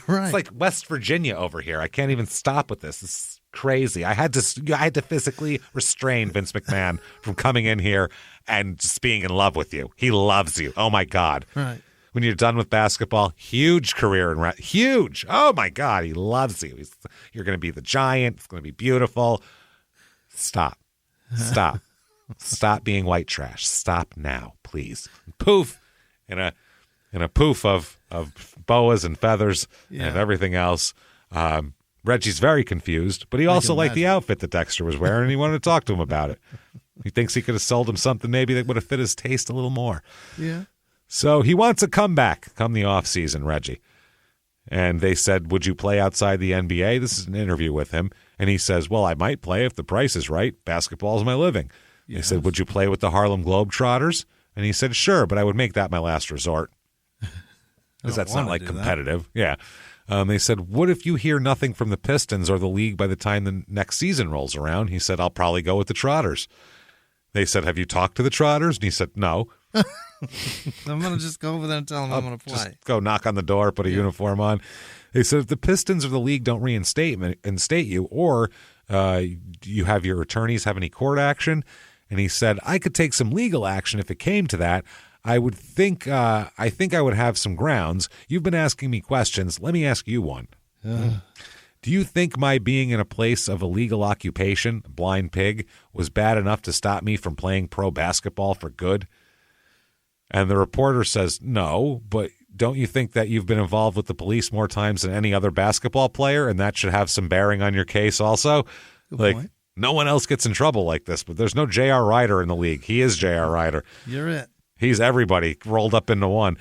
West Virginia over here. I can't even stop with this. This is crazy. I had to physically restrain Vince McMahon from coming in here and just being in love with you. He loves you. Oh my God. Right. When you're done with basketball, huge career in huge. Oh my God, he loves you. You're going to be the giant. It's going to be beautiful. Stop. Stop being white trash. Stop now, please. Poof, in a poof of boas and feathers and everything else. Reggie's very confused, but he also liked the outfit that Dexter was wearing, and he wanted to talk to him about it. He thinks he could have sold him something maybe that would have fit his taste a little more. Yeah. So he wants a comeback come the offseason, Reggie. And they said, would you play outside the NBA? This is an interview with him. And he says, well, I might play if the price is right. Basketball is my living. Yes. They said, would you play with the Harlem Globetrotters? And he said, sure, but I would make that my last resort. Because that's not competitive. Yeah. They said, what if you hear nothing from the Pistons or the league by the time the next season rolls around? He said, I'll probably go with the Trotters. They said, have you talked to the Trotters? And he said, no. I'm going to just go over there and tell them I'm going to play. Just go knock on the door, put a uniform on. They said, if the Pistons or the league don't reinstate you, or you have your attorneys have any court action, and he said, I could take some legal action if it came to that. I think I would have some grounds. You've been asking me questions. Let me ask you one. Do you think my being in a place of illegal occupation, blind pig, was bad enough to stop me from playing pro basketball for good? And the reporter says, no, but don't you think that you've been involved with the police more times than any other basketball player, and that should have some bearing on your case also? Good point. No one else gets in trouble like this, but there's no J.R. Ryder in the league. He is J.R. Ryder. You're it. He's everybody rolled up into one.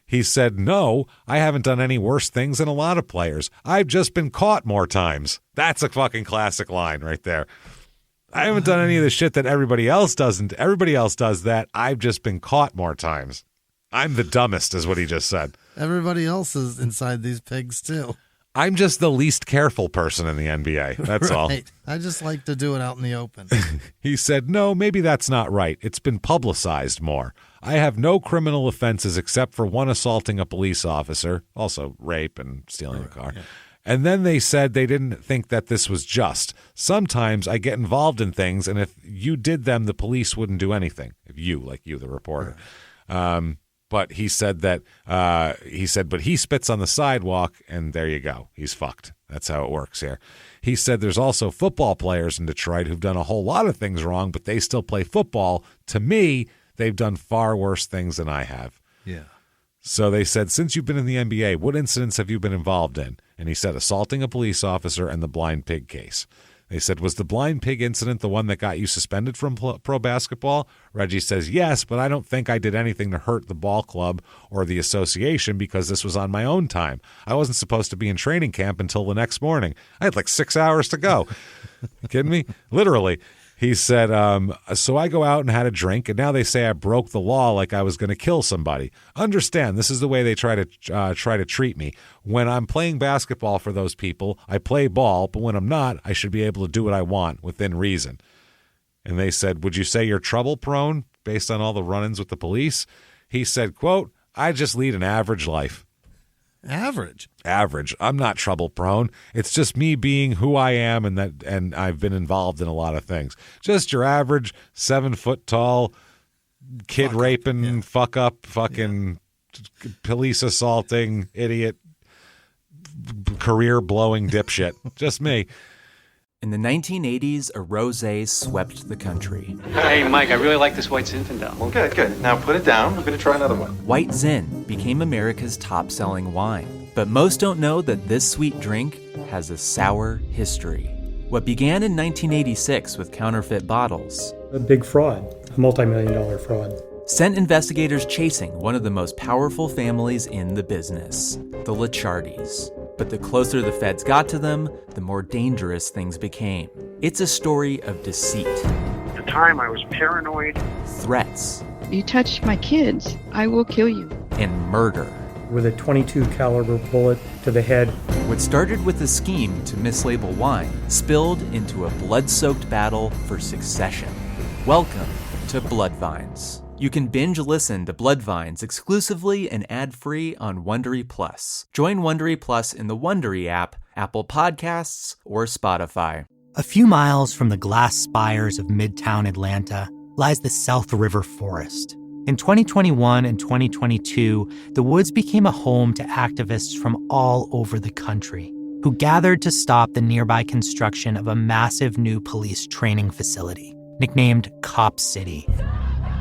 He said, no, I haven't done any worse things than a lot of players. I've just been caught more times. That's a fucking classic line right there. I haven't done any of the shit that everybody else doesn't. Everybody else does that. I've just been caught more times. I'm the dumbest, is what he just said. Everybody else is inside these pigs, too. I'm just the least careful person in the NBA. That's all. I just like to do it out in the open. He said, no, maybe that's not right. It's been publicized more. I have no criminal offenses except for one assaulting a police officer, also rape and stealing a car. Yeah. And then they said they didn't think that this was just. Sometimes I get involved in things, and if you did them, the police wouldn't do anything. If you, like you, the reporter. But he said that but he spits on the sidewalk, and there you go. He's fucked. That's how it works here. He said there's also football players in Detroit who've done a whole lot of things wrong, but they still play football. To me, they've done far worse things than I have. Yeah. So they said, since you've been in the NBA, what incidents have you been involved in? And he said assaulting a police officer and the blind pig case. They said, was the blind pig incident the one that got you suspended from pro basketball? Reggie says, yes, but I don't think I did anything to hurt the ball club or the association because this was on my own time. I wasn't supposed to be in training camp until the next morning. I had like 6 hours to go. You kidding me? Literally. He said, so I go out and had a drink, and now they say I broke the law like I was going to kill somebody. Understand, this is the way they try to treat me. When I'm playing basketball for those people, I play ball, but when I'm not, I should be able to do what I want within reason. And they said, would you say you're trouble-prone based on all the run-ins with the police? He said, quote, I just lead an average life. Average. I'm not trouble prone. It's just me being who I am, and I've been involved in a lot of things. Just your average 7 foot tall kid raping, fuck up, fucking police assaulting, idiot, career blowing dipshit. Just me. In the 1980s, a rosé swept the country. Hey, Mike, I really like this white Zinfandel. Well, good. Now put it down. We're going to try another one. White Zin became America's top-selling wine. But most don't know that this sweet drink has a sour history. What began in 1986 with counterfeit bottles. A big fraud, a multi-million-dollar fraud. Sent investigators chasing one of the most powerful families in the business, the Licciardis. But the closer the feds got to them, the more dangerous things became. It's a story of deceit. At the time, I was paranoid. Threats. You touch my kids, I will kill you. And murder. With a .22 caliber bullet to the head. What started with a scheme to mislabel wine spilled into a blood-soaked battle for succession. Welcome to Bloodvines. You can binge listen to Bloodvines exclusively and ad-free on Wondery Plus. Join Wondery Plus in the Wondery app, Apple Podcasts, or Spotify. A few miles from the glass spires of Midtown Atlanta lies the South River Forest. In 2021 and 2022, the woods became a home to activists from all over the country who gathered to stop the nearby construction of a massive new police training facility, nicknamed Cop City.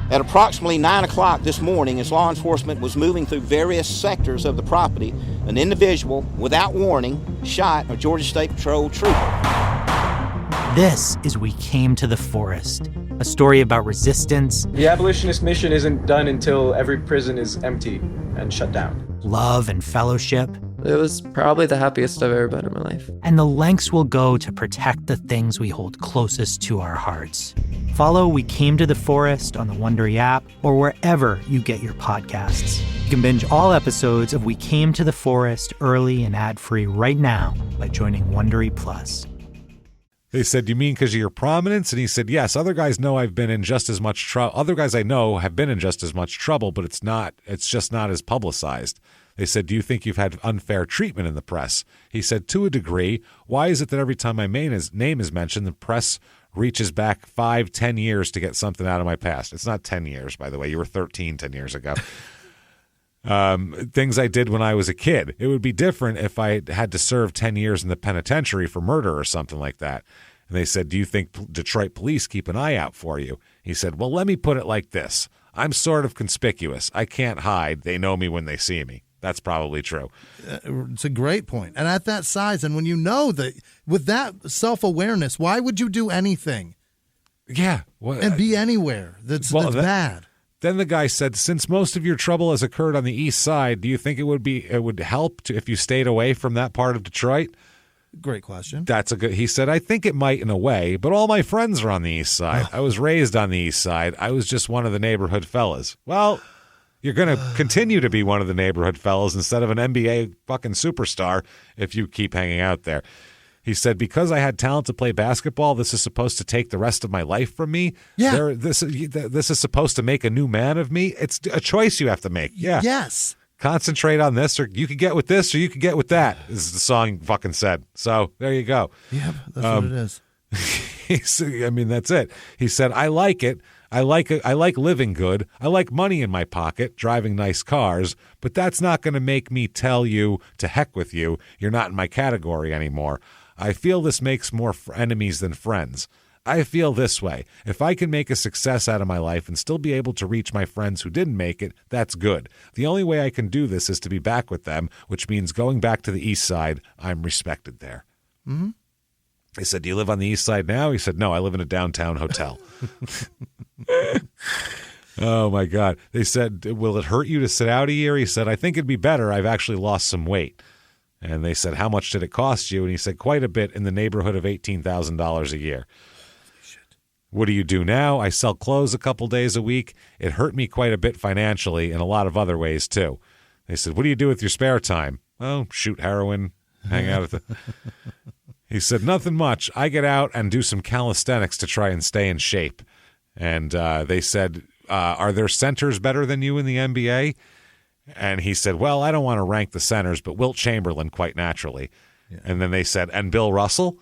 At approximately 9 o'clock this morning, as law enforcement was moving through various sectors of the property, an individual, without warning, shot a Georgia State Patrol trooper. This is We Came to the Forest, a story about resistance. The abolitionist mission isn't done until every prison is empty and shut down. Love and fellowship. It was probably the happiest I've ever been in my life. And the lengths we'll go to protect the things we hold closest to our hearts. Follow We Came to the Forest on the Wondery app or wherever you get your podcasts. You can binge all episodes of We Came to the Forest early and ad-free right now by joining Wondery Plus. They said, you mean because of your prominence? And he said, yes, other guys know I've been in just as much trouble. Other guys I know have been in just as much trouble, but it's just not as publicized. They said, do you think you've had unfair treatment in the press? He said, to a degree. Why is it that every time my name is mentioned, the press reaches back 5-10 years to get something out of my past? It's not 10 years, by the way. You were 13 10 years ago. Things I did when I was a kid. It would be different if I had to serve 10 years in the penitentiary for murder or something like that. And they said, do you think Detroit police keep an eye out for you? He said, well, let me put it like this. I'm sort of conspicuous. I can't hide. They know me when they see me. that's probably true. It's a great point. And at that size, and when you know that, with that self-awareness, why would you do anything? Yeah. And be anywhere that's bad? Then the guy said, since most of your trouble has occurred on the east side, do you think it would help if you stayed away from that part of Detroit? Great question. He said, I think it might in a way, but all my friends are on the east side. I was raised on the east side. I was just one of the neighborhood fellas. Well, you're going to continue to be one of the neighborhood fellas instead of an NBA fucking superstar if you keep hanging out there. He said, because I had talent to play basketball, this is supposed to take the rest of my life from me. Yeah. This is supposed to make a new man of me. It's a choice you have to make. Yeah. Yes. Concentrate on this, or you could get with this, or you could get with that, is the song fucking said. So there you go. Yeah, that's what it is. That's it. He said, I like it. I like living good. I like money in my pocket, driving nice cars, but that's not going to make me tell you to heck with you. You're not in my category anymore. I feel this makes more enemies than friends. I feel this way. If I can make a success out of my life and still be able to reach my friends who didn't make it, that's good. The only way I can do this is to be back with them, which means going back to the east side. I'm respected there. Mm-hmm. They said, do you live on the east side now? He said, no, I live in a downtown hotel. Oh, my God. They said, will it hurt you to sit out a year? He said, I think it'd be better. I've actually lost some weight. And they said, how much did it cost you? And he said, quite a bit, in the neighborhood of $18,000 a year. Shit. What do you do now? I sell clothes a couple days a week. It hurt me quite a bit financially in a lot of other ways, too. They said, what do you do with your spare time? Oh, shoot heroin, hang out at the... He said, nothing much. I get out and do some calisthenics to try and stay in shape. And they said, are there centers better than you in the NBA? And he said, well, I don't want to rank the centers, but Wilt Chamberlain quite naturally. Yeah. And then they said, and Bill Russell?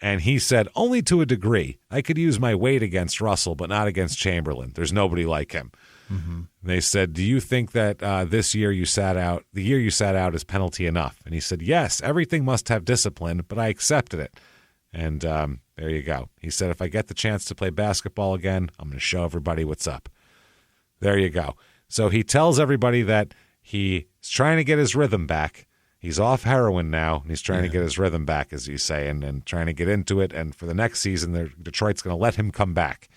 And he said, only to a degree. I could use my weight against Russell, but not against Chamberlain. There's nobody like him. Mm-hmm. They said, do you think that the year you sat out is penalty enough? And he said, yes, everything must have discipline, but I accepted it. And there you go. He said, if I get the chance to play basketball again, I'm going to show everybody what's up. There you go. So he tells everybody that he's trying to get his rhythm back. He's off heroin now, and he's trying to get his rhythm back, as you say, and trying to get into it. And for the next season, Detroit's going to let him come back.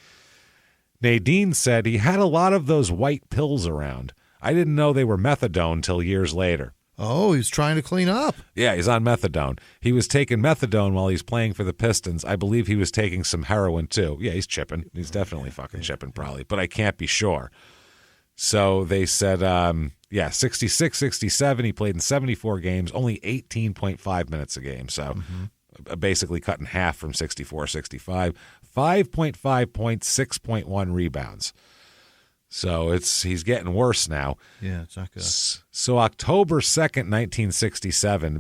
Nadine said he had a lot of those white pills around. I didn't know they were methadone till years later. Oh, he's trying to clean up. Yeah, he's on methadone. He was taking methadone while he's playing for the Pistons. I believe he was taking some heroin, too. Yeah, he's chipping. He's definitely fucking chipping, probably, but I can't be sure. So they said, 66, 67. He played in 74 games, only 18.5 minutes a game. So basically cut in half from 64, 65. 5.5 points, 6.1 rebounds. So he's getting worse now. Yeah, it's not good. So October 2nd, 1967,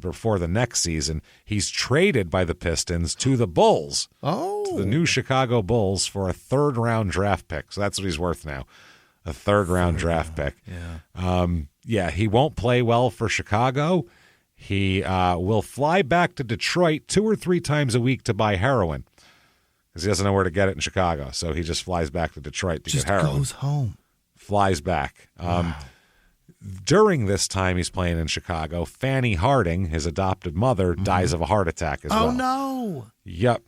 before the next season, he's traded by the Pistons to the Bulls. Oh. To the new Chicago Bulls for a third-round draft pick. So that's what he's worth now. A third-round draft pick. Yeah. He won't play well for Chicago. He will fly back to Detroit 2 or 3 times a week to buy heroin because he doesn't know where to get it in Chicago. So he just flies back to Detroit to get heroin. Just goes home. Flies back. Wow. During this time he's playing in Chicago, Fanny Harding, his adopted mother, dies of a heart attack as well. Oh, no. Yep.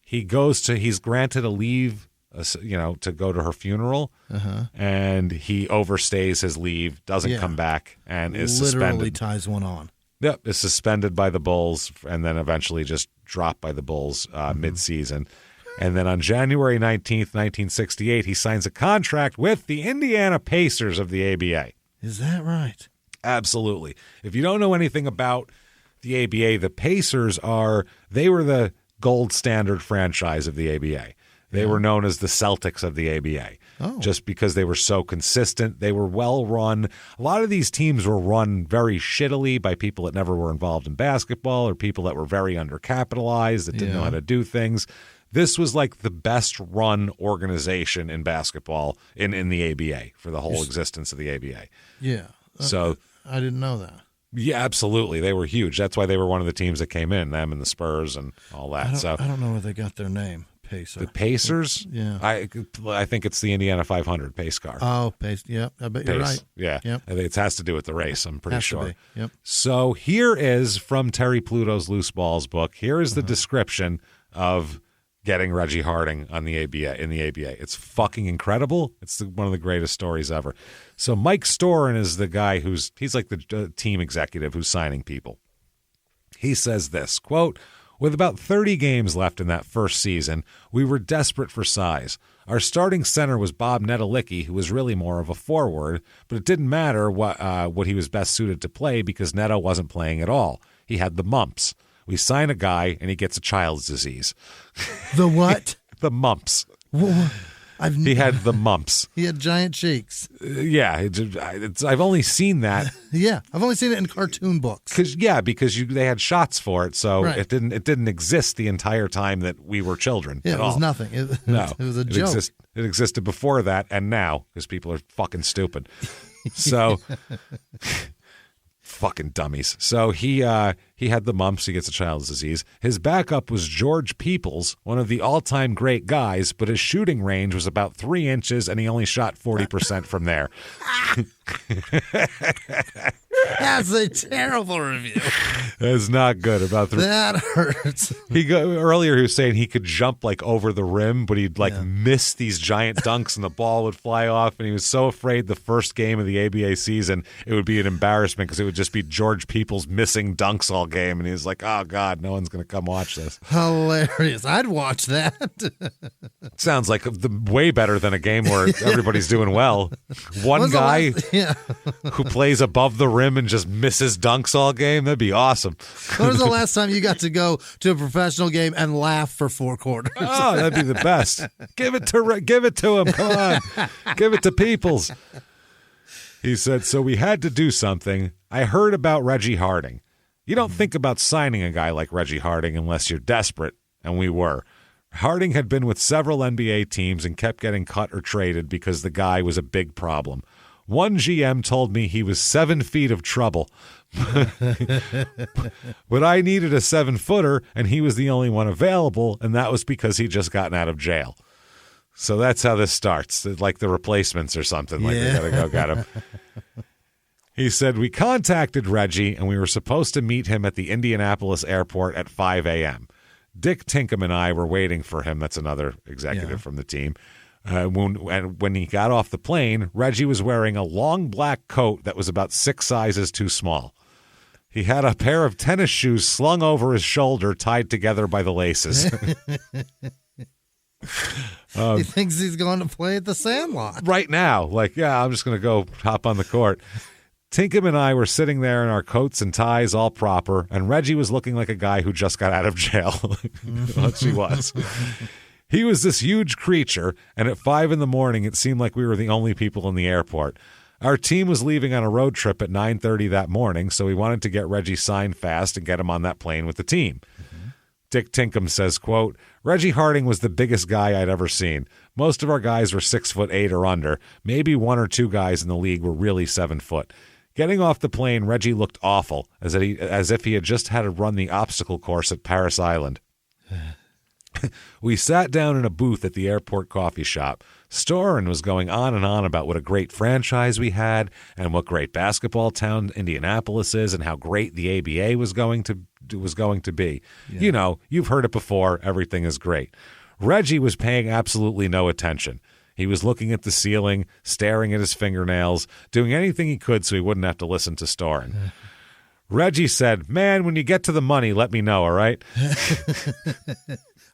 He's granted a leave to go to her funeral, and he overstays his leave, doesn't come back, and is suspended. Literally ties one on. Yep, is suspended by the Bulls, and then eventually just dropped by the Bulls mid-season. And then on January 19th, 1968, he signs a contract with the Indiana Pacers of the ABA. Is that right? Absolutely. If you don't know anything about the ABA, the Pacers were the gold standard franchise of the ABA. They were known as the Celtics of the ABA, just because they were so consistent. They were well run. A lot of these teams were run very shittily by people that never were involved in basketball or people that were very undercapitalized that didn't know how to do things. This was like the best run organization in basketball in the ABA for the whole existence of the ABA. Yeah. So I didn't know that. Yeah, absolutely. They were huge. That's why they were one of the teams that came in, them and the Spurs and all that. I don't know where they got their name. Pacer. The Pacers? Yeah. I think it's the Indiana 500 pace car. Oh, pace. Yep. I bet you're right. Yeah. Yep. I think it has to do with the race, I'm pretty Has to sure. be. Yep. So here is from Terry Pluto's Loose Balls book. Here is the description of getting Reggie Harding on the ABA in the ABA. It's fucking incredible. It's one of the greatest stories ever. So Mike Storin is the guy he's like the team executive who's signing people. He says this, quote, "With about 30 games left in that first season, we were desperate for size. Our starting center was Bob Nedelicki, who was really more of a forward, but it didn't matter what he was best suited to play because Neto wasn't playing at all. He had the mumps. We sign a guy, and he gets a child's disease." The what? The mumps. He had the mumps. He had giant cheeks. Yeah, I've only seen that. Yeah, I've only seen it in cartoon books. Because they had shots for it, so Right. it didn't exist the entire time that we were children. Yeah, at it was all. nothing. It was a joke. It existed before that and now because people are fucking stupid. So. Fucking dummies. So he had the mumps. He gets a child's disease. His backup was George Peoples, one of the all-time great guys, but his shooting range was about 3 inches, and he only shot 40% from there. That's a terrible review. That's not good. That hurts. Earlier he was saying he could jump like over the rim, but he'd miss these giant dunks and the ball would fly off. And he was so afraid the first game of the ABA season it would be an embarrassment because it would just be George Peoples missing dunks all game. And he was like, "Oh God, no one's going to come watch this." Hilarious. I'd watch that. Sounds like way better than a game where everybody's doing well. One guy who plays above the rim and just misses dunks all game. That'd be awesome. When was the last time you got to go to a professional game and laugh for 4 quarters? Oh, that'd be the best. Give it to him. Come on. Give it to Peoples. He said, "So we had to do something. I heard about Reggie Harding. You don't think about signing a guy like Reggie Harding unless you're desperate, and we were. Harding had been with several NBA teams and kept getting cut or traded because the guy was a big problem. One GM told me he was 7 feet of trouble, but I needed a 7-footer, and he was the only one available, and that was because he'd just gotten out of jail." So that's how this starts, like the replacements or something. Like they gotta go get him. He said, "We contacted Reggie, and we were supposed to meet him at the Indianapolis airport at 5 a.m. Dick Tinkham and I were waiting for him." That's another executive from the team. When he got off the plane, Reggie was wearing a long black coat that was about 6 sizes too small. He had a pair of tennis shoes slung over his shoulder, tied together by the laces. He thinks he's going to play at the Sandlot. Right now. Like, yeah, I'm just going to go hop on the court. Tinkham and I were sitting there in our coats and ties all proper, and Reggie was looking like a guy who just got out of jail. Well, she was. He was this huge creature, and at 5 a.m, it seemed like we were the only people in the airport. Our team was leaving on a road trip at 9:30 that morning, so we wanted to get Reggie signed fast and get him on that plane with the team. Dick Tinkham says, quote, "Reggie Harding was the biggest guy I'd ever seen. Most of our guys were 6'8" or under. Maybe 1 or 2 guys in the league were really 7 foot. Getting off the plane, Reggie looked awful, as if he had just had to run the obstacle course at Paris Island. We sat down in a booth at the airport coffee shop. Storin was going on and on about what a great franchise we had and what great basketball town Indianapolis is and how great the ABA was going to be. Yeah. You know, you've heard it before. Everything is great. Reggie was paying absolutely no attention. He was looking at the ceiling, staring at his fingernails, doing anything he could so he wouldn't have to listen to Storin. Reggie said, "Man, when you get to the money, let me know, all right?"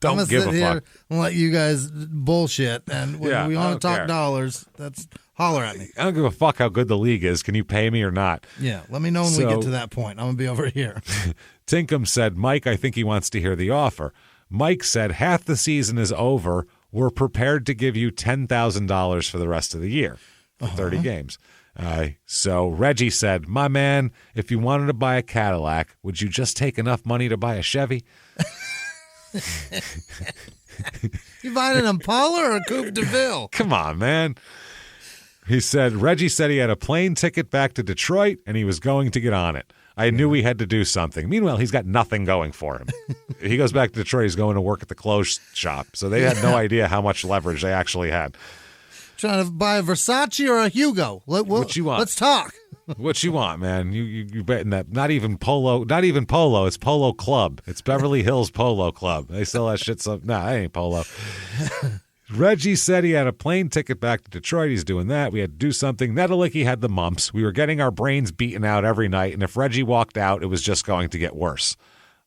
Don't give a fuck. And let you guys bullshit. And when we want to talk dollars, that's holler at me. I don't give a fuck how good the league is. Can you pay me or not? Yeah, let me know when we get to that point. I'm going to be over here. Tinkham said, "Mike, I think he wants to hear the offer." Mike said, "Half the season is over. We're prepared to give you $10,000 for the rest of the year for 30 games. So Reggie said, "My man, if you wanted to buy a Cadillac, would you just take enough money to buy a Chevy?" You buying an Impala or a Coupe de Ville? Come on, man. Reggie said he had a plane ticket back to Detroit and he was going to get on it. I knew we had to do something. Meanwhile, he's got nothing going for him. He goes back to Detroit. He's going to work at the clothes shop. So they had no idea how much leverage they actually had. Trying to buy a Versace or a Hugo? What you want? Let's talk. What you want, man? You betting that? Not even polo. It's Polo Club. It's Beverly Hills Polo Club. They sell that shit. Nah, that ain't polo. Reggie said he had a plane ticket back to Detroit. He's doing that. We had to do something. Nedelicki had the mumps. We were getting our brains beaten out every night, and if Reggie walked out, it was just going to get worse.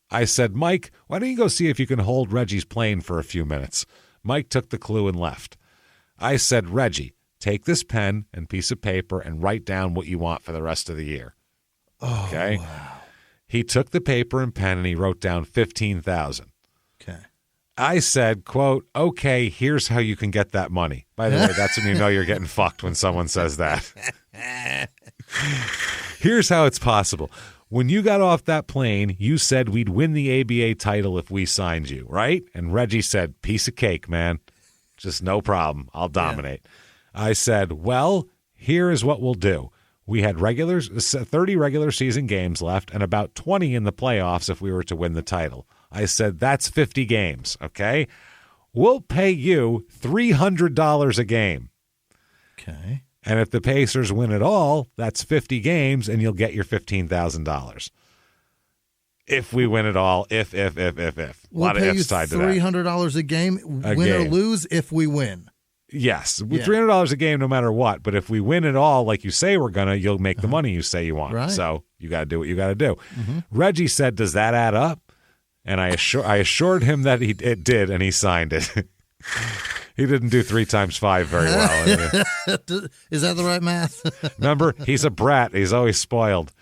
I said, Mike, why don't you go see if you can hold Reggie's plane for a few minutes? Mike took the clue and left. I said, Reggie, take this pen and piece of paper and write down what you want for the rest of the year. Oh, okay. Wow. He took the paper and pen and he wrote down $15,000. Okay. I said, quote, okay, here's how you can get that money. By the way, that's when you know you're getting fucked when someone says that. Here's how it's possible. When you got off that plane, you said we'd win the ABA title if we signed you, right? And Reggie said, piece of cake, man. Just no problem. I'll dominate. Yeah. I said, well, here is what we'll do. We had 30 regular season games left and about 20 in the playoffs if we were to win the title. I said, that's 50 games, okay? We'll pay you $300 a game. Okay. And if the Pacers win it all, that's 50 games and you'll get your $15,000. If we win it all, if. A lot of ifs tied to that. $300 a game, win or lose, if we win. Yes, with $300 a game no matter what. But if we win it all like you say we're going to, you'll make the money you say you want. Right. So you got to do what you got to do. Mm-hmm. Reggie said, does that add up? And I assured him that it did, and he signed it. He didn't do 3 times 5 very well. Is that the right math? Remember, he's a brat. He's always spoiled.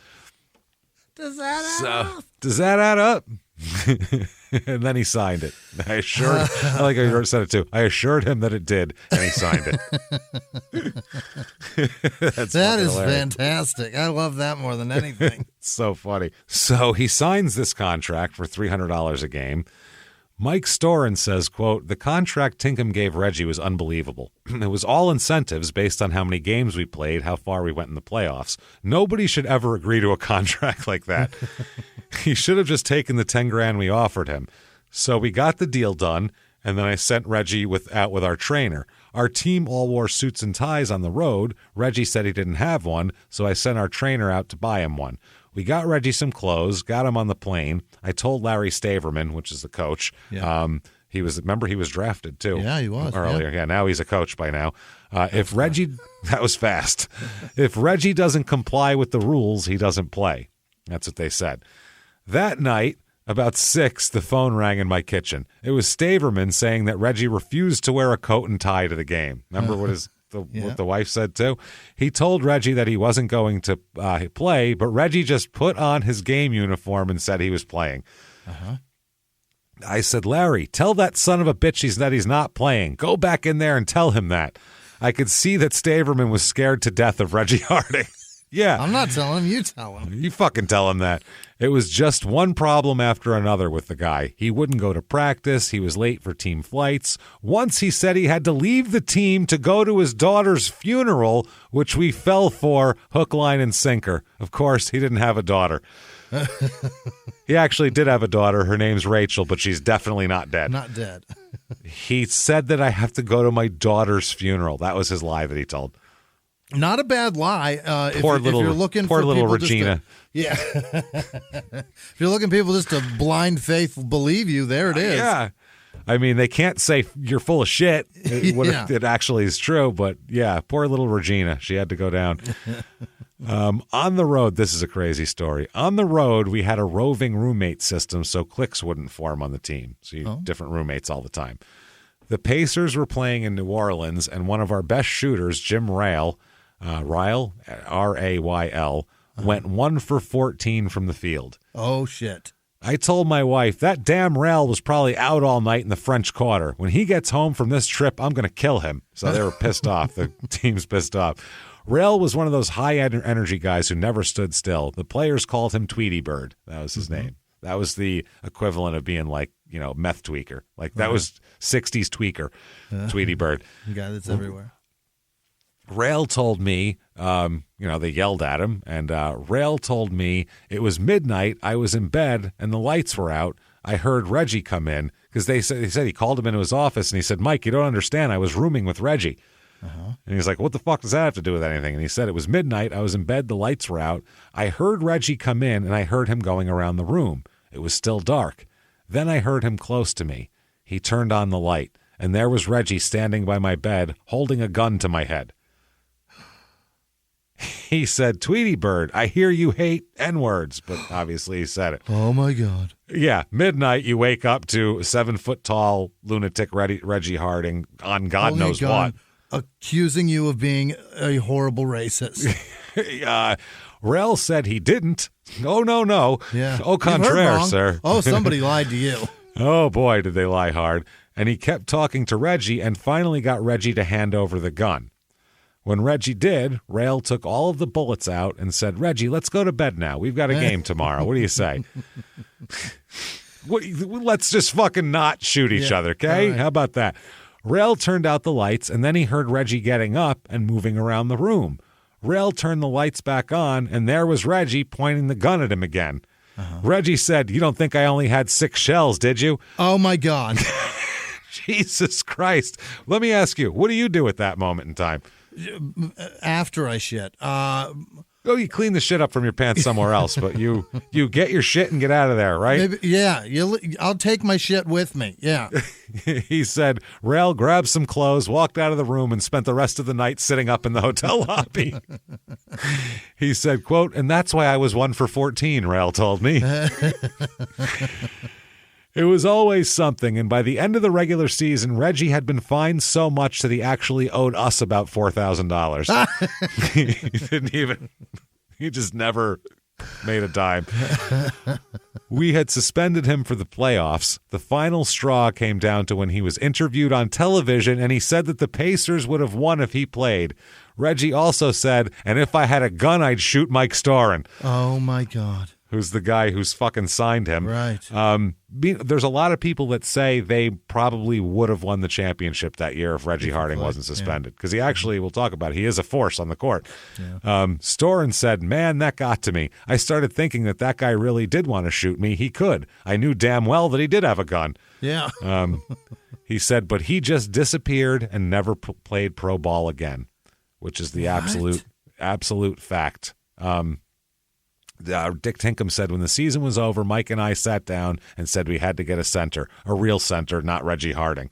Does that add up? Does that add up? And then he signed it. I like how you said it too. I assured him that it did, and he signed it. That is fantastic. I love that more than anything. It's so funny. So he signs this contract for $300 a game. Mike Storin says, quote, the contract Tinkham gave Reggie was unbelievable. It was all incentives based on how many games we played, how far we went in the playoffs. Nobody should ever agree to a contract like that. He should have just taken the $10,000 we offered him. So we got the deal done, and then I sent Reggie out with our trainer. Our team all wore suits and ties on the road. Reggie said he didn't have one, so I sent our trainer out to buy him one. We got Reggie some clothes, got him on the plane. I told Larry Staverman, which is the coach. Yeah. He was drafted too. Yeah, he was earlier. Yeah, now he's a coach by now. If Reggie, that was fast. If Reggie doesn't comply with the rules, he doesn't play. That's what they said. That night, about 6, the phone rang in my kitchen. It was Staverman saying that Reggie refused to wear a coat and tie to the game. Remember what the wife said too? He told Reggie that he wasn't going to play, but Reggie just put on his game uniform and said he was playing. Uh-huh. I said, Larry, tell that son of a bitch that he's not playing. Go back in there and tell him that. I could see that Staverman was scared to death of Reggie Harding. Yeah. I'm not telling him. You tell him. You fucking tell him that. It was just one problem after another with the guy. He wouldn't go to practice. He was late for team flights. Once he said he had to leave the team to go to his daughter's funeral, which we fell for hook, line, and sinker. Of course, he didn't have a daughter. He actually did have a daughter. Her name's Rachel, but she's definitely not dead. Not dead. He said that I have to go to my daughter's funeral. That was his lie that he told. Not a bad lie. If you're looking for little Regina. If you're looking for people just to blind faith believe you, there it is. Yeah. I mean, they can't say you're full of shit. It actually is true, but yeah, poor little Regina. She had to go down. On the road, this is a crazy story. On the road, we had a roving roommate system so cliques wouldn't form on the team. So you different roommates all the time. The Pacers were playing in New Orleans, and one of our best shooters, Jim Rayl, R-A-Y-L, went 1 for 14 from the field. Oh, shit. I told my wife, that damn Rail was probably out all night in the French Quarter. When he gets home from this trip, I'm going to kill him. So they were pissed off. The team's pissed off. Rail was one of those high-energy guys who never stood still. The players called him Tweety Bird. That was his name. That was the equivalent of being like, meth tweaker. Like that was 60s tweaker, Tweety Bird. The guy that's everywhere. Rail told me, they yelled at him, and Rail told me it was midnight. I was in bed, and the lights were out. I heard Reggie come in, because they said he called him into his office, and he said, Mike, you don't understand. I was rooming with Reggie. And he's like, what the fuck does that have to do with anything? And he said, it was midnight. I was in bed. The lights were out. I heard Reggie come in, and I heard him going around the room. It was still dark. Then I heard him close to me. He turned on the light, and there was Reggie standing by my bed, holding a gun to my head. He said, Tweety Bird, I hear you hate N-words, but obviously he said it. Oh, my God. Yeah, midnight, you wake up to 7-foot-tall lunatic Reggie Harding on God Holy knows God. what. Accusing you of being a horrible racist. Rel said he didn't. Oh, no. Yeah. Au contraire, sir. Oh, somebody lied to you. Oh, boy, did they lie hard. And he kept talking to Reggie and finally got Reggie to hand over the gun. When Reggie did, Rail took all of the bullets out and said, Reggie, let's go to bed now. We've got a game tomorrow. What do you say? Let's just fucking not shoot each other, okay? Right. How about that? Rail turned out the lights, and then he heard Reggie getting up and moving around the room. Rail turned the lights back on, and there was Reggie pointing the gun at him again. Reggie said, you don't think I only had 6 shells, did you? Oh, my God. Jesus Christ. Let me ask you, what do you do at that moment in time? After I shit. You clean the shit up from your pants somewhere else, but you get your shit and get out of there, right? Maybe, yeah, I'll take my shit with me, yeah. He said, Rail grabbed some clothes, walked out of the room, and spent the rest of the night sitting up in the hotel lobby. He said, quote, and that's why I was 1 for 14, Rail told me. It was always something, and by the end of the regular season, Reggie had been fined so much that he actually owed us about $4,000. He just never made a dime. We had suspended him for the playoffs. The final straw came down to when he was interviewed on television, and he said that the Pacers would have won if he played. Reggie also said, and if I had a gun, I'd shoot Mike Storin. Oh, my God. Who's the guy who's fucking signed him. Right. There's a lot of people that say they probably would have won the championship that year if Reggie Harding wasn't suspended. Because he actually, we'll talk about it, he is a force on the court. Yeah. Storin said, man, that got to me. I started thinking that guy really did want to shoot me. He could. I knew damn well that he did have a gun. Yeah. He said, but he just disappeared and never played pro ball again, which is the absolute fact. Dick Tinkham said when the season was over, Mike and I sat down and said we had to get a real center, not Reggie Harding.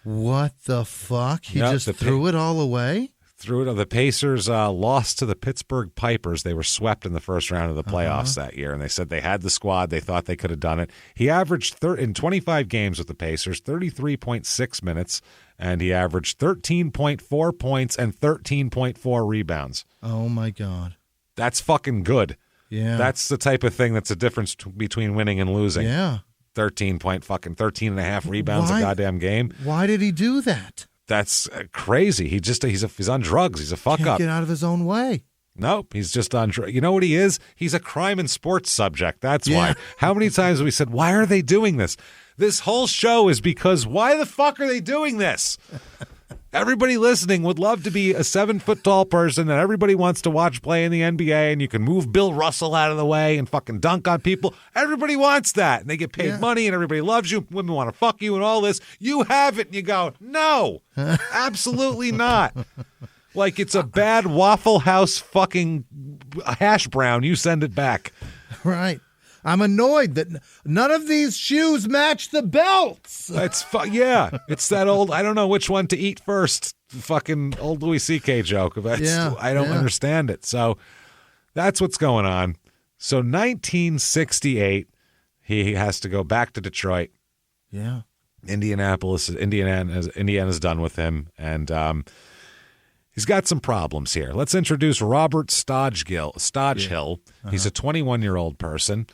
What the fuck? He just threw it all away? Threw it. The Pacers lost to the Pittsburgh Pipers. They were swept in the first round of the playoffs that year, and they said they had the squad. They thought they could have done it. He averaged in 25 games with the Pacers, 33.6 minutes, and he averaged 13.4 points and 13.4 rebounds. Oh, my God. That's fucking good. Yeah. That's the type of thing that's a difference between winning and losing. Yeah. 13 and a half rebounds a goddamn game. Why did he do that? That's crazy. He's on drugs. He's a fuck Can't up. Get out of his own way. Nope, he's just on drugs. You know what he is? He's a crime and sports subject. That's why. How many times have we said, why are they doing this? This whole show is because why the fuck are they doing this? Everybody listening would love to be a 7-foot-tall person that everybody wants to watch play in the NBA, and you can move Bill Russell out of the way and fucking dunk on people. Everybody wants that, and they get paid money, and everybody loves you. Women want to fuck you and all this. You have it, and you go, no, absolutely not. Like it's a bad Waffle House fucking hash brown. You send it back. Right. I'm annoyed that none of these shoes match the belts. It's that old, I don't know which one to eat first, fucking old Louis C.K. joke. I don't understand it. So that's what's going on. So 1968, he has to go back to Detroit. Yeah. Indiana's done with him. And he's got some problems here. Let's introduce Robert Stodgehill. He's a 21-year-old person.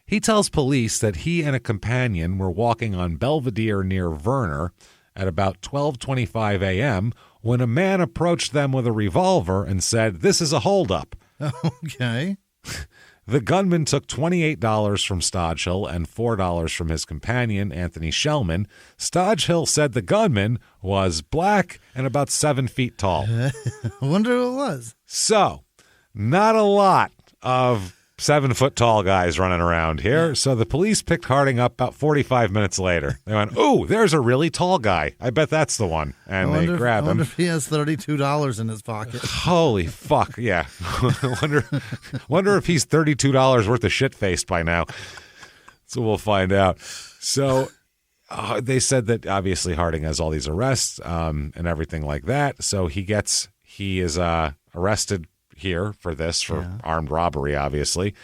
He tells police that he and a companion were walking on Belvedere near Verner at about 12:25 a.m. when a man approached them with a revolver and said, "This is a holdup." Okay. The gunman took $28 from Stodgehill and $4 from his companion, Anthony Shellman. Stodgehill said the gunman was black and about 7 feet tall. I wonder who it was. So, not a lot of 7-foot tall guys running around here. Yeah. So the police picked Harding up about 45 minutes later. They went, "Ooh, there's a really tall guy. I bet that's the one." And they grabbed him. I wonder if he has $32 in his pocket. Holy fuck, yeah. wonder if he's $32 worth of shit-faced by now. So we'll find out. So they said that obviously Harding has all these arrests and everything like that. So he is arrested here for armed robbery, obviously.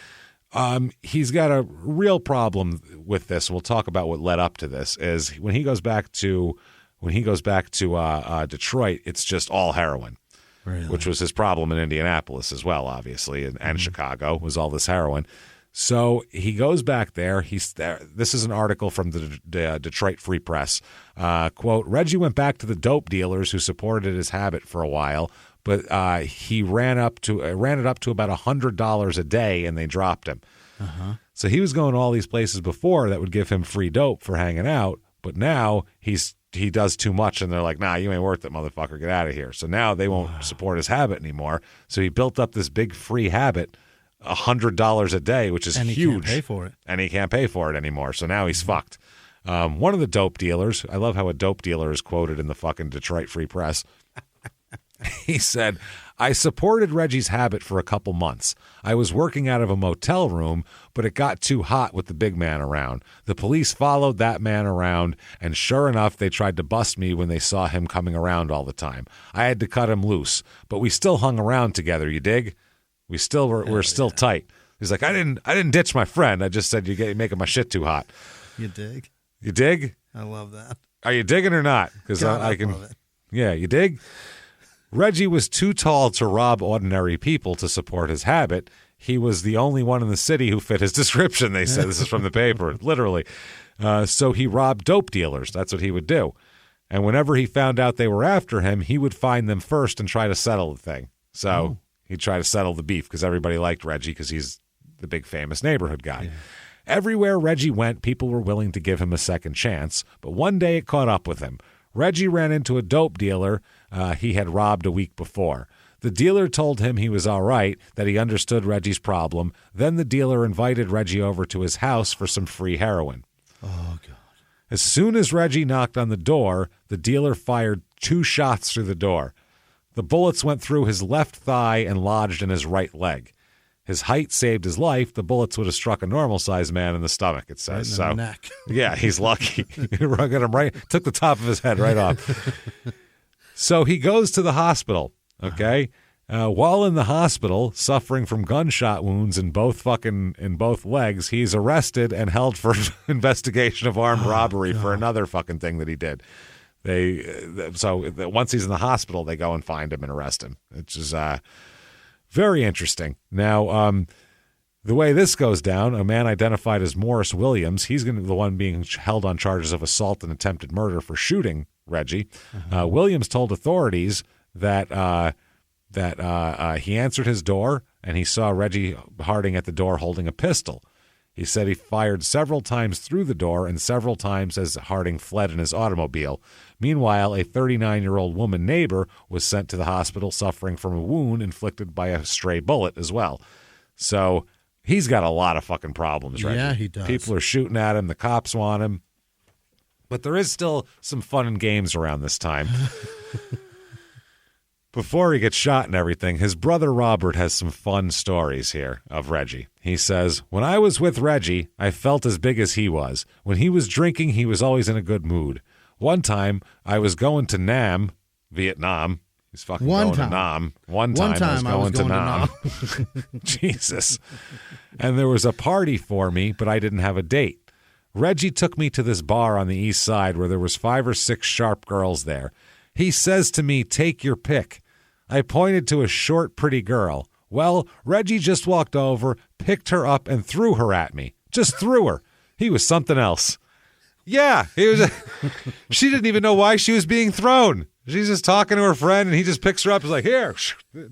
He's got a real problem with this. We'll talk about what led up to this. Is when he goes back to Detroit, it's just all heroin, really? Which was his problem in Indianapolis as well, obviously, and Chicago was all this heroin. So he goes back there. He's there. This is an article from the Detroit Free Press. Quote, Reggie went back to the dope dealers who supported his habit for a while, but he ran it up to about $100 a day, and they dropped him. Uh-huh. So he was going to all these places before that would give him free dope for hanging out, but now he does too much, and they're like, "Nah, you ain't worth it, motherfucker. Get out of here." So now they won't support his habit anymore. So he built up this big free habit, $100 a day, which is huge. And he can't pay for it. And he can't pay for it anymore. So now he's fucked. One of the dope dealers, I love how a dope dealer is quoted in the fucking Detroit Free Press. He said, "I supported Reggie's habit for a couple months. I was working out of a motel room, but it got too hot with the big man around. The police followed that man around, and sure enough, they tried to bust me when they saw him coming around all the time. I had to cut him loose, but we still hung around together, you dig? We're still tight." He's like, I didn't ditch my friend. I just said you're making my shit too hot. You dig? You dig? I love that. Are you digging or not? Because I can. Love it. Yeah, you dig? Reggie was too tall to rob ordinary people to support his habit. He was the only one in the city who fit his description, they said. This is from the paper, literally. So he robbed dope dealers. That's what he would do. And whenever he found out they were after him, he would find them first and try to settle the thing. So he'd try to settle the beef because everybody liked Reggie because he's the big famous neighborhood guy. Yeah. Everywhere Reggie went, people were willing to give him a second chance. But one day it caught up with him. Reggie ran into a dope dealer he had robbed a week before. The dealer told him he was all right, that he understood Reggie's problem. Then the dealer invited Reggie over to his house for some free heroin. Oh, God. As soon as Reggie knocked on the door, the dealer fired 2 shots through the door. The bullets went through his left thigh and lodged in his right leg. His height saved his life. The bullets would have struck a normal-sized man in the stomach, it says. Right in the neck. Yeah, he's lucky. Got him right, took the top of his head right off. So he goes to the hospital, okay? While in the hospital, suffering from gunshot wounds in both legs, he's arrested and held for investigation of armed robbery for another fucking thing that he did. So once he's in the hospital, they go and find him and arrest him. It's just very interesting. Now, the way this goes down, a man identified as Morris Williams, he's going to be the one being held on charges of assault and attempted murder for shooting Reggie. Williams told authorities that he answered his door and he saw Reggie Harding at the door holding a pistol. He said he fired several times through the door and several times as Harding fled in his automobile. Meanwhile, a 39-year-old woman neighbor was sent to the hospital suffering from a wound inflicted by a stray bullet as well. So he's got a lot of fucking problems, right? Yeah, he does. People are shooting at him. The cops want him. But there is still some fun and games around this time. Before he gets shot and everything, his brother Robert has some fun stories here of Reggie. He says, "When I was with Reggie, I felt as big as he was. When he was drinking, he was always in a good mood. One time, I was going to Nam, Vietnam." He's fucking going to Nam. One time I was going to Nam. Jesus. "And there was a party for me, but I didn't have a date. Reggie took me to this bar on the east side where there was 5 or 6 sharp girls there. He says to me, 'Take your pick.' I pointed to a short, pretty girl. Well, Reggie just walked over, picked her up, and threw her at me. Just threw her. He was something else." Yeah, he was. She didn't even know why she was being thrown. She's just talking to her friend, and he just picks her up. He's like, here,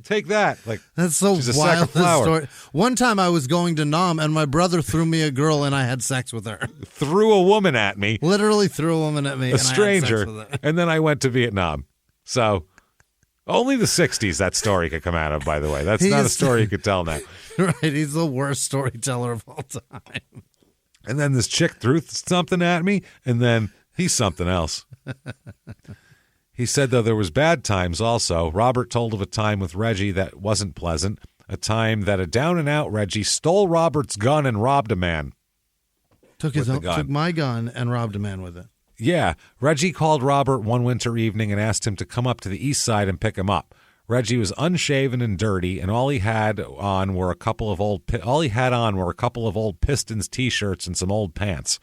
take that. Like, that's so she's a wild. sack of flour. Story. One time I was going to Nam, and my brother threw me a girl, and I had sex with her. Threw a woman at me. Literally threw a woman at me. A stranger. I had sex with her. And then I went to Vietnam. So only the 60s that story could come out of, by the way. That's not a story you could tell now. Right. He's the worst storyteller of all time. And then this chick threw something at me, and then he's something else. He said, though, there was bad times also. Robert told of a time with Reggie that wasn't pleasant, a time that a down-and-out Reggie stole Robert's gun and robbed a man. Took my gun and robbed a man with it. Yeah. Reggie called Robert one winter evening and asked him to come up to the east side and pick him up. Reggie was unshaven and dirty, and all he had on were a couple of old Pistons T-shirts and some old pants.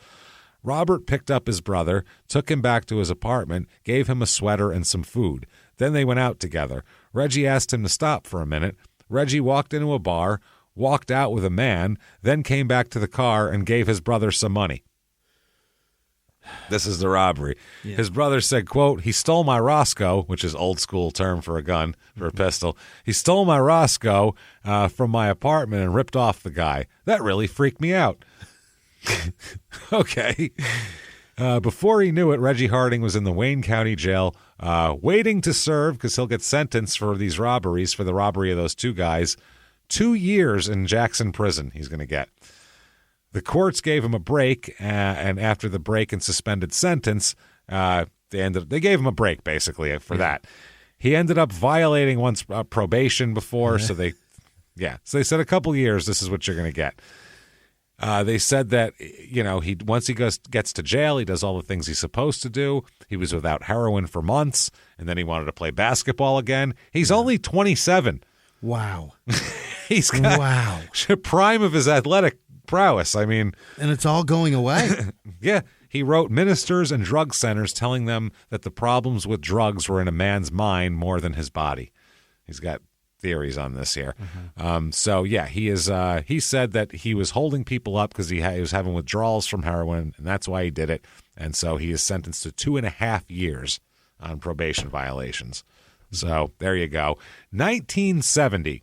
Robert picked up his brother, took him back to his apartment, gave him a sweater and some food. Then they went out together. Reggie asked him to stop for a minute. Reggie walked into a bar, walked out with a man, then came back to the car and gave his brother some money. This is the robbery. Yeah. His brother said, quote, he stole my Roscoe, which is old school term for a gun, for a pistol. He stole my Roscoe from my apartment and ripped off the guy. That really freaked me out. Okay. Before he knew it, Reggie Harding was in the Wayne County Jail waiting to serve because he'll get sentenced for these robberies, for the robbery of those two guys. 2 years in Jackson Prison he's going to get. The courts gave him a break, and after the break and suspended sentence, they gave him a break, basically, for that. He ended up violating one's probation before, so they said a couple years, this is what you're going to get. They said that, once he gets to jail, he does all the things he's supposed to do. He was without heroin for months, and then he wanted to play basketball again. He's only 27. Wow. He's got prime of his athletic prowess. I mean, and it's all going away. Yeah. He wrote ministers and drug centers telling them that the problems with drugs were in a man's mind more than his body. He's got theories on this here. He said that he was holding people up because he was having withdrawals from heroin, and that's why he did it. And so he is sentenced to 2.5 years on probation violations. So there you go. 1970.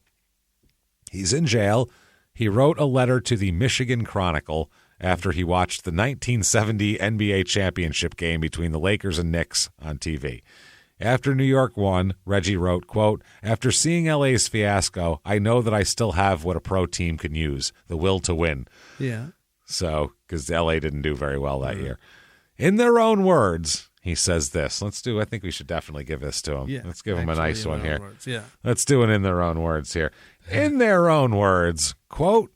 He's in jail. He wrote a letter to the Michigan Chronicle after he watched the 1970 NBA championship game between the Lakers and Knicks on TV. After New York won, Reggie wrote, quote, after seeing LA's fiasco, I know that I still have what a pro team can use, the will to win. Yeah. So, because LA didn't do very well that year. In their own words, he says this. I think we should definitely give this to him. Yeah, let's give him a nice one here. Words, yeah. Let's do it in their own words here. In their own words, quote,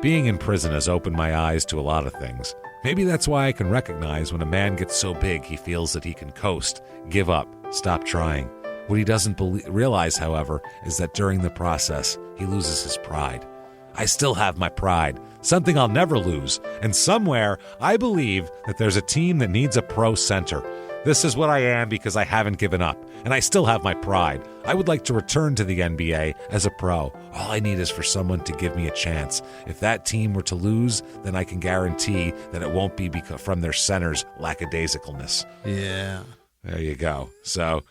being in prison has opened my eyes to a lot of things. Maybe that's why I can recognize when a man gets so big he feels that he can coast, give up, stop trying. What he doesn't realize, however, is that during the process, he loses his pride. I still have my pride, something I'll never lose. And somewhere, I believe that there's a team that needs a pro center. This is what I am because I haven't given up, and I still have my pride. I would like to return to the NBA as a pro. All I need is for someone to give me a chance. If that team were to lose, then I can guarantee that it won't be from their center's lackadaisicalness. Yeah. There you go. So,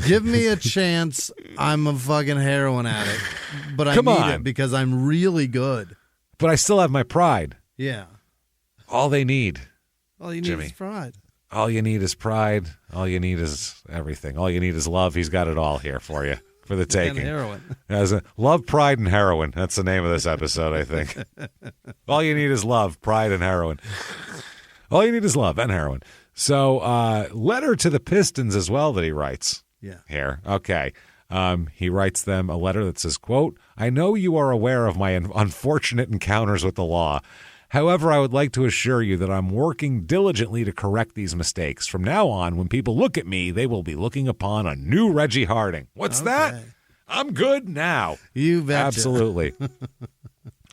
give me a chance. I'm a fucking heroin addict, but I need it because I'm really good. But I still have my pride. Yeah. All they need. All you need Jimmy. is pride. All you need is pride. All you need is everything. All you need is love. He's got it all here for you, for the taking. And heroin. Love, pride, and heroin. That's the name of this episode, I think. All you need is love, pride, and heroin. All you need is love and heroin. So, letter to the Pistons as well that he writes. Yeah. Here. Okay. He writes them a letter that says, quote, I know you are aware of my unfortunate encounters with the law. However, I would like to assure you that I'm working diligently to correct these mistakes. From now on, when people look at me, they will be looking upon a new Reggie Harding. What's that? I'm good now. You betcha. Absolutely.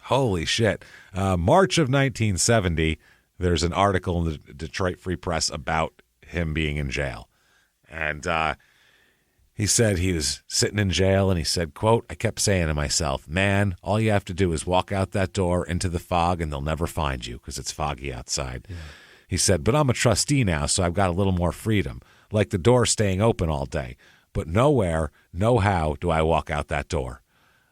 Holy shit. March of 1970, there's an article in the Detroit Free Press about him being in jail. And he said he was sitting in jail, and he said, quote, I kept saying to myself, man, all you have to do is walk out that door into the fog, and they'll never find you because it's foggy outside. Yeah. He said, but I'm a trustee now, so I've got a little more freedom. like the door staying open all day. But nowhere, no how do I walk out that door.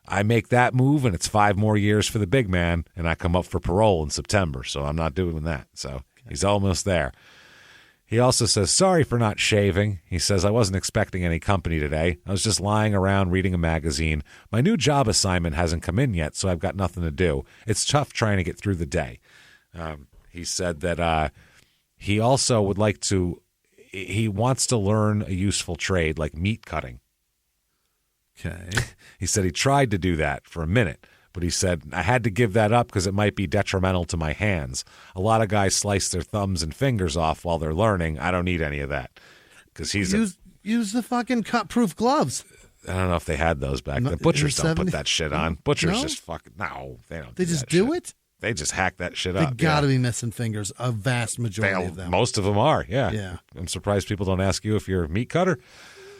I make that move, and it's 5 more years for the big man, and I come up for parole in September, so I'm not doing that. So he's almost there. He also says, sorry for not shaving. He says, I wasn't expecting any company today. I was just lying around reading a magazine. My new job assignment hasn't come in yet, so I've got nothing to do. It's tough trying to get through the day. He said that he also would like to, he wants to learn a useful trade like meat cutting. Okay. He said he tried to do that for a minute, but he said, I had to give that up because it might be detrimental to my hands. A lot of guys slice their thumbs and fingers off while they're learning. I don't need any of that. Because use the fucking cut-proof gloves. I don't know if they had those back then. Butchers don't put that shit on. Butchers just fucking, no, they don't. They just do it? They just hack that shit They up. got to be missing fingers, a vast majority of them. Most of them are, yeah. Yeah. I'm surprised people don't ask you if you're a meat cutter.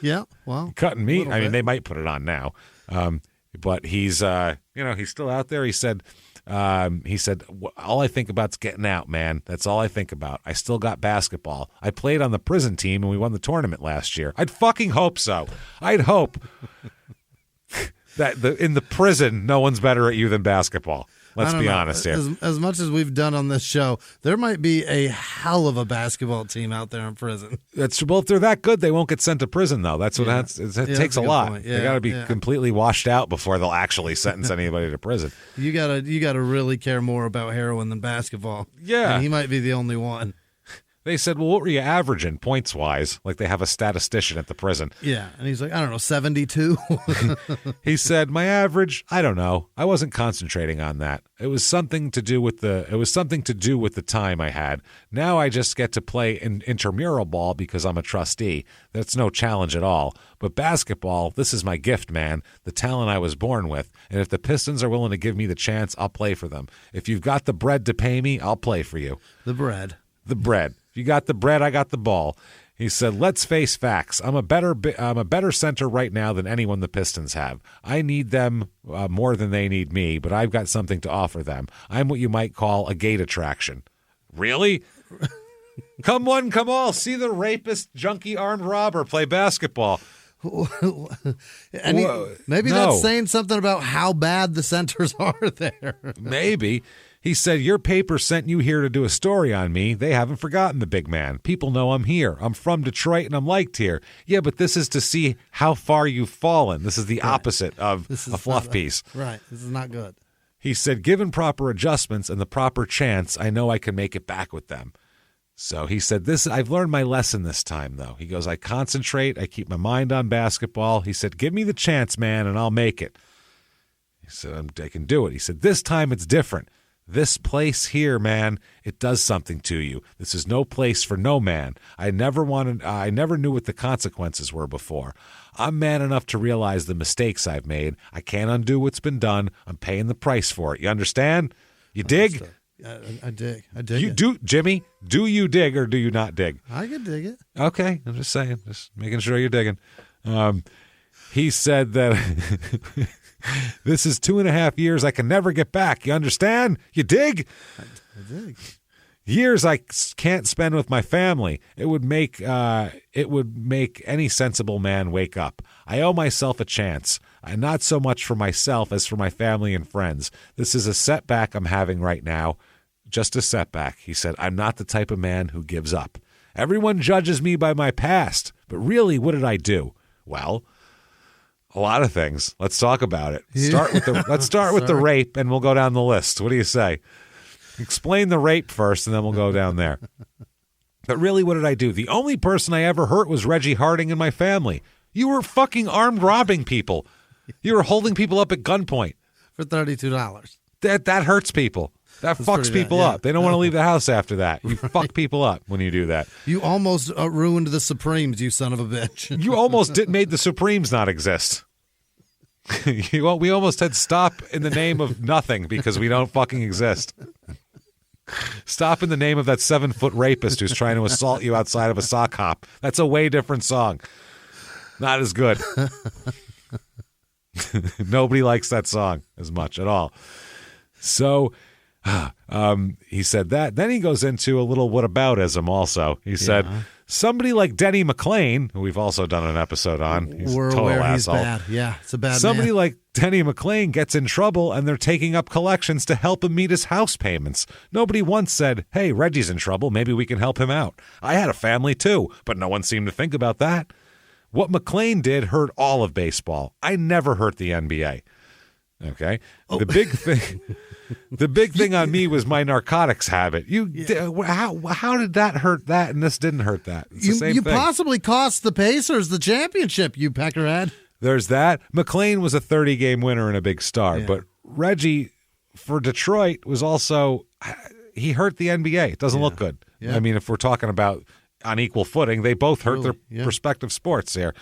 Yeah, well. Cutting meat, I mean, they might put it on now. But he's, he's still out there. He said, all I think about is getting out, man. That's all I think about. I still got basketball. I played on the prison team, and we won the tournament last year. I'd fucking hope so. I'd hope that in the prison, no one's better at you than basketball. Let's be honest here. As much as we've done on this show, there might be a hell of a basketball team out there in prison. Well, if they're that good, they won't get sent to prison, though. That's what it takes a lot. Yeah, they got to be completely washed out before they'll actually sentence anybody to prison. You gotta really care more about heroin than basketball. Yeah, and he might be the only one. They said, well, what were you averaging points-wise? Like they have a statistician at the prison. Yeah, and he's like, I don't know, 72? He said, my average, I don't know. I wasn't concentrating on that. It was something to do with the time I had. Now I just get to play in intramural ball because I'm a trustee. That's no challenge at all. But basketball, this is my gift, man, the talent I was born with. And if the Pistons are willing to give me the chance, I'll play for them. If you've got the bread to pay me, I'll play for you. The bread. If you got the bread, I got the ball. He said, let's face facts. I'm a better center right now than anyone the Pistons have. I need them more than they need me, but I've got something to offer them. I'm what you might call a gate attraction. Really? Come one, come all. See the rapist, junkie, armed robber play basketball. Maybe that's saying something about how bad the centers are there. Maybe. He said, your paper sent you here to do a story on me. They haven't forgotten the big man. People know I'm here. I'm from Detroit and I'm liked here. Yeah, but this is to see how far you've fallen. This is the opposite of a fluff piece. Right. This is not good. He said, given proper adjustments and the proper chance, I know I can make it back with them. So he said, I've learned my lesson this time, though. He goes, I concentrate. I keep my mind on basketball. He said, give me the chance, man, and I'll make it. He said, I can do it. He said, this time it's different. This place here, man, it does something to you. This is no place for no man. I never knew what the consequences were before. I'm man enough to realize the mistakes I've made. I can't undo what's been done. I'm paying the price for it. You understand? You dig? I dig. You do, Jimmy? Do you dig or do you not dig? I can dig it. Okay, I'm just saying, just making sure you're digging. He said that this is 2.5 years I can never get back. You understand? You dig? I dig. Years I can't spend with my family. It would make any sensible man wake up. I owe myself a chance. Not so much for myself as for my family and friends. This is a setback I'm having right now. Just a setback. He said, I'm not the type of man who gives up. Everyone judges me by my past. But really, what did I do? Well, a lot of things. Let's talk about it. Let's start with the rape, and we'll go down the list. What do you say? Explain the rape first, and then we'll go down there. But really, what did I do? The only person I ever hurt was Reggie Harding and my family. You were fucking armed robbing people. You were holding people up at gunpoint. For $32. That hurts people. That fucks people up. They don't want to leave the house after that. You fuck people up when you do that. You almost ruined the Supremes, you son of a bitch. You almost made the Supremes not exist. We almost had stop in the name of nothing because we don't fucking exist. Stop in the name of that 7-foot rapist who's trying to assault you outside of a sock hop. That's a way different song. Not as good. Nobody likes that song as much at all. So he said that. Then he goes into a little whataboutism also. He said, Somebody like Denny McClain, who we've also done an episode on, he's We're a total aware asshole. he's bad. Yeah, it's a bad Somebody man. like Denny McClain gets in trouble and they're taking up collections to help him meet his house payments. Nobody once said, hey, Reggie's in trouble, maybe we can help him out. I had a family too, but no one seemed to think about that. What McClain did hurt all of baseball. I never hurt the NBA. Okay? The big thing on me was my narcotics habit. How did that hurt that and this didn't hurt that? It's the same you thing. possibly cost the Pacers the championship, you peckerhead. There's that. McClain was a 30-game winner and a big star, but Reggie for Detroit was also he hurt the NBA. It doesn't look good. Yeah. I mean, if we're talking about on equal footing, they both hurt their respective sports there.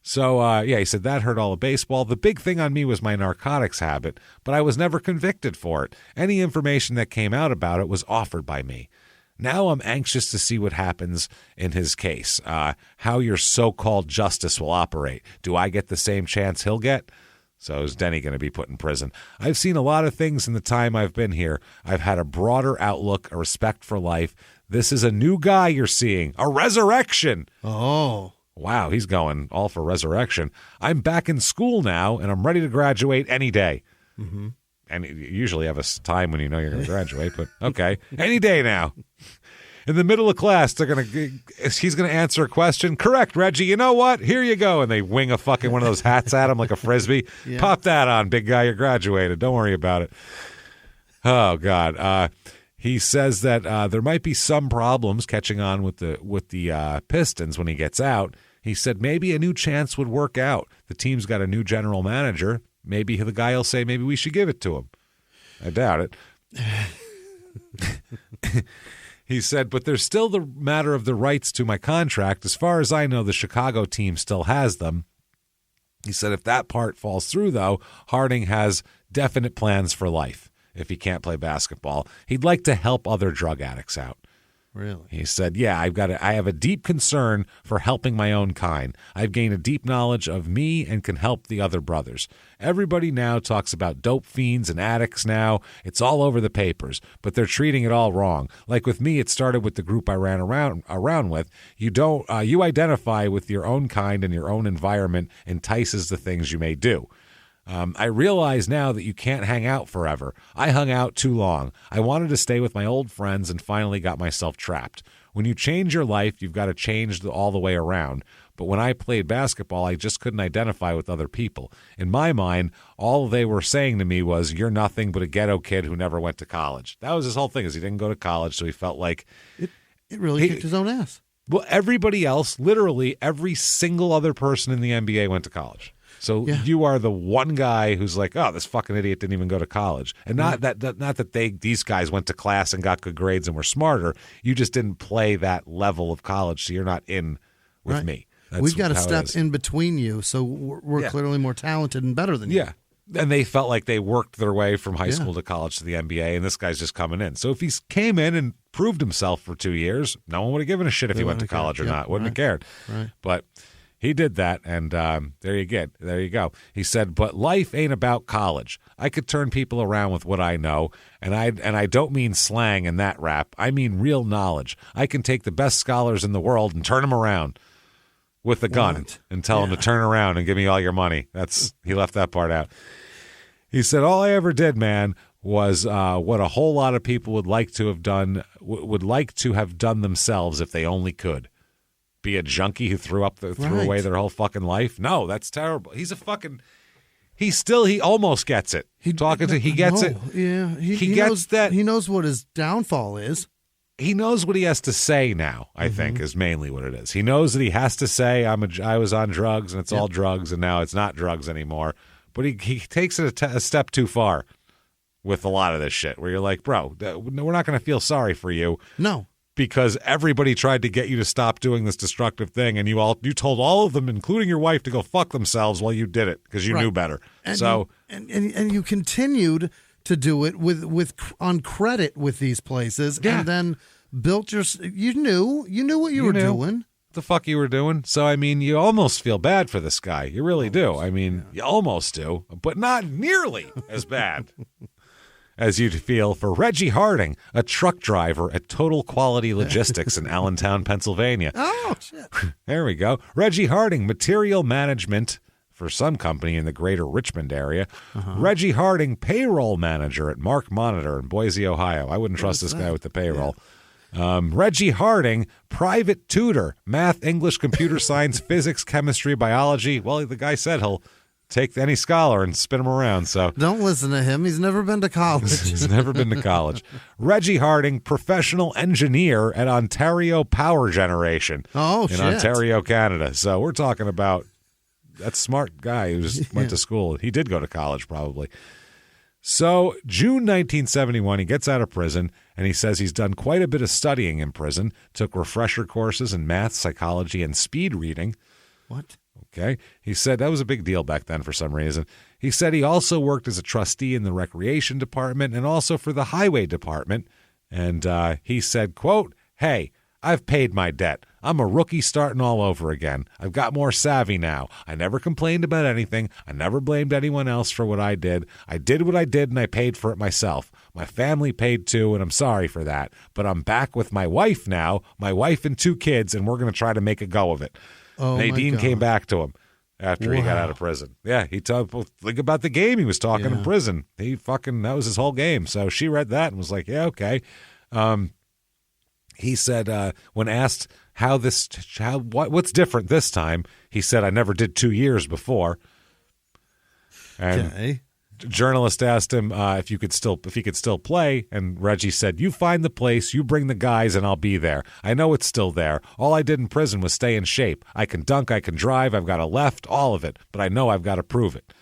So, he said that hurt all of baseball. The big thing on me was my narcotics habit, but I was never convicted for it. Any information that came out about it was offered by me. Now I'm anxious to see what happens in his case, how your so-called justice will operate. Do I get the same chance he'll get? So is Denny going to be put in prison? I've seen a lot of things in the time I've been here. I've had a broader outlook, a respect for life. This is a new guy you're seeing, a resurrection. Oh. Wow, he's going all for resurrection. I'm back in school now, and I'm ready to graduate any day. Mm-hmm. And you usually have a time when you know you're going to graduate, but okay, any day now. In the middle of class, he's going to answer a question. Correct, Reggie. You know what? Here you go. And they wing a fucking one of those hats at him like a Frisbee. Yeah. Pop that on, big guy. You're graduated. Don't worry about it. Oh, God. He says that there might be some problems catching on with the Pistons when he gets out. He said maybe a new chance would work out. The team's got a new general manager. Maybe the guy will say maybe we should give it to him. I doubt it. He said, but there's still the matter of the rights to my contract. As far as I know, the Chicago team still has them. He said if that part falls through, though, Harding has definite plans for life. If he can't play basketball, he'd like to help other drug addicts out. Really? He said, yeah, I have a deep concern for helping my own kind. I've gained a deep knowledge of me and can help the other brothers. Everybody now talks about dope fiends and addicts now. It's all over the papers, but they're treating it all wrong. Like with me, it started with the group I ran around with. You identify with your own kind and your own environment entices the things you may do. I realize now that you can't hang out forever. I hung out too long. I wanted to stay with my old friends and finally got myself trapped. When you change your life, you've got to change all the way around. But when I played basketball, I just couldn't identify with other people. In my mind, all they were saying to me was, you're nothing but a ghetto kid who never went to college. That was his whole thing, is he didn't go to college, so he felt like... It really kicked his own ass. Well, everybody else, literally every single other person in the NBA went to college. So you are the one guy who's like, oh, this fucking idiot didn't even go to college. And not that these guys went to class and got good grades and were smarter. You just didn't play that level of college, so you're not in with me. We've got to step in between you, so we're clearly more talented and better than you. Yeah. And they felt like they worked their way from high school to college to the NBA, and this guy's just coming in. So if he came in and proved himself for 2 years, no one would have given a shit if he went to college or not. Wouldn't have cared. Right. But he did that, and there you go. He said, but life ain't about college. I could turn people around with what I know, and I don't mean slang in that rap. I mean real knowledge. I can take the best scholars in the world and turn them around with a gun and tell them to turn around and give me all your money. He left that part out. He said, all I ever did, man, was what a whole lot of people would like to have done themselves if they only could. Be a junkie who threw away their whole fucking life? No, that's terrible. He almost gets it. He gets it. Yeah, he gets knows that. He knows what his downfall is. He knows what he has to say now, I think, is mainly what it is. He knows that he has to say, I was on drugs, and it's all drugs, and now it's not drugs anymore. But he takes it a step too far with a lot of this shit, where you're like, bro, we're not going to feel sorry for you. No. Because everybody tried to get you to stop doing this destructive thing, and you told all of them, including your wife, to go fuck themselves while you did it because you knew better. And so you continued to do it with on credit with these places, and then built your. You knew what you were doing. The fuck you were doing. So I mean, you almost feel bad for this guy. You really do. I mean, you almost do, but not nearly as bad as you'd feel for Reggie Harding, a truck driver at Total Quality Logistics in Allentown, Pennsylvania. Oh, shit. There we go. Reggie Harding, material management for some company in the greater Richmond area. Reggie Harding, payroll manager at Mark Monitor in Boise, Ohio. I wouldn't trust this guy with the payroll. Reggie Harding, private tutor, math, English, computer science, physics, chemistry, biology. Well, the guy said he'll take any scholar and spin him around. So don't listen to him. He's never been to college. He's never been to college. Reggie Harding, professional engineer at Ontario Power Generation in Ontario, Canada. So we're talking about that smart guy who just went to school. He did go to college probably. So June 1971, he gets out of prison, and he says he's done quite a bit of studying in prison, took refresher courses in math, psychology, and speed reading. What? Okay. He said that was a big deal back then for some reason. He said he also worked as a trustee in the recreation department and also for the highway department. And he said, quote, "Hey, I've paid my debt. I'm a rookie starting all over again. I've got more savvy now. I never complained about anything. I never blamed anyone else for what I did. I did what I did, and I paid for it myself. My family paid too, and I'm sorry for that. But I'm back with my wife now, my wife and 2 kids, and we're going to try to make a go of it." Oh, Nadine came back to him after he got out of prison. Yeah, he think about the game he was talking in prison. That was his whole game. So she read that and was like, yeah, okay. He said when asked what's different this time, he said, "I never did 2 years before." And journalist asked him if he could still play, and Reggie said, "You find the place, you bring the guys, and I'll be there. I know it's still there. All I did in prison was stay in shape. I can dunk, I can drive, I've got a left, all of it, but I know I've got to prove it."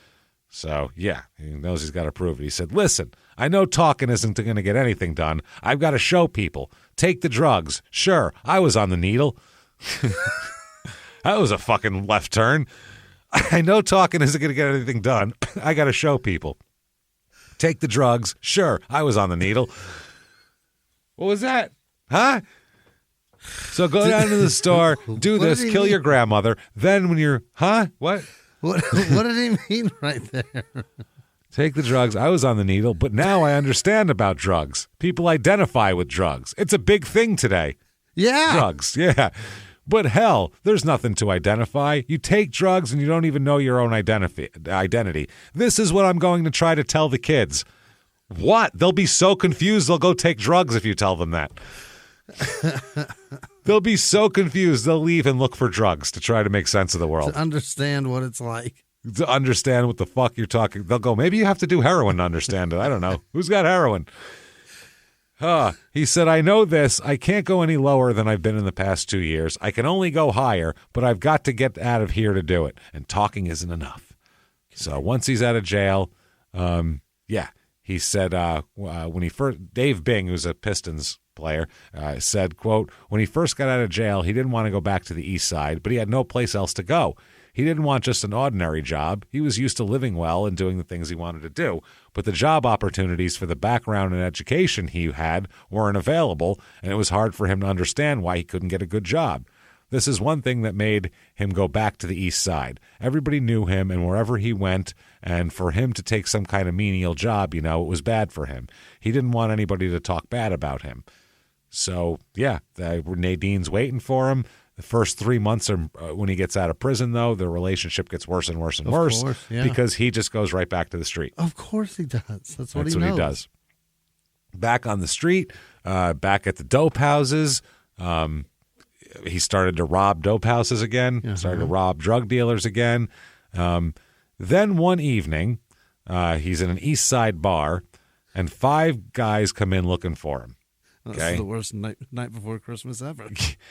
So, yeah, he knows he's got to prove it. He said, "Listen, I know talking isn't going to get anything done. I've got to show people. Take the drugs. Sure, I was on the needle." That was a fucking left turn. I know talking isn't going to get anything done. I got to show people. Take the drugs. Sure, I was on the needle. What was that? Huh? So go down to the store, do this, kill your grandmother. Then when you're, what? What did he mean right there? Take the drugs. I was on the needle, but now I understand about drugs. People identify with drugs. It's a big thing today. Yeah. Drugs, yeah. But hell, there's nothing to identify. You take drugs and you don't even know your own identity. This is what I'm going to try to tell the kids. What? They'll be so confused they'll go take drugs if you tell them that. They'll be so confused they'll leave and look for drugs to try to make sense of the world. To understand what it's like. To understand what the fuck you're talking. They'll go, maybe you have to do heroin to understand it. I don't know. Who's got heroin? He said, "I know this. I can't go any lower than I've been in the past 2 years. I can only go higher, but I've got to get out of here to do it. And talking isn't enough." So once he's out of jail, he said when he first, Dave Bing, who's a Pistons player, said, quote, "When he first got out of jail, he didn't want to go back to the east side, but he had no place else to go. He didn't want just an ordinary job. He was used to living well and doing the things he wanted to do. But the job opportunities for the background and education he had weren't available, and it was hard for him to understand why he couldn't get a good job. This is one thing that made him go back to the east side. Everybody knew him, and wherever he went, and for him to take some kind of menial job, it was bad for him. He didn't want anybody to talk bad about him. So, yeah, Nadine's waiting for him. The first 3 months are when he gets out of prison, though, the relationship gets worse and worse and worse because he just goes right back to the street. Of course he does. That's what he does. Back on the street, back at the dope houses, he started to rob dope houses again, started to rob drug dealers again. Then one evening, he's in an East Side bar, and 5 guys come in looking for him. Okay. This is the worst night before Christmas ever.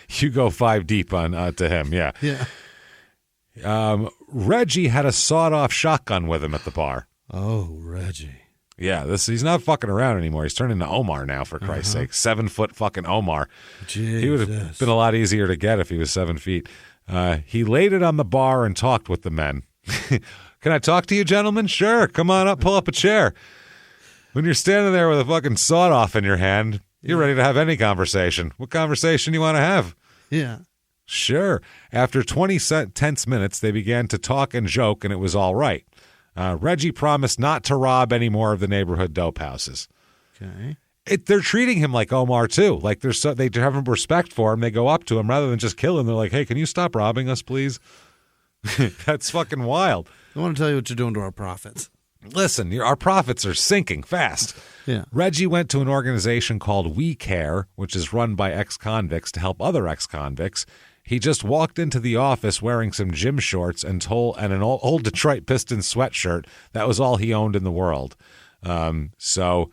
You go 5 deep on to him, yeah. Yeah. Reggie had a sawed-off shotgun with him at the bar. Oh, Reggie. Yeah, he's not fucking around anymore. He's turning into Omar now, for Christ's sake. 7-foot fucking Omar. Jesus. He would have been a lot easier to get if he was 7 feet. He laid it on the bar and talked with the men. "Can I talk to you, gentlemen?" "Sure. Come on up, pull up a chair." When you're standing there with a fucking sawed-off in your hand, you're ready to have any conversation. What conversation you want to have? Yeah. Sure. After 20 tense minutes, they began to talk and joke, and it was all right. Reggie promised not to rob any more of the neighborhood dope houses. Okay. They're treating him like Omar, too. Like they have respect for him. They go up to him rather than just kill him. They're like, hey, can you stop robbing us, please? That's fucking wild. I want to tell you what you're doing to our profits. Listen, our profits are sinking fast. Yeah. Reggie went to an organization called We Care, which is run by ex-convicts to help other ex-convicts. He just walked into the office wearing some gym shorts and an old Detroit Pistons sweatshirt. That was all he owned in the world. So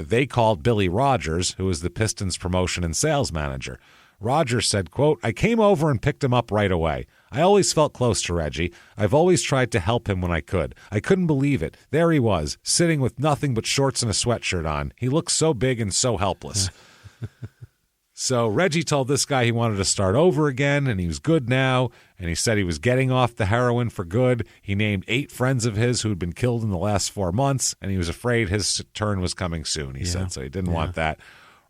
they called Billy Rogers, who was the Pistons promotion and sales manager. Rogers said, quote, I came over and picked him up right away. I always felt close to Reggie. I've always tried to help him when I could. I couldn't believe it. There he was, sitting with nothing but shorts and a sweatshirt on. He looked so big and so helpless. So Reggie told this guy he wanted to start over again, and he was good now, and he said he was getting off the heroin for good. He named 8 friends of his who had been killed in the last 4 months, and he was afraid his turn was coming soon, he said, so he didn't want that.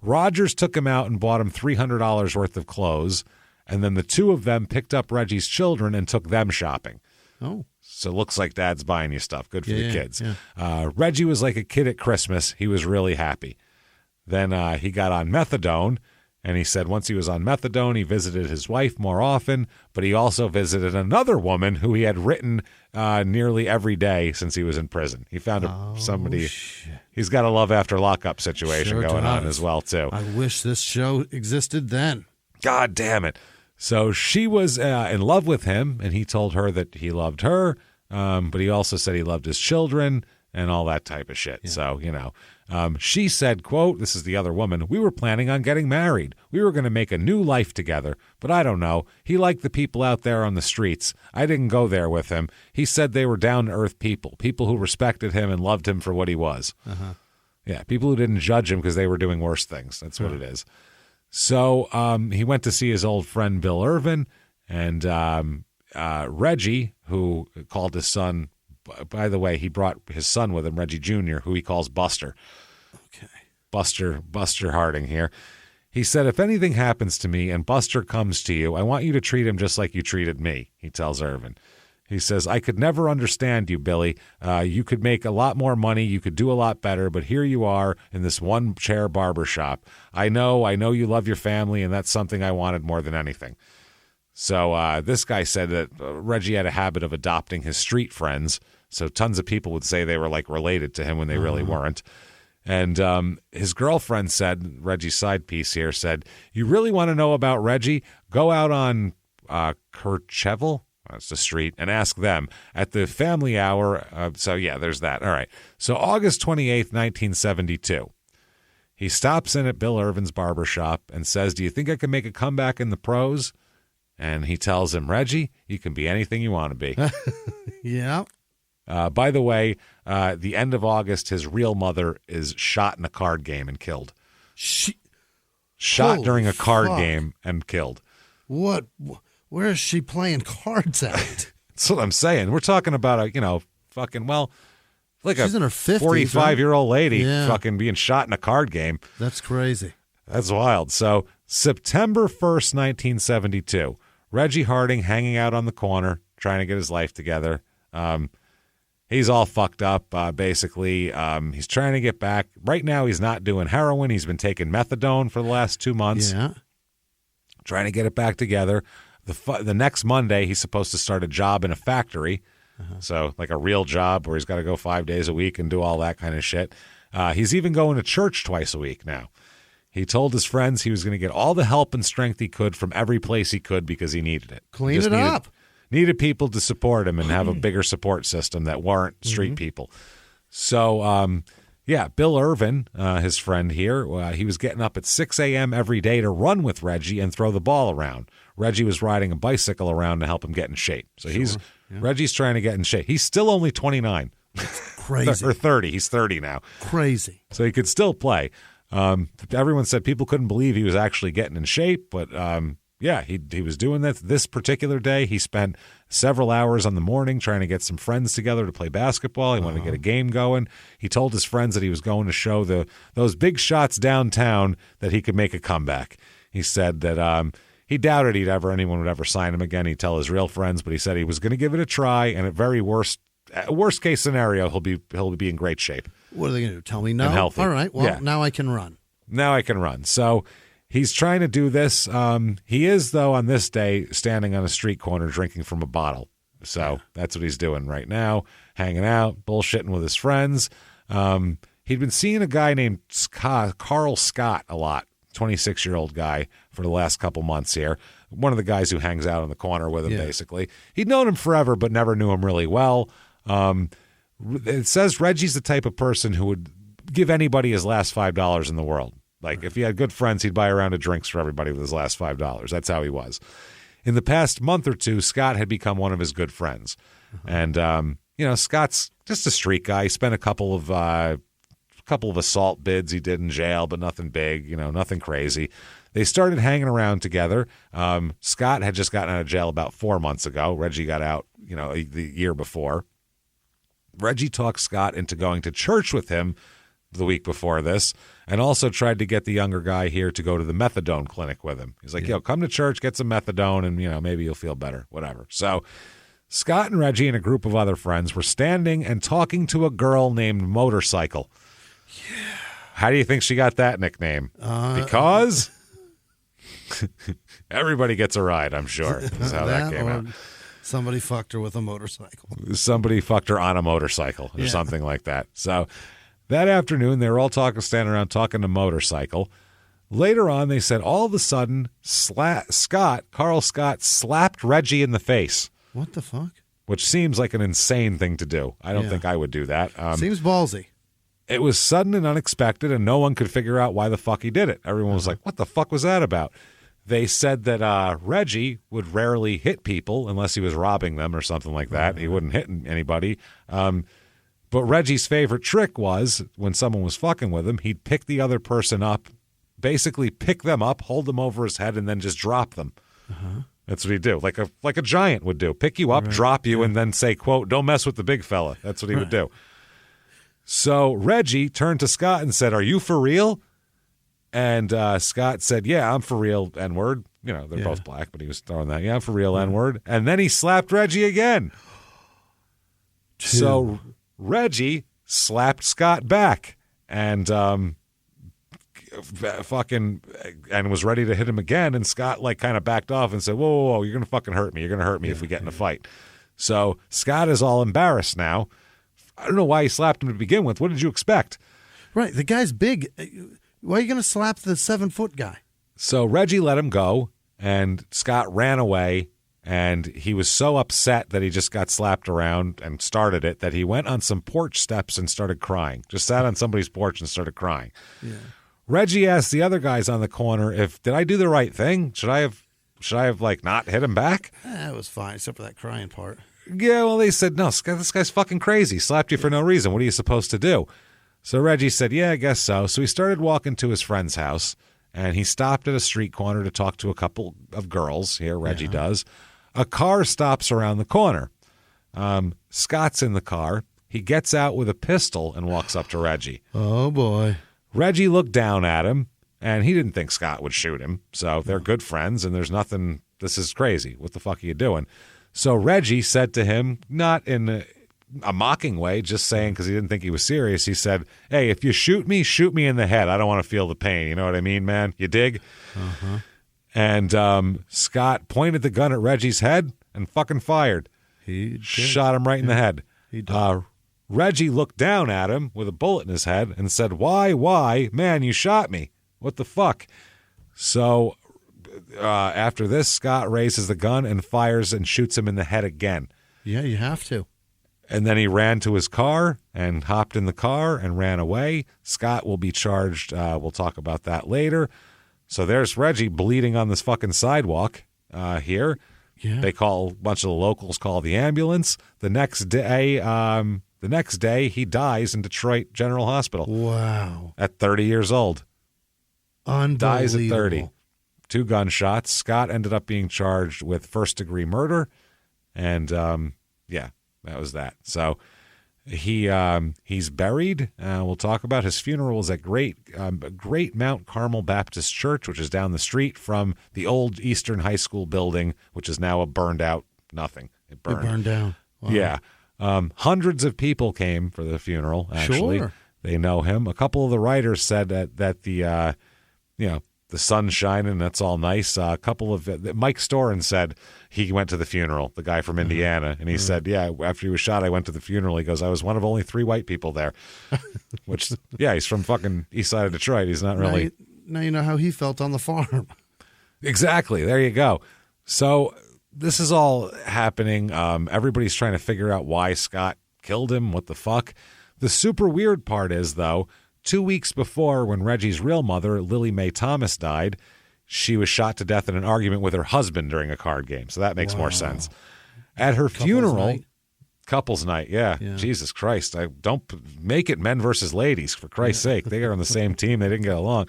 Rogers took him out and bought him $300 worth of clothes, and then the two of them picked up Reggie's children and took them shopping. Oh. So it looks like Dad's buying you stuff. Good for the kids. Yeah. Reggie was like a kid at Christmas. He was really happy. Then he got on methadone, and he said once he was on methadone, he visited his wife more often, but he also visited another woman who he had written nearly every day since he was in prison. He found somebody. Shit. He's got a love after lockup situation Sure going on does. as well, too. I wish this show existed then. God damn it. So she was in love with him, and he told her that he loved her, but he also said he loved his children and all that type of shit. Yeah. So, she said, quote, this is the other woman, we were planning on getting married. We were going to make a new life together, but I don't know. He liked the people out there on the streets. I didn't go there with him. He said they were down-to-earth people who respected him and loved him for what he was. Uh-huh. Yeah, people who didn't judge him because they were doing worse things. That's what it is. So he went to see his old friend Bill Irvin, and Reggie, who called his son, by the way, he brought his son with him, Reggie Jr., who he calls Buster. Okay. Buster Harding here. He said, if anything happens to me and Buster comes to you, I want you to treat him just like you treated me, he tells Irvin. He says, I could never understand you, Billy. You could make a lot more money. You could do a lot better. But here you are in this one-chair barber shop. I know you love your family, and that's something I wanted more than anything. So this guy said that Reggie had a habit of adopting his street friends. So tons of people would say they were like related to him when they really weren't. And his girlfriend said, Reggie's side piece here said, you really want to know about Reggie? Go out on Kirchevel. That's the street, and ask them at the family hour. There's that. All right. So August 28th, 1972, he stops in at Bill Irvin's barbershop and says, do you think I can make a comeback in the pros? And he tells him, Reggie, you can be anything you want to be. Yeah. By the way, the end of August, his real mother is shot in a card game and killed. Shot during a card game and killed. What? Where is she playing cards at? That's what I'm saying. We're talking about she's in her 50s, 45-year-old lady Yeah. fucking being shot in a card game. That's crazy. That's wild. So September 1st, 1972, Reggie Harding hanging out on the corner, trying to get his life together. He's all fucked up, basically. He's trying to get back. Right now, he's not doing heroin. He's been taking methadone for the last 2 months. Yeah. Trying to get it back together. The next Monday, he's supposed to start a job in a factory. So like a real job where he's got to go 5 days a week and do all that kind of shit. He's even going to church twice a week now. He told his friends he was going to get all the help and strength he could from every place he could because he needed it. Clean it up. Needed people to support him and have a bigger support system that weren't street people. So, Bill Irvin, his friend here, he was getting up at 6 a.m. every day to run with Reggie and throw the ball around. Reggie was riding a bicycle around to help him get in shape. So Reggie's trying to get in shape. He's still only 29. Crazy. Or 30. He's 30 now. Crazy. So he could still play. Everyone said people couldn't believe he was actually getting in shape, but he was doing that. This particular day, he spent several hours on the morning trying to get some friends together to play basketball. He wanted to get a game going. He told his friends that he was going to show those big shots downtown that he could make a comeback. He said that he doubted anyone would ever sign him again. He'd tell his real friends, but he said he was going to give it a try, and at very worst worst case scenario, he'll be in great shape. What are they going to do? Tell me no? And healthy. All right. Well, Yeah. now I can run. Now I can run. So he's trying to do this. He is, though, on this day, standing on a street corner drinking from a bottle. So that's what he's doing right now, hanging out, bullshitting with his friends. He'd been seeing a guy named Carl Scott a lot, 26-year-old guy, for the last couple months here. One of the guys who hangs out on the corner with him, basically. He'd known him forever, but never knew him really well. It says Reggie's the type of person who would give anybody his last $5 in the world. Like, if he had good friends, he'd buy a round of drinks for everybody with his last $5. That's how he was. In the past month or two, Scott had become one of his good friends. And, Scott's just a street guy. He spent a couple of assault bids he did in jail, but nothing big, nothing crazy. They started hanging around together. Scott had just gotten out of jail about 4 months ago. Reggie got out, the year before. Reggie talked Scott into going to church with him the week before this, and also tried to get the younger guy here to go to the methadone clinic with him. He's like, come to church, get some methadone, and, maybe you'll feel better, whatever. So Scott and Reggie and a group of other friends were standing and talking to a girl named Motorcycle. Yeah. How do you think she got that nickname? Because everybody gets a ride, I'm sure. That's how that came out. Somebody fucked her with a motorcycle. Somebody fucked her on a motorcycle or something like that. So that afternoon, they were all standing around talking to Motorcycle. Later on, they said all of a sudden, Carl Scott slapped Reggie in the face. What the fuck? Which seems like an insane thing to do. I don't think I would do that. Seems ballsy. It was sudden and unexpected, and no one could figure out why the fuck he did it. Everyone was like, what the fuck was that about? They said that Reggie would rarely hit people unless he was robbing them or something like that. He wouldn't hit anybody. But Reggie's favorite trick was, when someone was fucking with him, he'd pick the other person up, basically pick them up, hold them over his head, and then just drop them. That's what he'd do, like a giant would do. Pick you up, drop you, and then say, quote, don't mess with the big fella. That's what he would do. So Reggie turned to Scott and said, are you for real? And Scott said, yeah, I'm for real, N-word. They're both black, but he was throwing that. Yeah, I'm for real, N-word. And then he slapped Reggie again. So Reggie slapped Scott back and was ready to hit him again. And Scott kind of backed off and said, whoa, you're going to fucking hurt me. You're going to hurt me if we get in a fight. So Scott is all embarrassed now. I don't know why he slapped him to begin with. What did you expect? Right. The guy's big. Why are you going to slap the 7-foot guy? So Reggie let him go, and Scott ran away, and he was so upset that he just got slapped around and started it that he went on some porch steps and started crying. Just sat on somebody's porch and started crying. Yeah. Reggie asked the other guys on the corner did I do the right thing? Should I have not hit him back? That was fine, except for that crying part. Yeah, well, they said, no, this guy's fucking crazy. Slapped you for no reason. What are you supposed to do? So Reggie said, yeah, I guess so. So he started walking to his friend's house, and he stopped at a street corner to talk to a couple of girls. Here, Reggie does. A car stops around the corner. Scott's in the car. He gets out with a pistol and walks up to Reggie. Oh, boy. Reggie looked down at him, and he didn't think Scott would shoot him. So they're good friends, and there's nothing. This is crazy. What the fuck are you doing? So Reggie said to him, not in a mocking way, just saying because he didn't think he was serious, he said, hey, if you shoot me in the head. I don't want to feel the pain. You know what I mean, man? You dig? Uh-huh. And Scott pointed the gun at Reggie's head and fucking fired. He shot him right in the head. He did. Reggie looked down at him with a bullet in his head and said, why? Man, you shot me. What the fuck? So after this, Scott raises the gun and fires and shoots him in the head again. Yeah, you have to. And then he ran to his car and hopped in the car and ran away. Scott will be charged. We'll talk about that later. So there's Reggie bleeding on this fucking sidewalk here. Yeah. A bunch of the locals call the ambulance. The next day, he dies in Detroit General Hospital. Wow. At 30 years old. Unbelievable. Dies at 30. 2 gunshots. Scott ended up being charged with first-degree murder. And, that was that. So he's buried. We'll talk about his funeral was at Great Mount Carmel Baptist Church, which is down the street from the old Eastern High School building, which is now a burned out nothing. It burned down. Wow. Yeah. Hundreds of people came for the funeral, actually. Sure. They know him. A couple of the writers said that the, the sun's shining, that's all nice. A couple of Mike Storin said he went to the funeral, the guy from Indiana, and he said, yeah, after he was shot, I went to the funeral. He goes, I was one of only 3 white people there, which, yeah, he's from fucking east side of Detroit. He's not really. Now you know how he felt on the farm. Exactly. There you go. So this is all happening. Everybody's trying to figure out why Scott killed him. What the fuck? The super weird part is, though, 2 weeks before, when Reggie's real mother, Lily Mae Thomas, died, she was shot to death in an argument with her husband during a card game. So that makes more sense. At her funeral, couples night, yeah. Jesus Christ. I don't make it men versus ladies, for Christ's sake. They are on the same team. They didn't get along.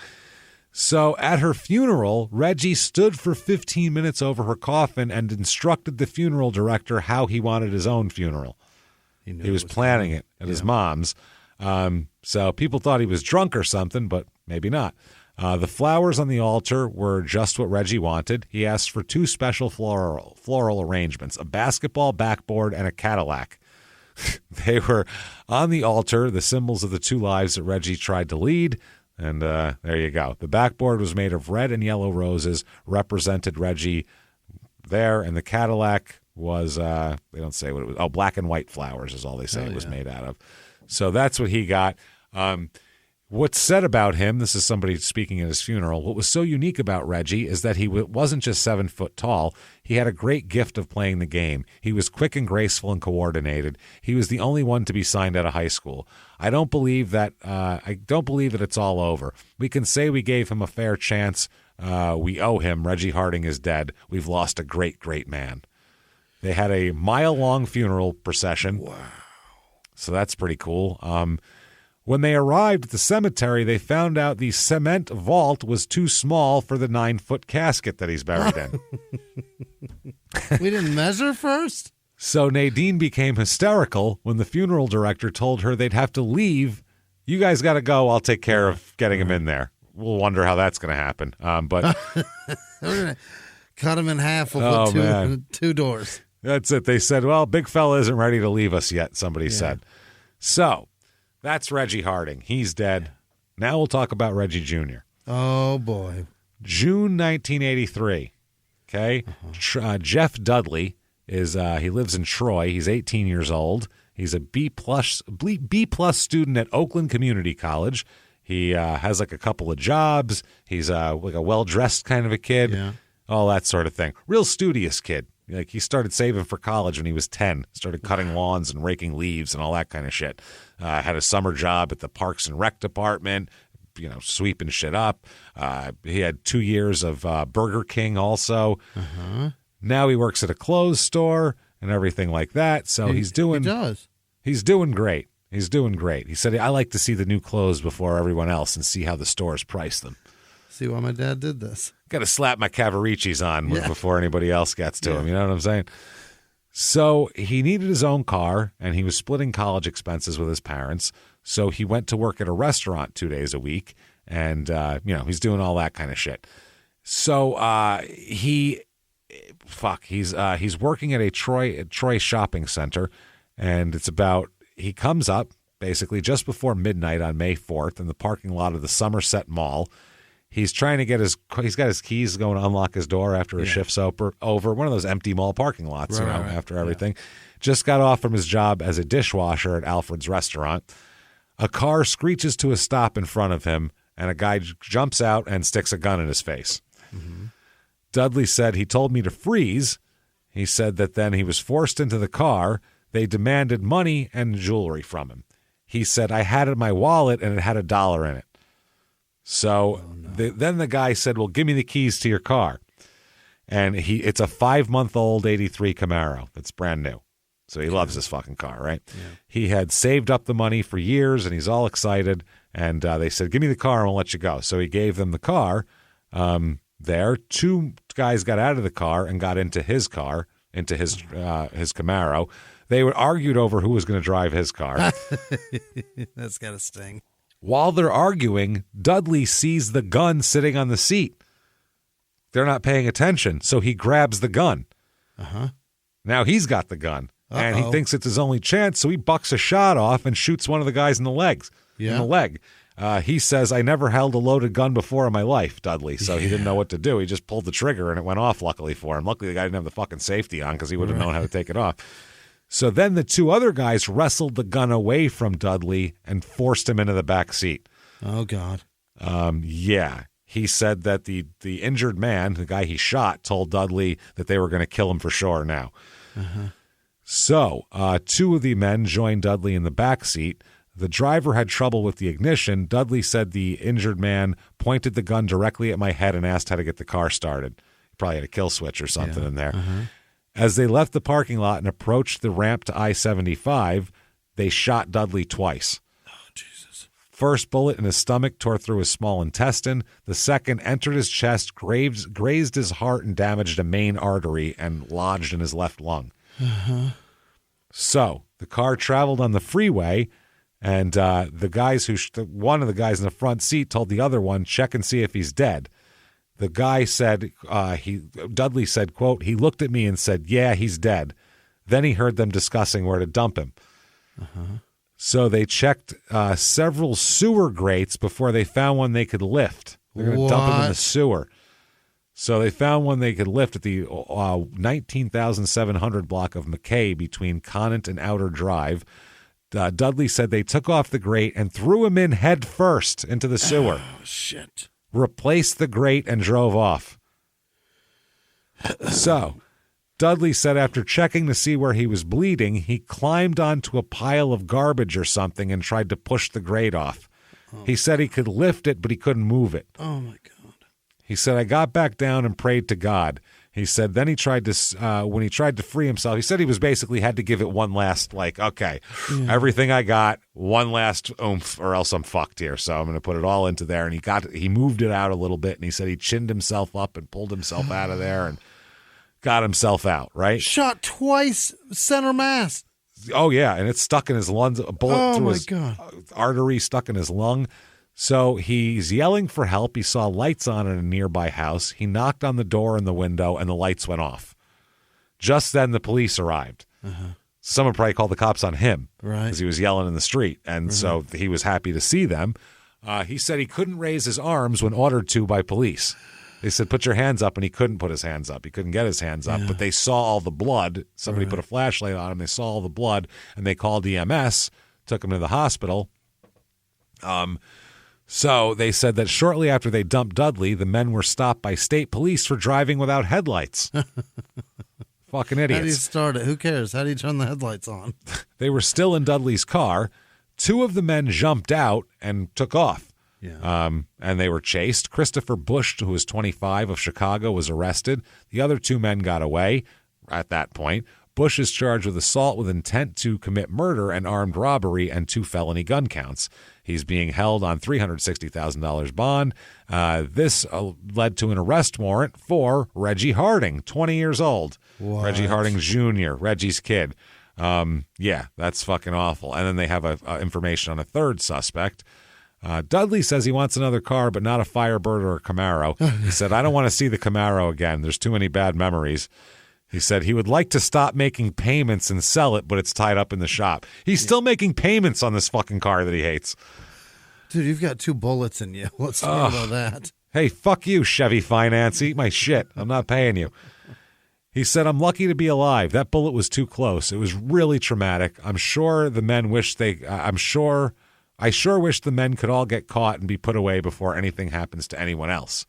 So at her funeral, Reggie stood for 15 minutes over her coffin and instructed the funeral director how he wanted his own funeral. He was planning it at his mom's. So people thought he was drunk or something, but maybe not. The flowers on the altar were just what Reggie wanted. He asked for 2 special floral arrangements, a basketball backboard and a Cadillac. They were on the altar, the symbols of the 2 lives that Reggie tried to lead. And there you go. The backboard was made of red and yellow roses, represented Reggie there, and the Cadillac was, they don't say what it was. Oh, black and white flowers is all they say it was made out of. So that's what he got. What's said about him, this is somebody speaking at his funeral, what was so unique about Reggie is that he wasn't just 7 foot tall. He had a great gift of playing the game. He was quick and graceful and coordinated. He was the only one to be signed out of high school. I don't believe that it's all over. We can say we gave him a fair chance. We owe him. Reggie Harding is dead. We've lost a great, great man. They had a mile-long funeral procession. Wow. So that's pretty cool. When they arrived at the cemetery, they found out the cement vault was too small for the 9-foot casket that he's buried in. We didn't measure first? So Nadine became hysterical when the funeral director told her they'd have to leave. You guys got to go. I'll take care of getting him in there. We'll wonder how that's going to happen. But we're going to cut him in half. We'll put 2 doors. That's it. They said, well, big fella isn't ready to leave us yet, somebody said. So that's Reggie Harding. He's dead. Now we'll talk about Reggie Jr. Oh, boy. June 1983. Okay. Jeff Dudley is he lives in Troy. He's 18 years old. He's a B plus student at Oakland Community College. He has like a couple of jobs. He's like a well-dressed kind of a kid. Yeah. All that sort of thing. Real studious kid. Like he started saving for college when he was 10. Started cutting lawns and raking leaves and all that kind of shit. Had a summer job at the Parks and Rec department, sweeping shit up. He had 2 years of Burger King also. Uh-huh. Now he works at a clothes store and everything like that. So he's doing great. He's doing great. He said, I like to see the new clothes before everyone else and see how the stores price them. See why my dad did this. Got to slap my Cavaricis on before anybody else gets to him. You know what I'm saying? So he needed his own car, and he was splitting college expenses with his parents. So he went to work at a restaurant 2 days a week, and he's doing all that kind of shit. So he's working at a Troy shopping center, and he comes up basically just before midnight on May 4th in the parking lot of the Somerset Mall. He's trying to he's got his keys going to unlock his door after his shift's over. One of those empty mall parking lots, after everything. Just got off from his job as a dishwasher at Alfred's restaurant. A car screeches to a stop in front of him, and a guy jumps out and sticks a gun in his face. Mm-hmm. Dudley said, he told me to freeze. He said that then he was forced into the car. They demanded money and jewelry from him. He said, I had my wallet, and it had $1 in it. So then the guy said, well, give me the keys to your car. And it's a 5-month-old 83 Camaro that's brand new. So he loves this fucking car, right? Yeah. He had saved up the money for years, and he's all excited. And they said, give me the car, and we'll let you go. So he gave them the car. There, 2 guys got out of the car and got into his car, into his Camaro. They argued over who was going to drive his car. That's got to sting. While they're arguing, Dudley sees the gun sitting on the seat. They're not paying attention, so he grabs the gun. Uh-huh. Now he's got the gun. and he thinks it's his only chance, so he bucks a shot off and shoots one of the guys in the leg. He says, I never held a loaded gun before in my life, Dudley, so he didn't know what to do. He just pulled the trigger, and it went off, luckily for him. Luckily, the guy didn't have the fucking safety on because he would have known how to take it off. So then the two other guys wrestled the gun away from Dudley and forced him into the back seat. Oh, God. Yeah. He said that the injured man, the guy he shot, told Dudley that they were going to kill him for sure now. So two of the men joined Dudley in the back seat. The driver had trouble with the ignition. Dudley said the injured man pointed the gun directly at my head and asked how to get the car started. He probably had a kill switch or something in there. As they left the parking lot and approached the ramp to I-75, they shot Dudley twice. First bullet in his stomach tore through his small intestine. The second entered his chest, grazed his heart, and damaged a main artery and lodged in his left lung. So the car traveled on the freeway, and the guys one of the guys in the front seat told the other one, check and see if he's dead. The guy said, Dudley said, quote, he looked at me and said, yeah, he's dead. Then he heard them discussing where to dump him. So they checked several sewer grates before they found one they could lift. They're going to dump him in the sewer. So they found one they could lift at the 19,700 block of McKay between Conant and Outer Drive. Dudley said they took off the grate and threw him in head first into the sewer. Oh, shit. Replaced the grate and drove off. So Dudley said after checking to see where he was bleeding, he climbed onto a pile of garbage or something and tried to push the grate off. He said he could lift it, but he couldn't move it. Oh, my God. He said, I got back down and prayed to God. He said, then he tried to, when he tried to free himself, he said he was basically had to give it one last, okay, everything I got, one last oomph, or else I'm fucked here. So I'm going to put it all into there. And he moved it out a little bit, and he said he chinned himself up and pulled himself out of there and got himself out, right? Shot twice, center mass. Oh, yeah, and it's stuck in his lungs, a bullet through his God. artery stuck in his lung. So he's yelling for help. He saw lights on in a nearby house. He knocked on the door and the window, and the lights went off. Just then, the police arrived. Someone probably called the cops on him because he was yelling in the street, and so he was happy to see them. He said he couldn't raise his arms when ordered to by police. They said, put your hands up, and he couldn't put his hands up. He couldn't get his hands up, but they saw all the blood. Somebody put a flashlight on him. They saw all the blood, and they called EMS, took him to the hospital. So they said that shortly after they dumped Dudley, the men were stopped by state police for driving without headlights. Fucking idiots. How do you start it? Who cares? How do you turn the headlights on? They were still in Dudley's car. Two of the men jumped out and took off. And they were chased. Christopher Bush, who was 25 of Chicago, was arrested. The other two men got away at that point. Bush is charged with assault with intent to commit murder and armed robbery and 2 felony gun counts. He's being held on $360,000 bond. This led to an arrest warrant for Reggie Harding, 20 years old. What? Reggie Harding Jr., Reggie's kid. Yeah, that's fucking awful. And then they have information on a third suspect. Dudley says he wants another car, but not a Firebird or a Camaro. He said, I don't want to see the Camaro again. There's too many bad memories. He said he would like to stop making payments and sell it, but it's tied up in the shop. He's still making payments on this fucking car that he hates. Dude, you've got 2 bullets in you. Let's talk about that. Hey, fuck you, Chevy Finance. Eat my shit. I'm not paying you. He said, I'm lucky to be alive. That bullet was too close. It was really traumatic. I sure wish the men could all get caught and be put away before anything happens to anyone else.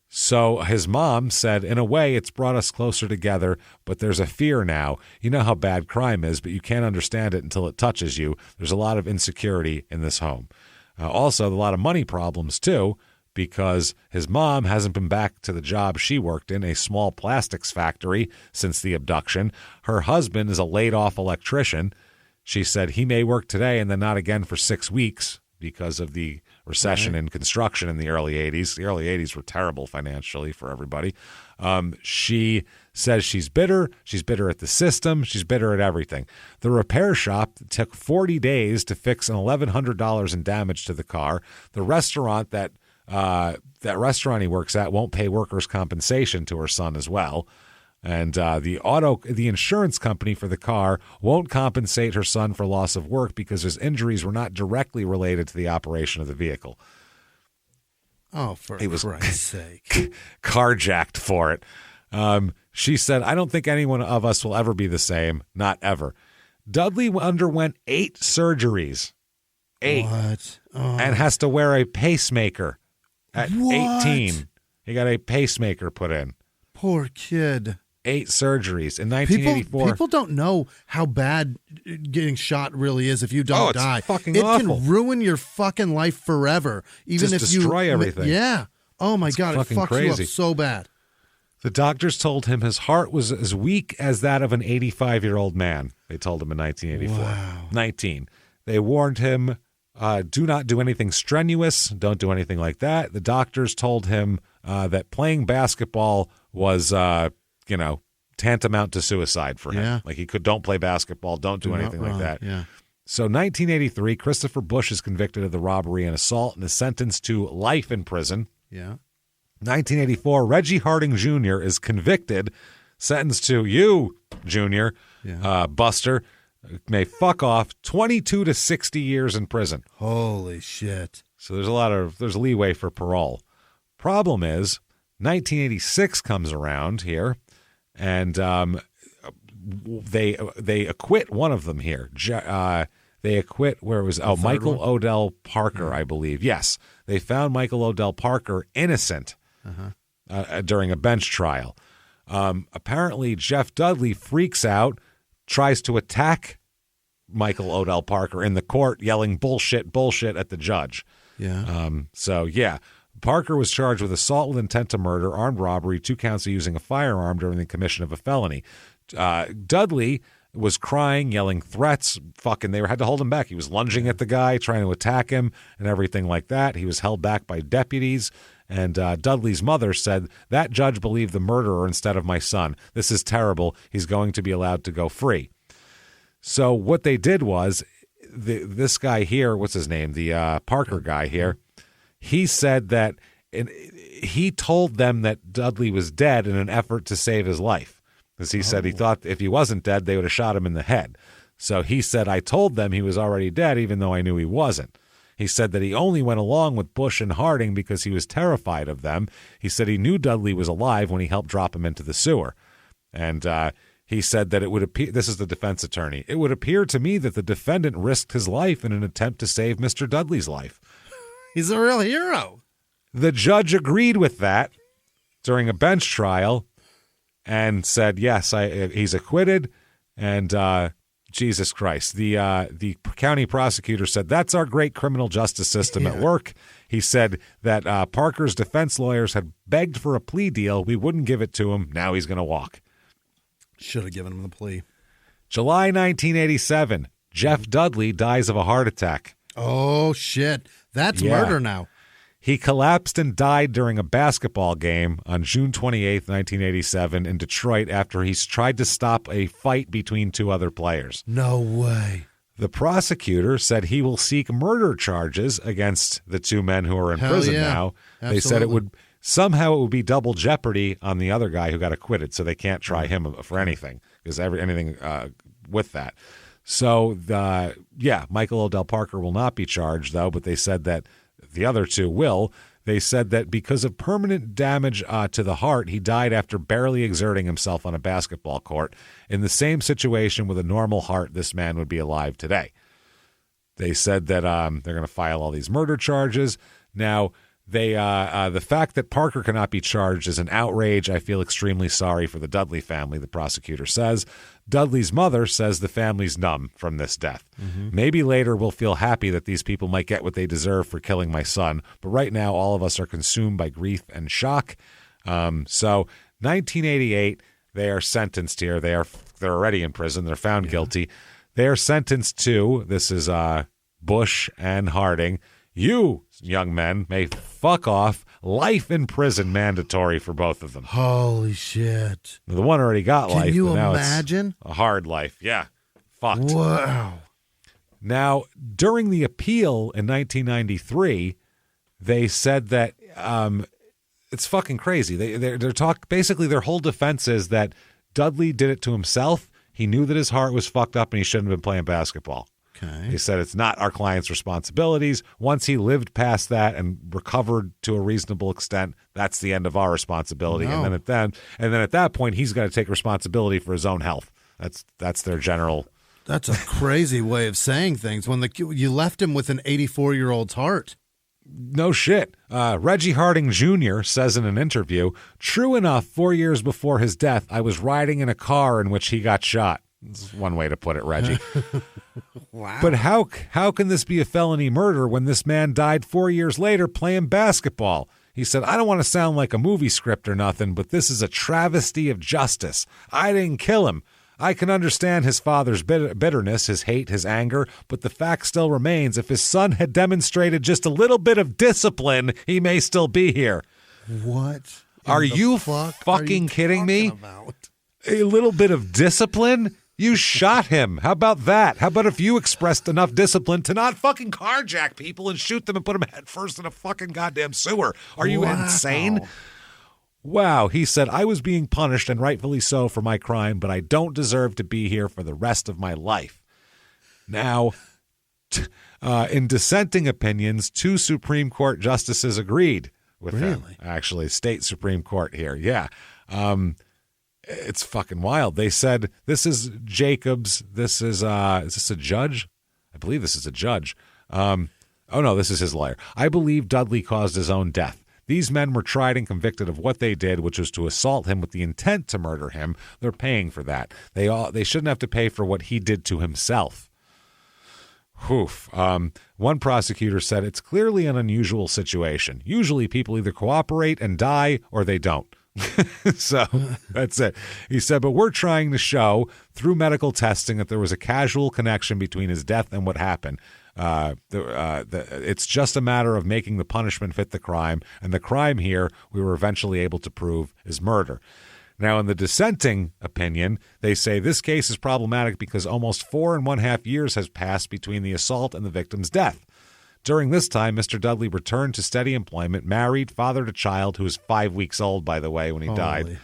So his mom said, in a way, it's brought us closer together, but there's a fear now. You know how bad crime is, but you can't understand it until it touches you. There's a lot of insecurity in this home. Also, a lot of money problems, too, because his mom hasn't been back to the job she worked in, a small plastics factory, since the abduction. Her husband is a laid-off electrician. She said he may work today and then not again for 6 weeks because of the recession in construction in the early 80s. The early 80s were terrible financially for everybody. She says she's bitter. She's bitter at the system. She's bitter at everything. The repair shop took 40 days to fix an $1,100 in damage to the car. The restaurant that restaurant he works at won't pay workers' compensation to her son as well. And the insurance company for the car won't compensate her son for loss of work because his injuries were not directly related to the operation of the vehicle. Oh, for Christ's sake. Carjacked for it. She said, I don't think anyone of us will ever be the same. Not ever. Dudley underwent 8 surgeries. 8. What? Oh. And has to wear a pacemaker at What? 18. He got a pacemaker put in. Poor kid. 8 surgeries in 1984. People don't know how bad getting shot really is if you don't die. It's fucking it awful. can ruin your fucking life forever. Even Just if you destroy everything. Yeah. Oh my God, it fucking fucks you up crazy. so bad. The doctors told him his heart was as weak as that of an 85-year-old man. They told him in 1984. Wow. 19. They warned him, do not do anything strenuous. Don't do anything like that. The doctors told him that playing basketball was, tantamount to suicide for him. Yeah. Like don't play basketball. Don't do anything like that. Yeah. So 1983, Christopher Bush is convicted of the robbery and assault and is sentenced to life in prison. Yeah. 1984, Reggie Harding Jr. is convicted, sentenced to you, Junior, Buster, may fuck off 22 to 60 years in prison. Holy shit. So there's leeway for parole. Problem is, 1986 comes around here, and they acquit one of them here. They acquit where it was Michael Odell Parker, I believe. Yes, they found Michael Odell Parker innocent during a bench trial. Apparently, Jeff Dudley freaks out, tries to attack Michael Odell Parker in the court, yelling bullshit, bullshit at the judge. Yeah. Parker was charged with assault with intent to murder, armed robbery, 2 counts of using a firearm during the commission of a felony. Dudley was crying, yelling threats. They had to hold him back. He was lunging at the guy, trying to attack him and everything like that. He was held back by deputies. And Dudley's mother said, that judge believed the murderer instead of my son. This is terrible. He's going to be allowed to go free. So what they did was, this guy here, what's his name? The Parker guy here, he said that he told them that Dudley was dead in an effort to save his life. Because he said he thought if he wasn't dead, they would have shot him in the head. So he said, I told them he was already dead, even though I knew he wasn't. He said that he only went along with Bush and Harding because he was terrified of them. He said he knew Dudley was alive when he helped drop him into the sewer. And he said that it would appear, this is the defense attorney, it would appear to me that the defendant risked his life in an attempt to save Mr. Dudley's life. He's a real hero. The judge agreed with that during a bench trial and said, yes, he's acquitted. And Jesus Christ, the county prosecutor said, that's our great criminal justice system at work. He said that Parker's defense lawyers had begged for a plea deal. We wouldn't give it to him. Now he's going to walk. Should have given him the plea. July 1987, Jeff Dudley dies of a heart attack. Oh, shit. That's murder now. He collapsed and died during a basketball game on June 28th, 1987 in Detroit after he tried to stop a fight between 2 other players. No way. The prosecutor said he will seek murder charges against the 2 men who are in prison now. Absolutely. They said it would be double jeopardy on the other guy who got acquitted, so they can't try him for anything because anything with that. So, Michael Odell Parker will not be charged, though, but they said that the other 2 will. They said that because of permanent damage to the heart, he died after barely exerting himself on a basketball court. In the same situation with a normal heart, this man would be alive today. They said that they're going to file all these murder charges. Now, the fact that Parker cannot be charged is an outrage. I feel extremely sorry for the Dudley family, the prosecutor says. Dudley's mother says the family's numb from this death. Mm-hmm. Maybe later we'll feel happy that these people might get what they deserve for killing my son, but right now all of us are consumed by grief and shock. So 1988, they are sentenced here. They're already in prison. They're found guilty. They are sentenced to, this is Bush and Harding, you, young men, may fuck off. Life in prison mandatory for both of them. Holy shit. The one already got life. Can you but now imagine? It's a hard life. Yeah. Fucked. Wow. Now, during the appeal in 1993, they said that it's fucking crazy. They're basically their whole defense is that Dudley did it to himself. He knew that his heart was fucked up and he shouldn't have been playing basketball. Okay. He said it's not our client's responsibilities. Once he lived past that and recovered to a reasonable extent, that's the end of our responsibility. No. And then at that point, he's got to take responsibility for his own health. That's their general. That's a crazy way of saying things. When you left him with an 84-year-old's heart. No shit. Reggie Harding Jr. says in an interview, "True enough, 4 years before his death, I was riding in a car in which he got shot." That's one way to put it, Reggie. Wow. But how can this be a felony murder when this man died 4 years later playing basketball? He said, "I don't want to sound like a movie script or nothing, but this is a travesty of justice. I didn't kill him. I can understand his father's bitterness, his hate, his anger, but the fact still remains, if his son had demonstrated just a little bit of discipline, he may still be here." What? Are you fucking kidding me? A little bit of discipline? You shot him. How about that? How about if you expressed enough discipline to not fucking carjack people and shoot them and put them head first in a fucking goddamn sewer? Are you insane? Wow. He said, "I was being punished, and rightfully so, for my crime, but I don't deserve to be here for the rest of my life." Now, in dissenting opinions, 2 Supreme Court justices agreed with him. Actually, state Supreme Court here. Yeah. It's fucking wild. They said, this is Jacobs. This is this a judge? I believe this is a judge. Oh, no, this is his lawyer. "I believe Dudley caused his own death. These men were tried and convicted of what they did, which was to assault him with the intent to murder him. They're paying for that. They shouldn't have to pay for what he did to himself." Oof. One prosecutor said, "It's clearly an unusual situation. Usually people either cooperate and die or they don't." So that's it. He said, "But we're trying to show through medical testing that there was a causal connection between his death and what happened. It's just a matter of making the punishment fit the crime, and the crime here we were eventually able to prove is murder." Now, in the dissenting opinion, they say this case is problematic because almost 4.5 years has passed between the assault and the victim's death. During this time, Mr. Dudley returned to steady employment, married, fathered a child who was 5 weeks old, by the way, when he died,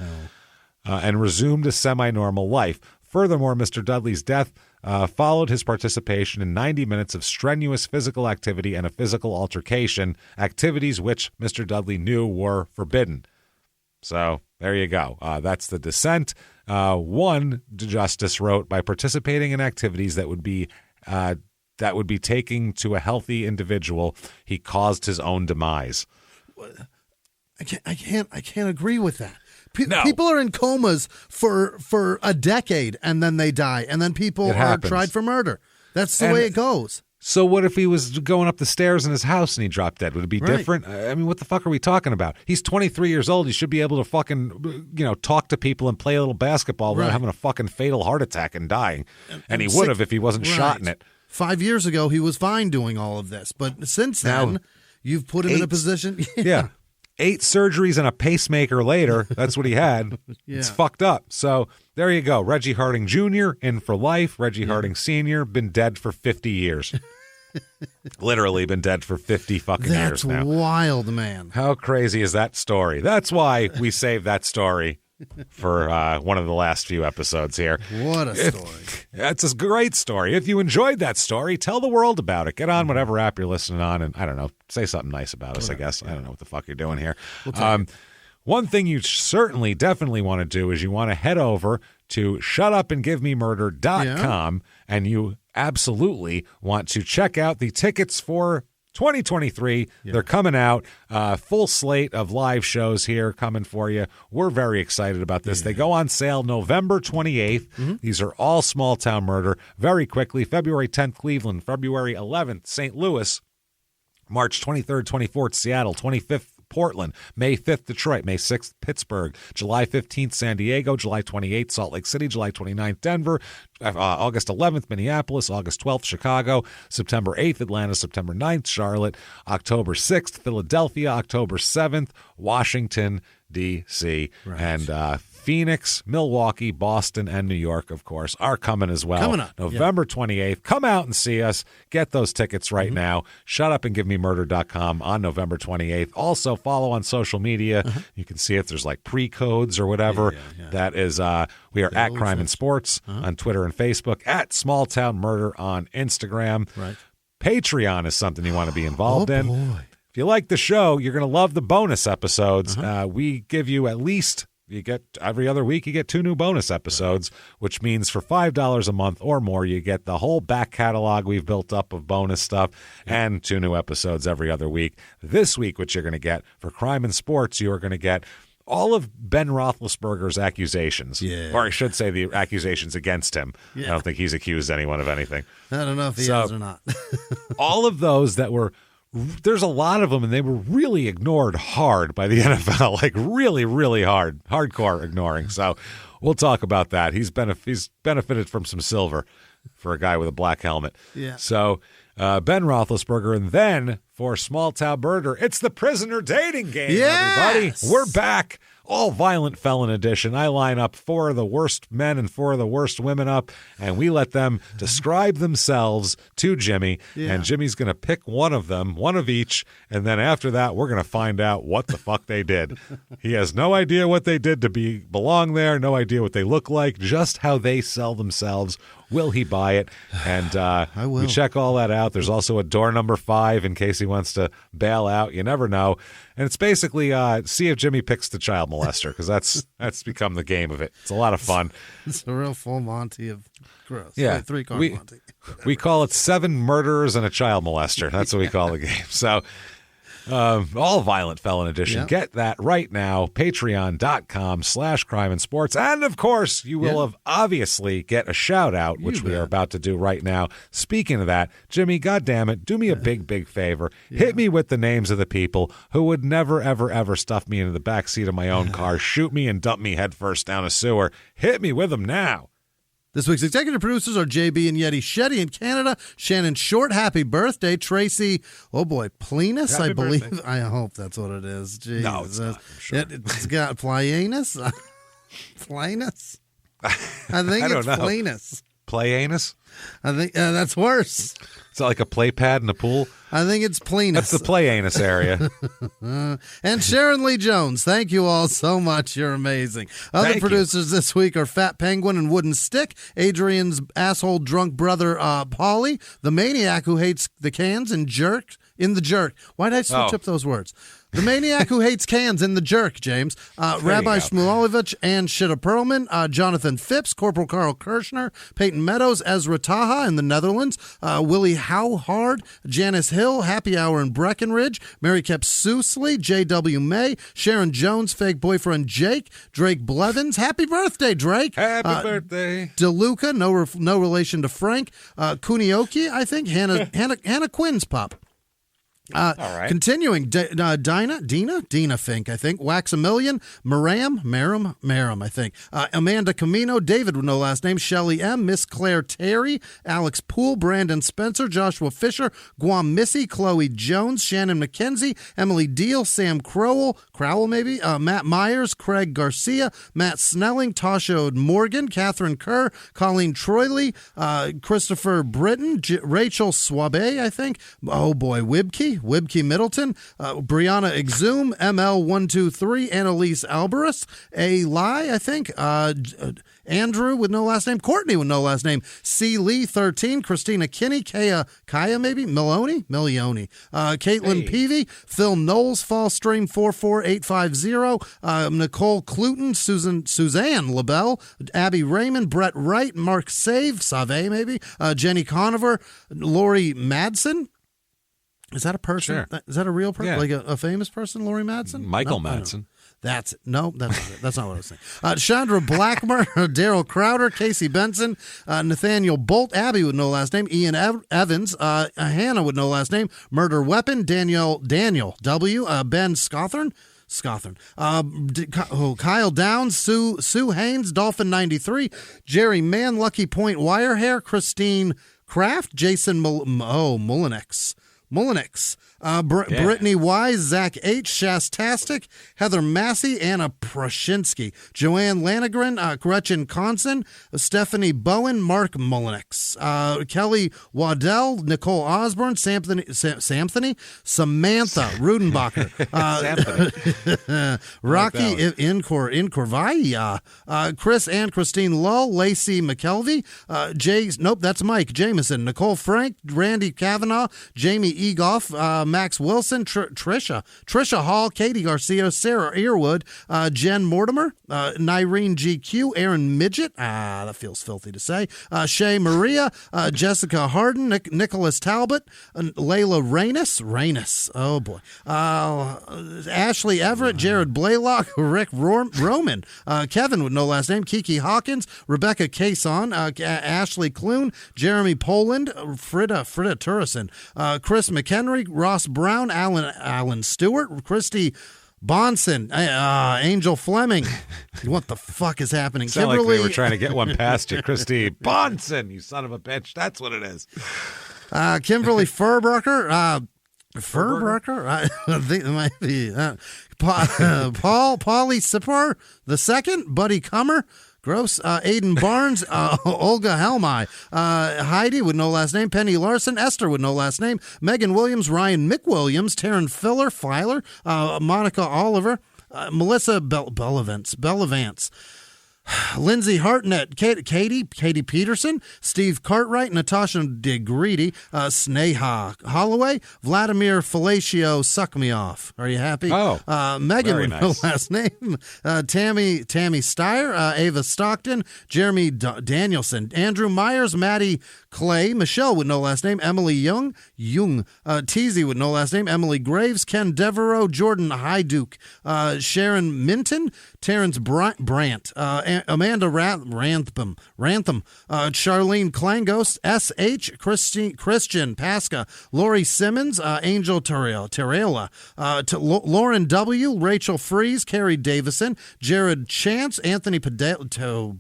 and resumed a semi-normal life. Furthermore, Mr. Dudley's death followed his participation in 90 minutes of strenuous physical activity and a physical altercation, activities which Mr. Dudley knew were forbidden. So there you go. That's the dissent. One justice wrote, "By participating in activities that would be taking to a healthy individual, he caused his own demise." I can't agree with that. People are in comas for a decade and then they die, and then people are tried for murder. That's the way it goes. So what if he was going up the stairs in his house and he dropped dead? Would it be different? I mean, what the fuck are we talking about? He's 23 years old. He should be able to fucking, talk to people and play a little basketball without having a fucking fatal heart attack and dying. And he would have if he wasn't shot in it. 5 years ago, he was fine doing all of this. But since then, you've put him in a position. Yeah. 8 surgeries and a pacemaker later, that's what he had. It's fucked up. So there you go. Reggie Harding Jr. in for life. Reggie Harding Sr. been dead for 50 years. Literally been dead for 50 fucking years now. That's wild, man. How crazy is that story? That's why we saved that story for one of the last few episodes here. What a story. That's a great story. If you enjoyed that story, tell the world about it. Get on whatever app you're listening on and, I don't know, say something nice about us, I guess. I don't know what the fuck you're doing here. One thing you certainly, definitely want to do is you want to head over to shutupandgivememurder.com and you absolutely want to check out the tickets for 2023. They're coming out. Full slate of live shows here coming for you. We're very excited about this. They go on sale November 28th. These are all small town murder. Very quickly, February 10th, Cleveland. February 11th, St. Louis. March 23rd, 24th, Seattle. 25th, Portland, May 5th, Detroit, May 6th, Pittsburgh, July 15th, San Diego, July 28th, Salt Lake City, July 29th, Denver, August 11th, Minneapolis, August 12th, Chicago, September 8th, Atlanta, September 9th, Charlotte, October 6th, Philadelphia, October 7th, Washington, D.C. And Phoenix, Milwaukee, Boston, and New York, of course, are coming as well. Coming up. November 28th. Come out and see us. Get those tickets right now. ShutUpAndGiveMeMurder.com on November 28th. Also, follow on social media. You can see if there's like pre-codes or whatever. That is, we are at Crime and Sports on Twitter and Facebook, at Small Town Murder on Instagram. Right. Patreon is something you want to be involved in. Boy. If you like the show, you're going to love the bonus episodes. We give you at least, you get every other week, you get 2 new bonus episodes, which means for $5 a month or more, you get the whole back catalog we've built up of bonus stuff and 2 new episodes every other week. This week, what you're going to get for Crime and Sports, you are going to get all of Ben Roethlisberger's accusations, or I should say the accusations against him. I don't think he's accused anyone of anything. I don't know if he has or not. All of those that were, there's a lot of them, and they were really ignored hard by the NFL, like really, really hardcore ignoring. So we'll talk about that. He's benefited from some silver for a guy with a black helmet. Yeah. So Ben Roethlisberger, and then for Small Town Murder, it's the prisoner dating game, everybody. We're back. All Violent Felon edition. I line up 4 of the worst men and 4 of the worst women up, and we let them describe themselves to Jimmy, and Jimmy's going to pick one of them, one of each, and then after that, we're going to find out what the fuck they did. He has no idea what they did to belong there, no idea what they look like, just how they sell themselves. Will he buy it? And I will. We check all that out. There's also a door number 5 in case he wants to bail out. You never know. And it's basically see if Jimmy picks the child molester, because that's become the game of it. It's a lot of fun. It's a real full Monty of gross. Yeah. 3-card Monty. We call it 7 murderers and a child molester. That's what we call the game. So all Violent Felon edition. Get that right now. Patreon.com/crime and sports. And of course, you will have obviously get a shout out, which we are about to do right now. Speaking of that, Jimmy, goddammit, do me a big favor. Hit me with the names of the people who would never, ever stuff me into the backseat of my own car, shoot me and dump me headfirst down a sewer. Hit me with them now. This week's executive producers are JB and Yeti Shetty in Canada. Shannon Short, happy birthday. Tracy, Plinus, I believe. Birthday. I hope that's what it is. Jeez. No, it's not. I'm sure. It's got Plianus. Plinus? I think it's Plinus. Playanus? I think that's worse. Is that like a play pad in a pool? I think it's Plinus. That's the Playanus area. And Sharon Lee Jones, thank you all so much. You're amazing. Other producers this week are Fat Penguin and Wooden Stick, Adrian's asshole drunk brother, Paulie, the maniac who hates the cans and jerk in the jerk. Why did I switch up those words? The maniac who hates cans in the jerk, James. Rabbi Shmulevich and Shitta Perlman, Jonathan Phipps, Corporal Carl Kirshner, Peyton Meadows, Ezra Taha in the Netherlands, Willie Howhard, Janice Hill, Happy Hour in Breckenridge, Mary Kep Sousley, J.W. May, Sharon Jones, fake boyfriend Jake, Drake Blevins. Happy birthday, Drake. Happy birthday. DeLuca, no relation to Frank. Kunioki, I think. Hannah Quinn's pup. All right. Continuing, Dina Fink, I think. Waxamillion, Maram, I think. Amanda Camino, David with no last name, Shelley M, Miss Claire Terry, Alex Poole, Brandon Spencer, Joshua Fisher, Guam Missy, Chloe Jones, Shannon McKenzie, Emily Deal, Sam Crowell maybe, Matt Myers, Craig Garcia, Matt Snelling, Tasha Morgan, Catherine Kerr, Colleen Troyley, Christopher Britton, Rachel Swabe, I think. Oh boy, Wibke Middleton, Brianna Exum, ML123, Annalise Alvarez, A. Lai, I think, Andrew with no last name, Courtney with no last name, C. Lee 13, Christina Kinney, Kaya maybe, Milione, Caitlin Peavy, Phil Knowles, Fallstream 44850, Nicole Cluton, Suzanne LaBelle, Abby Raymond, Brett Wright, Mark Save, Save maybe, Jenny Conover, Lori Madsen. Is that a person? Sure. Is that a real person? Yeah. Like a famous person, Lori Madsen? Michael Madsen. That's not it. That's not what I was saying. Chandra Blackmer, Daryl Crowder, Casey Benson, Nathaniel Bolt, Abby with no last name, Ian Evans, Hannah with no last name, Murder Weapon, Daniel W, Ben Scothern, Kyle Downs, Sue Haynes, Dolphin 93, Jerry Mann, Lucky Point Wirehair, Christine Kraft, Jason Mullinix, Brittany Wise, Zach H, Shastastic, Heather Massey, Anna Prashinsky, Joanne Lanegren, Gretchen Conson, Stephanie Bowen, Mark Mullenix, Kelly Waddell, Nicole Osborne, Samthony, Samantha Rudenbacher, Rocky Incorvai, Chris and Christine Lull, Lacey McKelvey, that's Mike Jameson, Nicole Frank, Randy Kavanaugh, Jamie Egoff, Max Wilson, Trisha Hall, Katie Garcia, Sarah Earwood, Jen Mortimer, Nyrene GQ, Aaron Midget, that feels filthy to say, Shay Maria, Jessica Harden, Nicholas Talbot, Layla Reynes, oh boy, Ashley Everett, Jared Blaylock, Rick Roman, Kevin with no last name, Kiki Hawkins, Rebecca Cason, Ashley Clune, Jeremy Poland, Frida Turrison, Chris McHenry, Ross Brown, Alan Stewart, Christy Bonson, Angel Fleming. What the fuck is happening? Sound Kimberly, like we were trying to get one past you, Christy Bonson. You son of a bitch. That's what it is. Kimberly Furberger. I think it might be Paulie Sipper the second, Buddy Cummer. Gross. Aiden Barnes, Olga Helmai, Heidi with no last name, Penny Larson, Esther with no last name, Megan Williams, Ryan McWilliams, Taryn Filer, Monica Oliver, Melissa Bellavance, Lindsay Hartnett, Katie Peterson, Steve Cartwright, Natasha DeGreedy, Sneha Holloway, Vladimir Fellatio, Suck Me Off. Are you happy? Oh, Megan with nice. no last name, Tammy Steyer, Ava Stockton, Jeremy Danielson, Andrew Myers, Maddie Clay, Michelle with no last name, Emily Young, Teasy with no last name, Emily Graves, Ken Devereaux, Jordan Hyduke, Sharon Minton, Terrence Brandt, Amanda Rantham, Charlene Klangos, S.H., Christian Pasca, Lori Simmons, Angel Terrella, Lauren W., Rachel Fries, Carrie Davison, Jared Chance, Anthony Padaletti,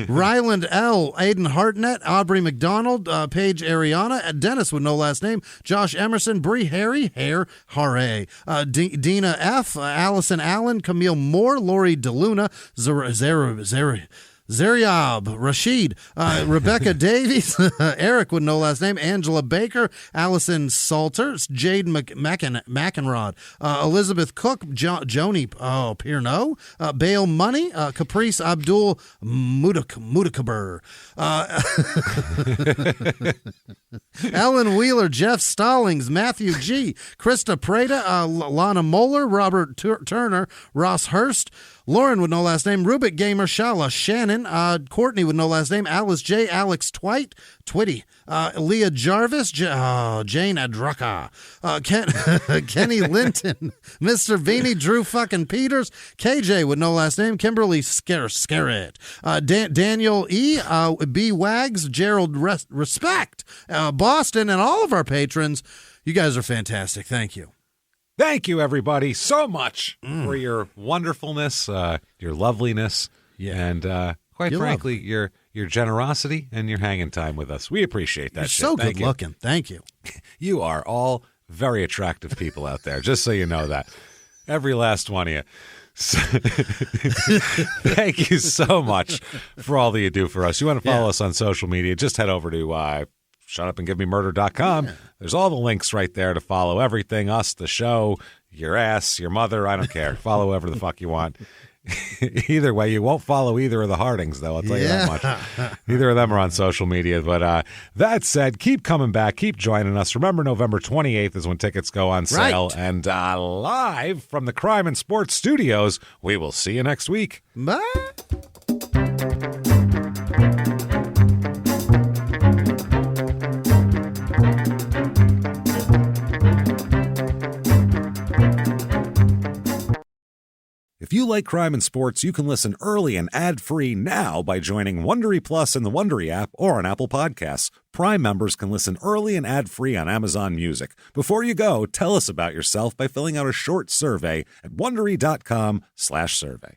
Ryland L., Aiden Hartnett, Aubrey McDonald, Paige Ariana, Dennis with no last name, Josh Emerson, Bree Harry, Hare, Dina F., Allison Allen, Camille Moore, Lori DeLuna, Zeriab, Rashid, Rebecca Davies, Eric with no last name, Angela Baker, Allison Salter, Jade McEnrod, Elizabeth Cook, Joni Pierno, Bale Money, Caprice Abdul Mutakaber, Ellen Wheeler, Jeff Stallings, Matthew G., Krista Prada, Lana Moeller, Robert Turner, Ross Hurst, Lauren with no last name, Rubik Gamer, Shala Shannon, Courtney with no last name, Alice J., Alex Twitty, Leah Jarvis, Jane Adraka, Kenny Linton, Mr. Vini, Drew fucking Peters, KJ with no last name, Kimberly Scarrett, Daniel E., B. Wags, Gerald Respect, Boston, and all of our patrons. You guys are fantastic. Thank you. Thank you, everybody, so much for your wonderfulness, your loveliness, and quite frankly, your generosity and your hanging time with us. We appreciate that. You're shit. so Thank good you. looking. Thank you. You are all very attractive people out there, just so you know that. Every last one of you. So, thank you so much for all that you do for us. You want to follow us on social media, just head over to shutupandgivememurder.com. There's all the links right there to follow everything, us, the show, your ass, your mother, I don't care. Follow whoever the fuck you want. Either way, you won't follow either of the Hardings, though, I'll tell you that much. Neither of them are on social media. But that said, keep coming back. Keep joining us. Remember, November 28th is when tickets go on sale. Right. And live from the Crime and Sports Studios, we will see you next week. Bye. If you like crime and sports, you can listen early and ad-free now by joining Wondery Plus in the Wondery app or on Apple Podcasts. Prime members can listen early and ad-free on Amazon Music. Before you go, tell us about yourself by filling out a short survey at Wondery.com/survey.